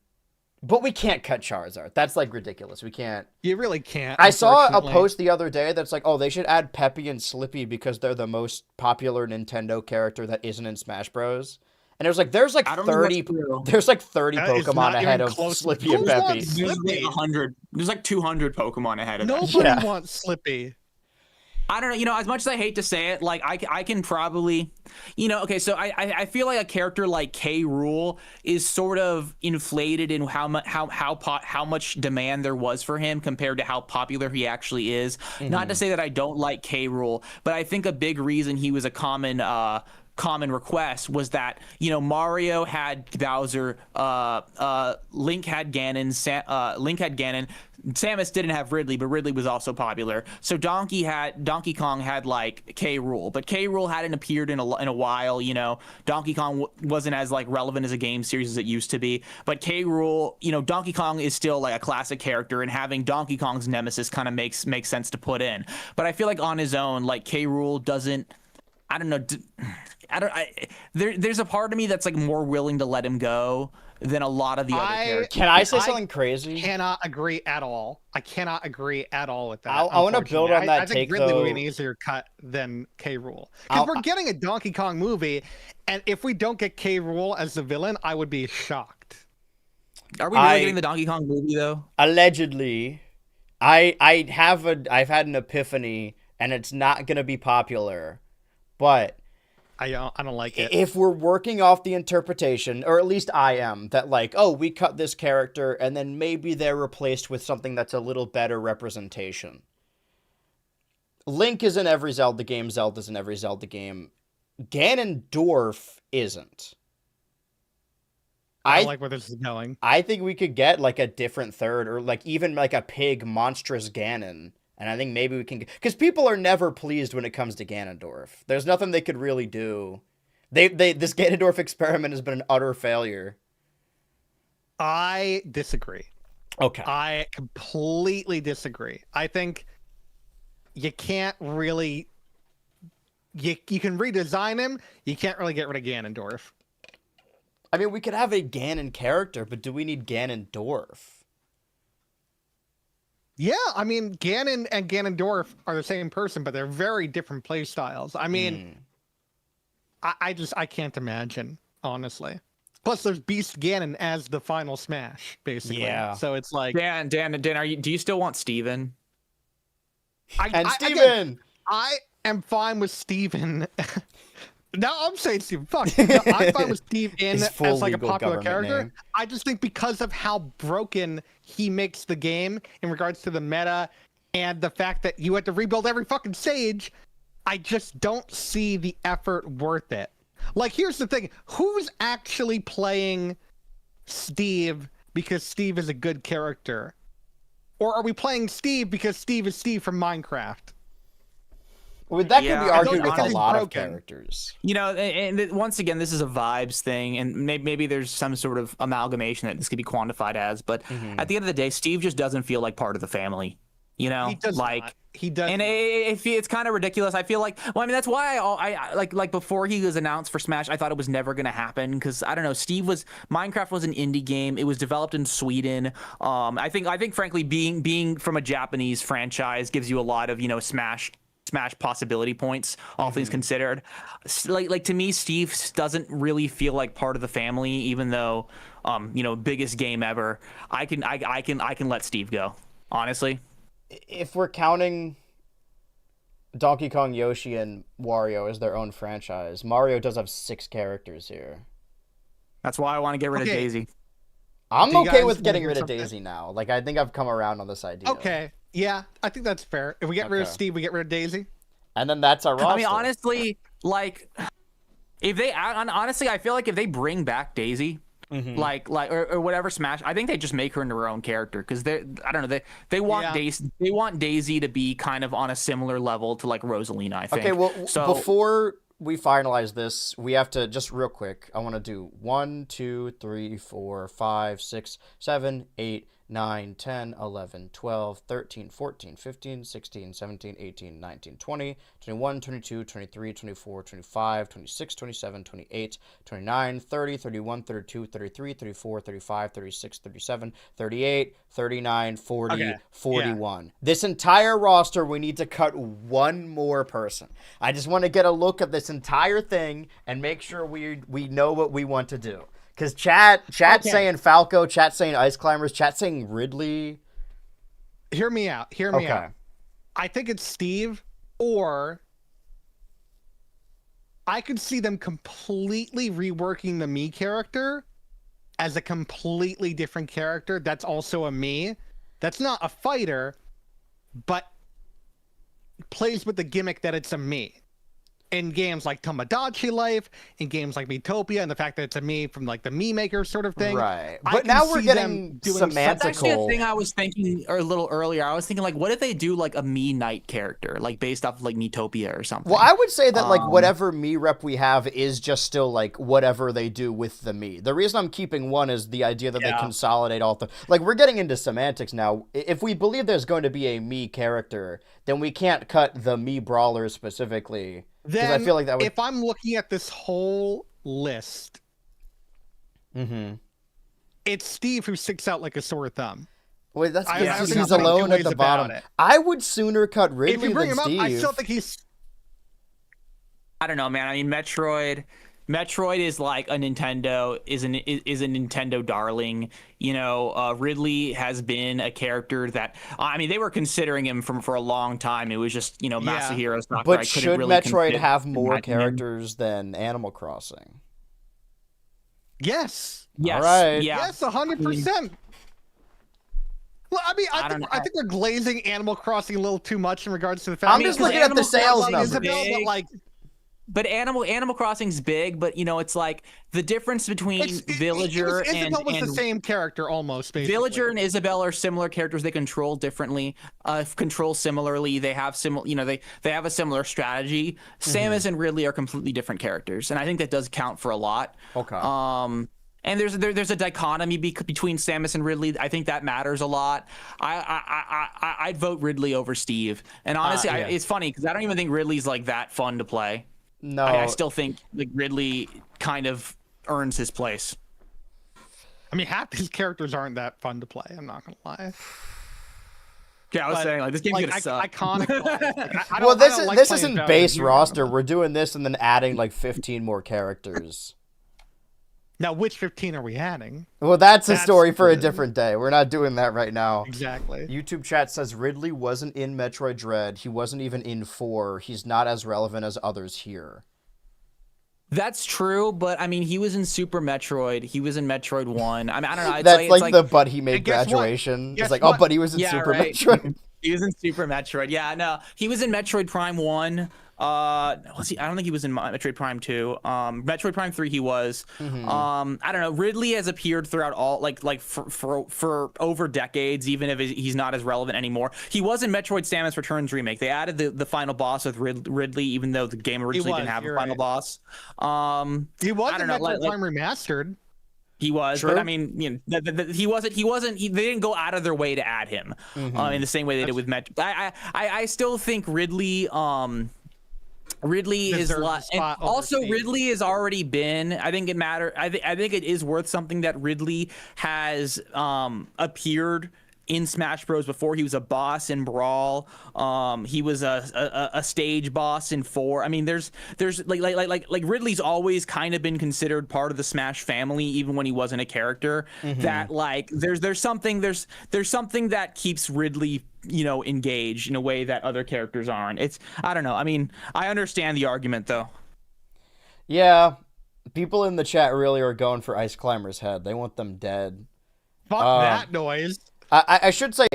But we can't cut Charizard. That's like ridiculous. We can't. You really can't. I saw a unfortunately. post the other day that's like, oh, they should add Peppy and Slippy because they're the most popular Nintendo character that isn't in Smash Bros. And there's like I don't think that's 30 true. there's like 30 That is Pokemon not ahead even of close. Slippy and Who Peppy. wants There's like Slippy? 100. There's like 200 Pokemon ahead of that. Nobody Yeah. wants Slippy. I don't know, as much as I hate to say it, like I can probably, okay, so I feel like a character like K. Rool is sort of inflated in how much demand there was for him compared to how popular he actually is. Not to say that I don't like K. Rool, but I think a big reason he was a common request was that Mario had Bowser, Link had Ganon, Samus didn't have Ridley, but Ridley was also popular. So Donkey Kong had like K. Rool, but K. Rool hadn't appeared in a while. Donkey Kong wasn't as like relevant as a game series as it used to be. But K. Rool, Donkey Kong is still like a classic character, and having Donkey Kong's nemesis kind of makes sense to put in. But I feel like on his own, like K. Rool doesn't. I don't know. There's a part of me that's like more willing to let him go than a lot of the other characters. Can I say something crazy? Cannot agree at all. I cannot agree at all with that. I want to build on that I take, think Ridley would be an though. easier cut than K. Rool. Because we're getting a Donkey Kong movie, and if we don't get K. Rool as the villain, I would be shocked. Are we really getting the Donkey Kong movie though? Allegedly, I've had an epiphany, and it's not gonna be popular, but I don't like it. if we're working off the interpretation, or at least I am, that like, oh, we cut this character and then maybe they're replaced with something that's a little better representation. Link is in every Zelda game, Zelda's in every Zelda game. Ganondorf isn't. I don't like where this is going. I think we could get like a different third, or like even like a pig monstrous Ganon. And I think maybe we can, because people are never pleased when it comes to Ganondorf. There's nothing they could really do. This Ganondorf experiment has been an utter failure. I disagree. Okay. I completely disagree. I think you can't really. You can redesign him. You can't really get rid of Ganondorf. I mean, we could have a Ganon character, but do we need Ganondorf? Yeah, I mean, Ganon and Ganondorf are the same person, but they're very different play styles. I mean, I can't imagine, honestly. Plus, there's Beast Ganon as the final Smash, basically. Yeah. So it's like Dan, do you still want Steven? Steven! I am fine with Steven. No, I'm saying Steven. Fuck. No, I'm fine with Steven His full as like a legal popular government character. name. I just think because of how broken he makes the game in regards to the meta and the fact that you had to rebuild every fucking stage, I just don't see the effort worth it. Like, here's the thing. Who's actually playing Steve because Steve is a good character? Or are we playing Steve because Steve is Steve from Minecraft? Well, that Yeah, could be I argued don't- with a he's lot of broken. characters. And once again, this is a vibes thing, and maybe there's some sort of amalgamation that this could be quantified as. But at the end of the day, Steve just doesn't feel like part of the family. He does like not. He does. and it's kind of ridiculous. I feel like, well, I mean, that's why I like before he was announced for Smash, I thought it was never gonna happen because I don't know. Minecraft was an indie game. It was developed in Sweden. I think frankly, being from a Japanese franchise gives you a lot of Smash possibility points, all things considered. Like to me, Steve doesn't really feel like part of the family, even though biggest game ever. I can let Steve go, honestly. If we're counting Donkey Kong, Yoshi, and Wario as their own franchise, Mario does have 6 characters here. That's why I want to get rid of Okay. Daisy. I'm Do you okay guys with wanna getting hear rid of something? Daisy now. Like, I think I've come around on this idea. Okay. Yeah, I think that's fair. If we get rid of Okay. Steve, we get rid of Daisy. And then that's our roster. I mean, honestly, like honestly, I feel like if they bring back Daisy, or whatever Smash, I think they just make her into her own character because I don't know, they want Yeah. Daisy to be kind of on a similar level to like Rosalina, I think. Okay, well, so before we finalize this, we have to just real quick. I want to do 1, 2, 3, 4, 5, 6, 7, 8, 9, 10, 11, 12, 13, 14, 15, 16, 17, 18, 19, 20, 21, 22, 23, 24, 25, 26, 27, 28, 29, 30, 31, 32, 33, 34, 35, 36, 37, 38, 39, 40, Okay, 41. This entire roster, we need to cut one more person. I just want to get a look at this entire thing and make sure we know what we want to do. Because chat Okay. saying Falco, chat saying Ice Climbers, chat saying Ridley. Hear me out. Okay. I think it's Steve, or I could see them completely reworking the me character as a completely different character that's also a me. That's not a fighter, but plays with the gimmick that it's a me. In games like Tomodachi Life, in games like Miitopia, and the fact that it's a me from like the me maker sort of thing. Right. I But can now we're see getting them doing That's actually a semantical. thing I was thinking a little earlier. I was thinking, like, what if they do like a Me Knight character, like based off of like Miitopia or something? Well, I would say that like whatever me rep we have is just still like whatever they do with the me. The reason I'm keeping one is the idea that they consolidate all the like we're getting into semantics now. If we believe there's going to be a me character, then we can't cut the me brawler specifically. Because I feel like that would. If I'm looking at this whole list, it's Steve who sticks out like a sore thumb. Wait, that's I because don't he's think alone two at the ways about bottom. it. I would sooner cut If Ridley you bring than him Steve. up, I still think he's. I don't know, man. I mean, Metroid is like a Nintendo is a Nintendo darling. You know, Ridley has been a character that I mean they were considering him for a long time. It was just Masahiro Sakurai But couldn't should really Metroid have more imagine him. characters than Animal Crossing? Yes. Yes, All right. yeah. Yes, 100%. Well, I mean, I don't know. I think we're glazing Animal Crossing a little too much in regards to the fact. I'm just looking at the sales numbers. Isabel, but like, But Animal Crossing's big, but it's like the difference between Villager and Isabel was the same character almost. Basically. Villager and Isabel are similar characters. They control differently, control similarly. They have they have a similar strategy. Samus and Ridley are completely different characters, and I think that does count for a lot. Okay. And there's a dichotomy between Samus and Ridley. I think that matters a lot. I'd vote Ridley over Steve. And honestly, it's funny because I don't even think Ridley's like that fun to play. No, I still think like Ridley kind of earns his place. I mean, half these characters aren't that fun to play. I'm not gonna lie. Yeah, I was saying like this game's gonna suck. Iconic. Well, this isn't base roster. We're doing this and then adding like 15 more characters. Now, which 15 are we adding? Well, that's a story for a different day. We're not doing that right now. Exactly. YouTube chat says Ridley wasn't in Metroid Dread. He wasn't even in 4. He's not as relevant as others here. That's true, but I mean, he was in Super Metroid. He was in Metroid 1. I mean, I don't know. That's like the but he made graduation. It's like, oh, but he was in Super Metroid. He was in Super Metroid. Yeah, no, he was in Metroid Prime 1. Was he? I don't think he was in Metroid Prime 2. Metroid Prime 3 he was. I don't know. Ridley has appeared throughout all for over decades, even if he's not as relevant anymore. He was in Metroid Samus Returns remake. They added the final boss with Ridley, even though the game originally didn't have a final boss. He was in Metroid Prime Remastered. He was, True. but I mean, he wasn't. They didn't go out of their way to add him in the same way they did with Metroid. I still think Ridley. Ridley is and also Ridley has already been. I think it matter. I think it is worth something that Ridley has appeared in Smash Bros. Before. He was a boss in Brawl. He was a stage boss in 4. I mean, there's like Ridley's always kind of been considered part of the Smash family, even when he wasn't a character. That like there's something that keeps Ridley engaged in a way that other characters aren't. I don't know. I mean, I understand the argument though. Yeah, people in the chat really are going for Ice Climber's head. They want them dead. Fuck that noise. I should say,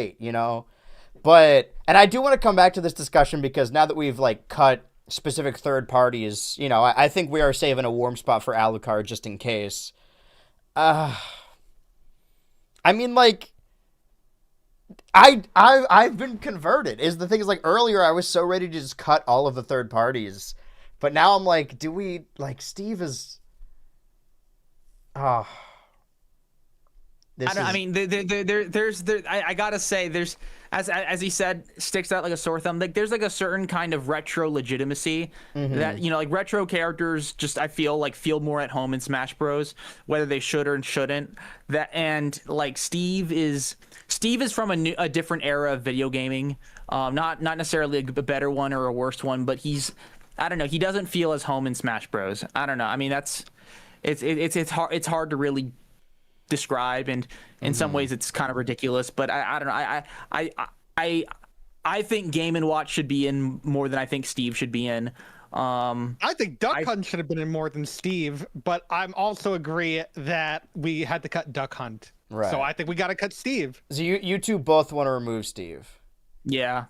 but and I do want to come back to this discussion because now that we've like cut specific third parties, I think we are saving a warm spot for Alucard just in case. I mean, like, I've been converted. Is the thing is like earlier I was so ready to just cut all of the third parties, but now I'm like, do we like Steve is? This I is mean, I gotta say, there's as he said, sticks out like a sore thumb. Like there's like a certain kind of retro legitimacy that like retro characters just I feel more at home in Smash Bros. Whether they should or shouldn't. That and like Steve is from a different era of video gaming. Not necessarily a better one or a worse one, but I don't know. He doesn't feel as home in Smash Bros. I don't know. I mean, it's hard to really describe, and in some ways it's kind of ridiculous, but I don't know. I think Game and Watch should be in more than I think Steve should be in. I think Duck Hunt should have been in more than Steve, but I'm also agree that we had to cut Duck Hunt. Right. So I think we got to cut Steve. so you two both want to remove Steve. Yeah.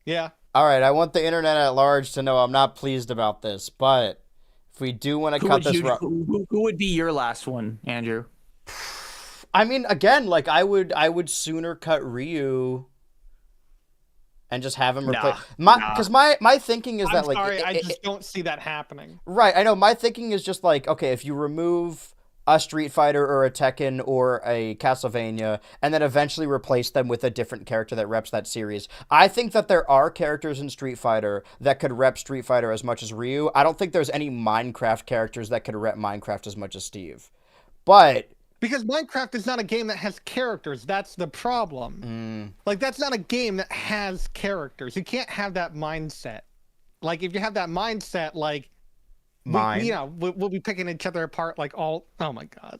Yeah. All right, I want the internet at large to know I'm not pleased about this, but if we do want to cut this, who would be your last one, Andrew? I mean, again, like I would sooner cut Ryu and just have him replace because my thinking is that like I just don't see that happening. Right, I know. My thinking is just like, okay, if you remove a Street Fighter or a Tekken or a Castlevania and then eventually replace them with a different character that reps that series. I think that there are characters in Street Fighter that could rep Street Fighter as much as Ryu. I don't think there's any Minecraft characters that could rep Minecraft as much as Steve. But because Minecraft is not a game that has characters. That's the problem. Like, that's not a game that has characters. You can't have that mindset. Like, if you have that mindset, like, we'll be picking each other apart, like, all... Oh, my God.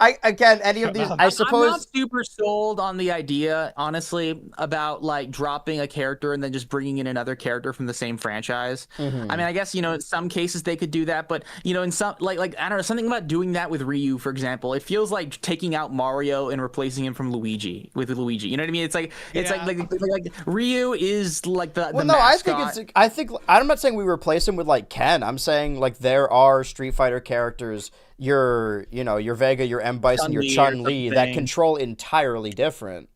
Any of these, I suppose... I'm not super sold on the idea, honestly, about, like, dropping a character and then just bringing in another character from the same franchise. I mean, I guess, in some cases they could do that, but, in some, like I don't know, something about doing that with Ryu, for example, it feels like taking out Mario and replacing him with Luigi. You know what I mean? It's like, like Ryu is, like, the mascot. I think, I'm not saying we replace him with, like, Ken. I'm saying, like, there are Street Fighter characters... your Vega, your M. Bison, your Chun-Li that control entirely different.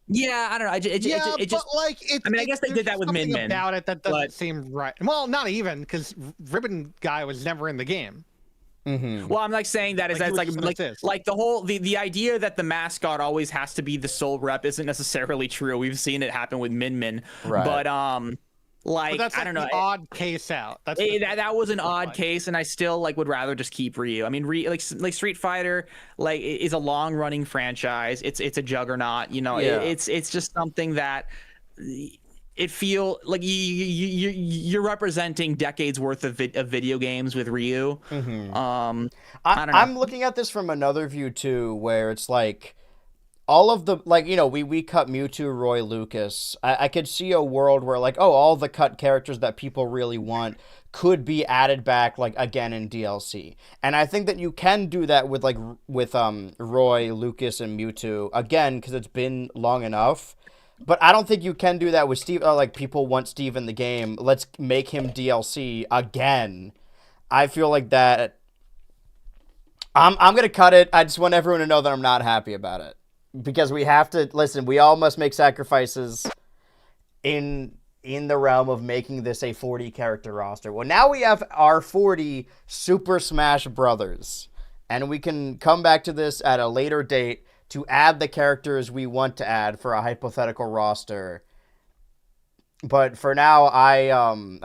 Yeah, I don't know. It just like, I mean, I guess they did that with Min Min. About it that doesn't seem right. Well, not even because Ribbon Guy was never in the game. Well, I'm like saying that is like the whole the idea that the mascot always has to be the sole rep isn't necessarily true. We've seen it happen with Min Min, right. But like, that's I don't know, odd case out. That was an odd case, and I still would rather just keep Ryu. I mean, like Street Fighter is a long running franchise. It's a juggernaut. It's just something that it feel like you're representing decades worth of video games with Ryu. I don't know. I'm looking at this from another view too, where it's like. All of the, we cut Mewtwo, Roy, Lucas. I could see a world where, all the cut characters that people really want could be added back, again in DLC. And I think that you can do that with Roy, Lucas, and Mewtwo, again, because it's been long enough. But I don't think you can do that with Steve. People want Steve in the game. Let's make him DLC again. I feel like that... I'm going to cut it. I just want everyone to know that I'm not happy about it. Because we have to listen. We all must make sacrifices in the realm of making this a 40 character roster. Well, now we have our 40 Super Smash Brothers, and we can come back to this at a later date to add the characters we want to add for a hypothetical roster. But for now, I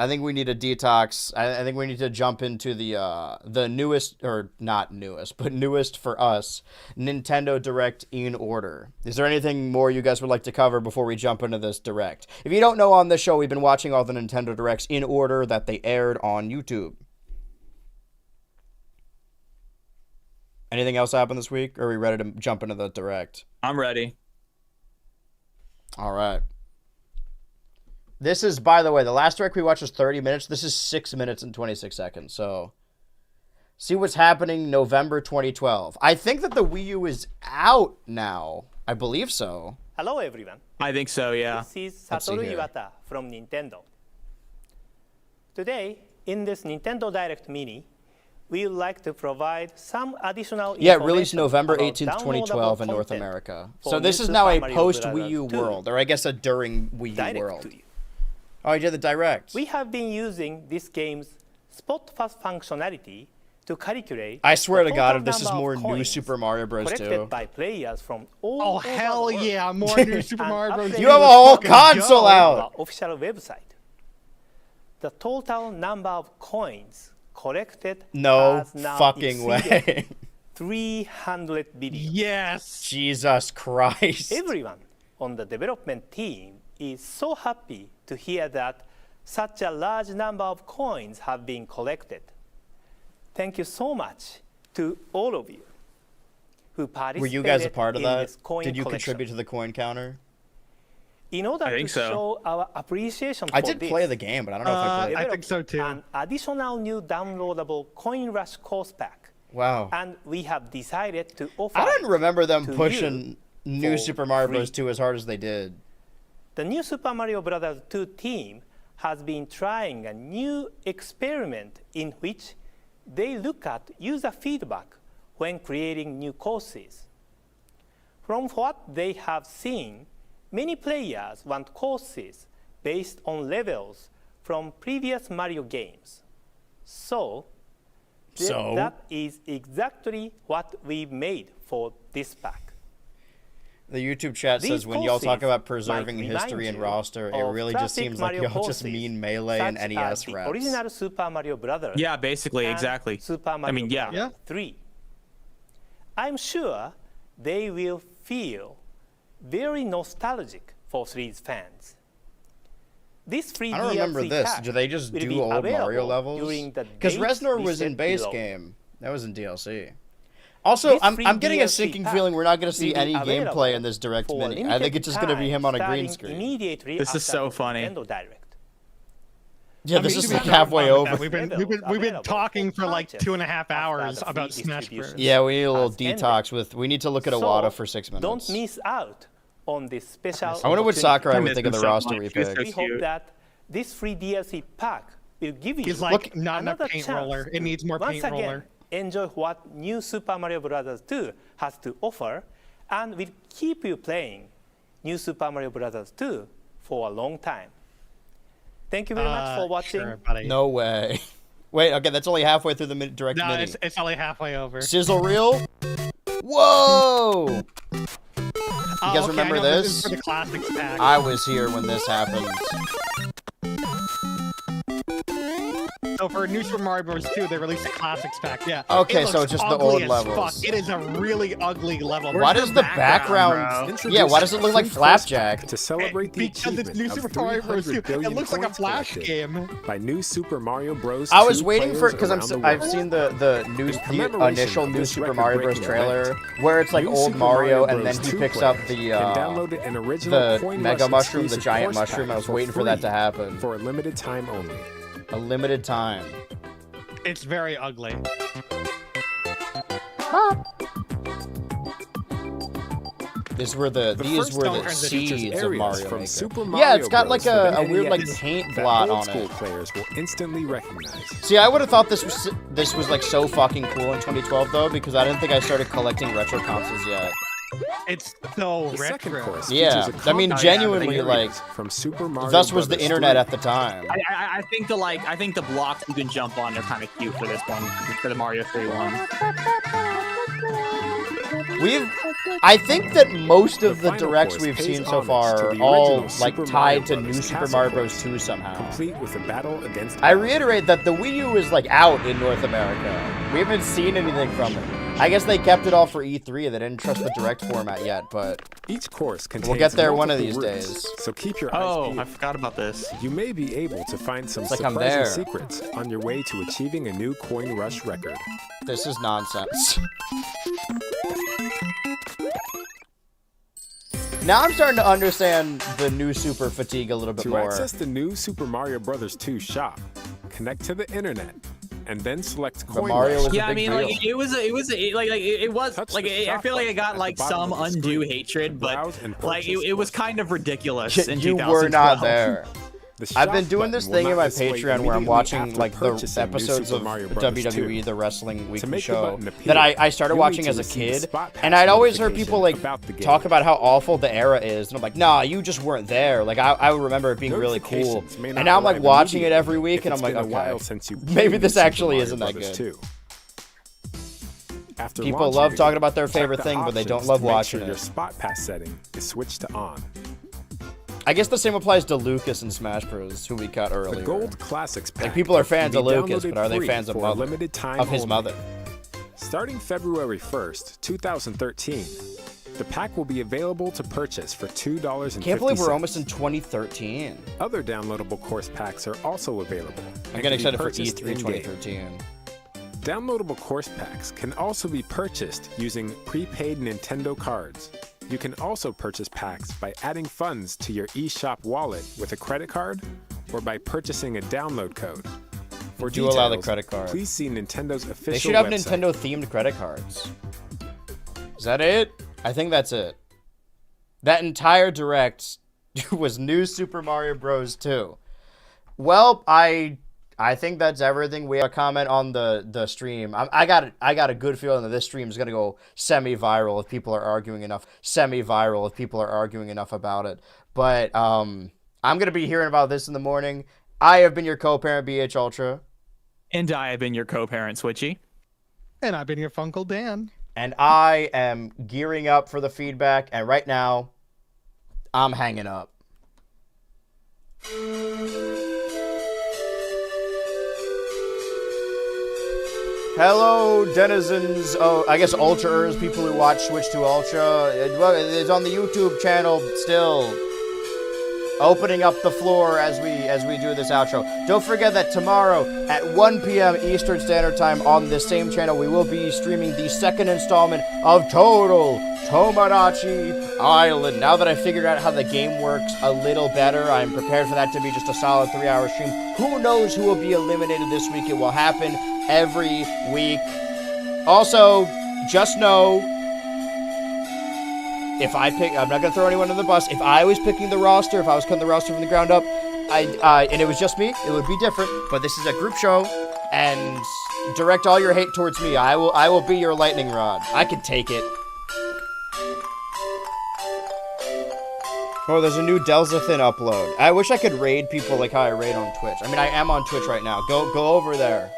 think we need a detox. I think we need to jump into the newest, or not newest, but newest for us, Nintendo Direct in order. Is there anything more you guys would like to cover before we jump into this Direct? If you don't know, on this show, we've been watching all the Nintendo Directs in order that they aired on YouTube. Anything else happen this week? Or are we ready to jump into the Direct? I'm ready. All right. This is, by the way, the last Direct we watched was 30 minutes. This is 6 minutes and 26 seconds. So, see what's happening November 2012. I think that the Wii U is out now. I believe so. Hello, everyone. I think so, yeah. This is Satoru Iwata from Nintendo. Today, in this Nintendo Direct Mini, we would like to provide some additional information. Yeah, released November 18th, 2012 in North America. So this is now a post-Wii U world, or I guess a during Wii U world. Oh, you did the Direct. We have been using this game's spot fast functionality to calculate. I swear the to God, total if this is number of more new coins Super Mario Bros. collected 2. by players from all Oh over hell the world. yeah! More new Super Mario Bros. update You have a Let's whole fucking console go. out. Our official website. The total number of coins collected No has now fucking exceeded way. 300 billion. Yes. Jesus Christ. Everyone on the development team is so happy to hear that such a large number of coins have been collected. Thank you so much to all of you who participated Were you guys a part of in that? this coin Did you collection. contribute to the coin counter? In order I to think so. show our appreciation I for did this, play the game, but I don't know if I played I it. think so too. an additional new downloadable Coin Rush course pack, Wow. and we have decided to offer. I didn't remember them to pushing you new for Super Mario free. Bros. 2 as hard as they did. The new Super Mario Bros. 2 team has been trying a new experiment in which they look at user feedback when creating new courses. From what they have seen, many players want courses based on levels from previous Mario games. So, that is exactly what we made for this pack. The YouTube chat These says when y'all talk courses about preserving might remind history and you roster, it of really just classic seems like Mario y'all just courses, mean Melee and such as NES the reps. original Super Mario Brothers. Yeah, basically, and exactly. Super Mario mean, yeah. Brothers 3. I'm sure they will feel very nostalgic for series fans. This free I don't remember DLC this. pack Do they just will do be old Mario available levels? during the Because dates Reznor was in listed base below. game. That was in DLC. Also, This I'm free getting a DLC sinking pack feeling we're not going to see will be any available gameplay in this Direct for a Mini. I limited think it's just going to be him on a green time screen. immediately This is after so the funny. Nintendo Direct. Yeah, I this mean, is to be like fair, halfway I'm fine over. with that. We've been talking for like 2.5 hours after the about free Smash distribution. Bros. Yeah, we need a little has ended. detox with. We need to look at Iwata for 6 minutes. Don't miss out on this special I wonder what opportunity. Sakurai I would miss think of him the so roster much. He was repick. so We hope cute. that this free DLC pack will give you He's like, Look- not enough another paint chance roller. It needs more once paint again roller. enjoy what new Super Mario Bros. 2 has to offer, and will keep you playing new Super Mario Bros. 2 for a long time. Thank you very much for watching. Sure, buddy. No way. Wait, okay, that's only halfway through the Direct No, Mini. it's only halfway over. Sizzle reel. Whoa! You guys okay, remember I know this? is for the classics pack. I was here when this happened. So for New Super Mario Bros. 2, they released a classics pack. Yeah. Okay, It so looks it's just the ugly old as levels. Fuck. It is a really ugly level. Why does the background? Yeah, why does it look like Flapjack? To celebrate the Because it's achievement New of Super Mario Bros. 2. 300 billion It looks like a coins Flash collected game. by new Super Mario Bros. I was 2 waiting for players because around the I've world. seen the commemoration initial of new this Super Mario Bros. record-breaking trailer event, where it's like new old Super Mario and Bros. then he 2 picks up players the can download an original Coin Mega Rush Mushroom, the exclusive giant course mushroom. I pack was for waiting for that free to happen. for a limited time only. A limited time. It's very ugly. These were the first seeds features of areas Mario from Maker. Super Yeah, it's Mario got Bros. like for the a weird like NES paint that blot old on school it. players will instantly recognize. See, I would have thought this was like so fucking cool in 2012 though, because I didn't think I started collecting retro consoles yet. It's so The second retro. course Yeah, features a I mean, compact genuinely, areas like, from Super Mario Thus was the Brothers internet 3. at the time. I think I think the blocks you can jump on are kind of cute for this one, for the Mario 3 one. I think that most of the final directs course we've pays seen so homage far to are the all original like Super tied to Mario New Brothers Super Castle Mario Bros. course, 2 somehow. complete with a battle against. I reiterate that the Wii U is like out in North America. We haven't seen anything from it. I guess they kept it all for E3. They didn't trust the direct format yet, but Each course contains get there one of multiple these routes, days. So keep your eyes Oh, peeled. I forgot about this. You may be able to find some like I'm surprising there. secrets on your way to achieving a new Coin Rush record. this is nonsense. Now I'm starting to understand the new Super fatigue a little bit To more. access the new Super Mario Bros. 2 shop, connect to the internet, and then select Coin Mario Rush. was a Yeah, I big mean, deal. like it was Touch like the I shop feel like I button got at like the bottom some of the undue screen. hatred, but Browse and like purchase it was was- kind of ridiculous in You 2012. were not there. The I've been shop doing this button will thing in not my display Patreon where I'm immediately watching after like the purchasing new episodes Super of Mario Bros. WWE, 2. the wrestling weekly make the show button appear, that I started you'll watching need as to a receive kid, Spot Pass and I'd always heard people like notification about the game. talk about how awful the era is, and I'm like, nah, you just weren't there. Like I remember it being really cool, Notifications may and not now I'm like arrive watching it immediately every week, if and I'm it's like, been a while okay, since you maybe played this Super actually Mario isn't that Brothers good. 2. After People launching love the talking game, about their check favorite the thing, but they don't options love to make watching sure your it. spot pass setting is switched to on. I guess the same applies to Lucas in Smash Bros, who we cut earlier. The Gold Classics pack. Like, people are fans can of be Lucas, downloaded but are they free fans of for a Mother? limited time Of his only. mother? Starting February 1st, 2013, the pack will be available to purchase for $2.50. Can't believe we're almost in 2013. Other downloadable course packs are also available. I'm and getting can excited be for purchased E3 in-game. 2013. Downloadable course packs can also be purchased using prepaid Nintendo cards. You can also purchase packs by adding funds to your eShop wallet with a credit card or by purchasing a download code. For Do details, allow the credit card. please see Nintendo's official They should have website. Nintendo themed credit cards. Is that it? I think that's it. That entire direct was new Super Mario Bros. 2. Well, I think that's everything. We have a comment on the stream. I got a good feeling that this stream is gonna go semi-viral if people are arguing enough. Semi-viral if people are arguing enough about it. But I'm gonna be hearing about this in the morning. I have been your co-parent, BHultra. And I have been your co-parent, Switchy. And I've been your Funkle Dan. And I am gearing up for the feedback, and right now, I'm hanging up. Hello, denizens. Oh, I guess Ultraers, people who watch Switch to Ultra. It's on the YouTube channel still. Opening up the floor as we do this outro. Don't forget that tomorrow at 1 p.m. Eastern Standard Time on this same channel, we will be streaming the second installment of Total Tomodachi Island. Now that I figured out how the game works a little better, I'm prepared for that to be just a solid 3-hour stream. Who knows who will be eliminated this week? It will happen every week. Also, just know, if I pick, I'm not gonna throw anyone under the bus. If I was picking the roster, if I was cutting the roster from the ground up, and it was just me, it would be different. But this is a group show, and direct all your hate towards me. I will be your lightning rod. I can take it. Oh, there's a new Delzathin upload. I wish I could raid people like how I raid on Twitch. I mean, I am on Twitch right now. Go over there.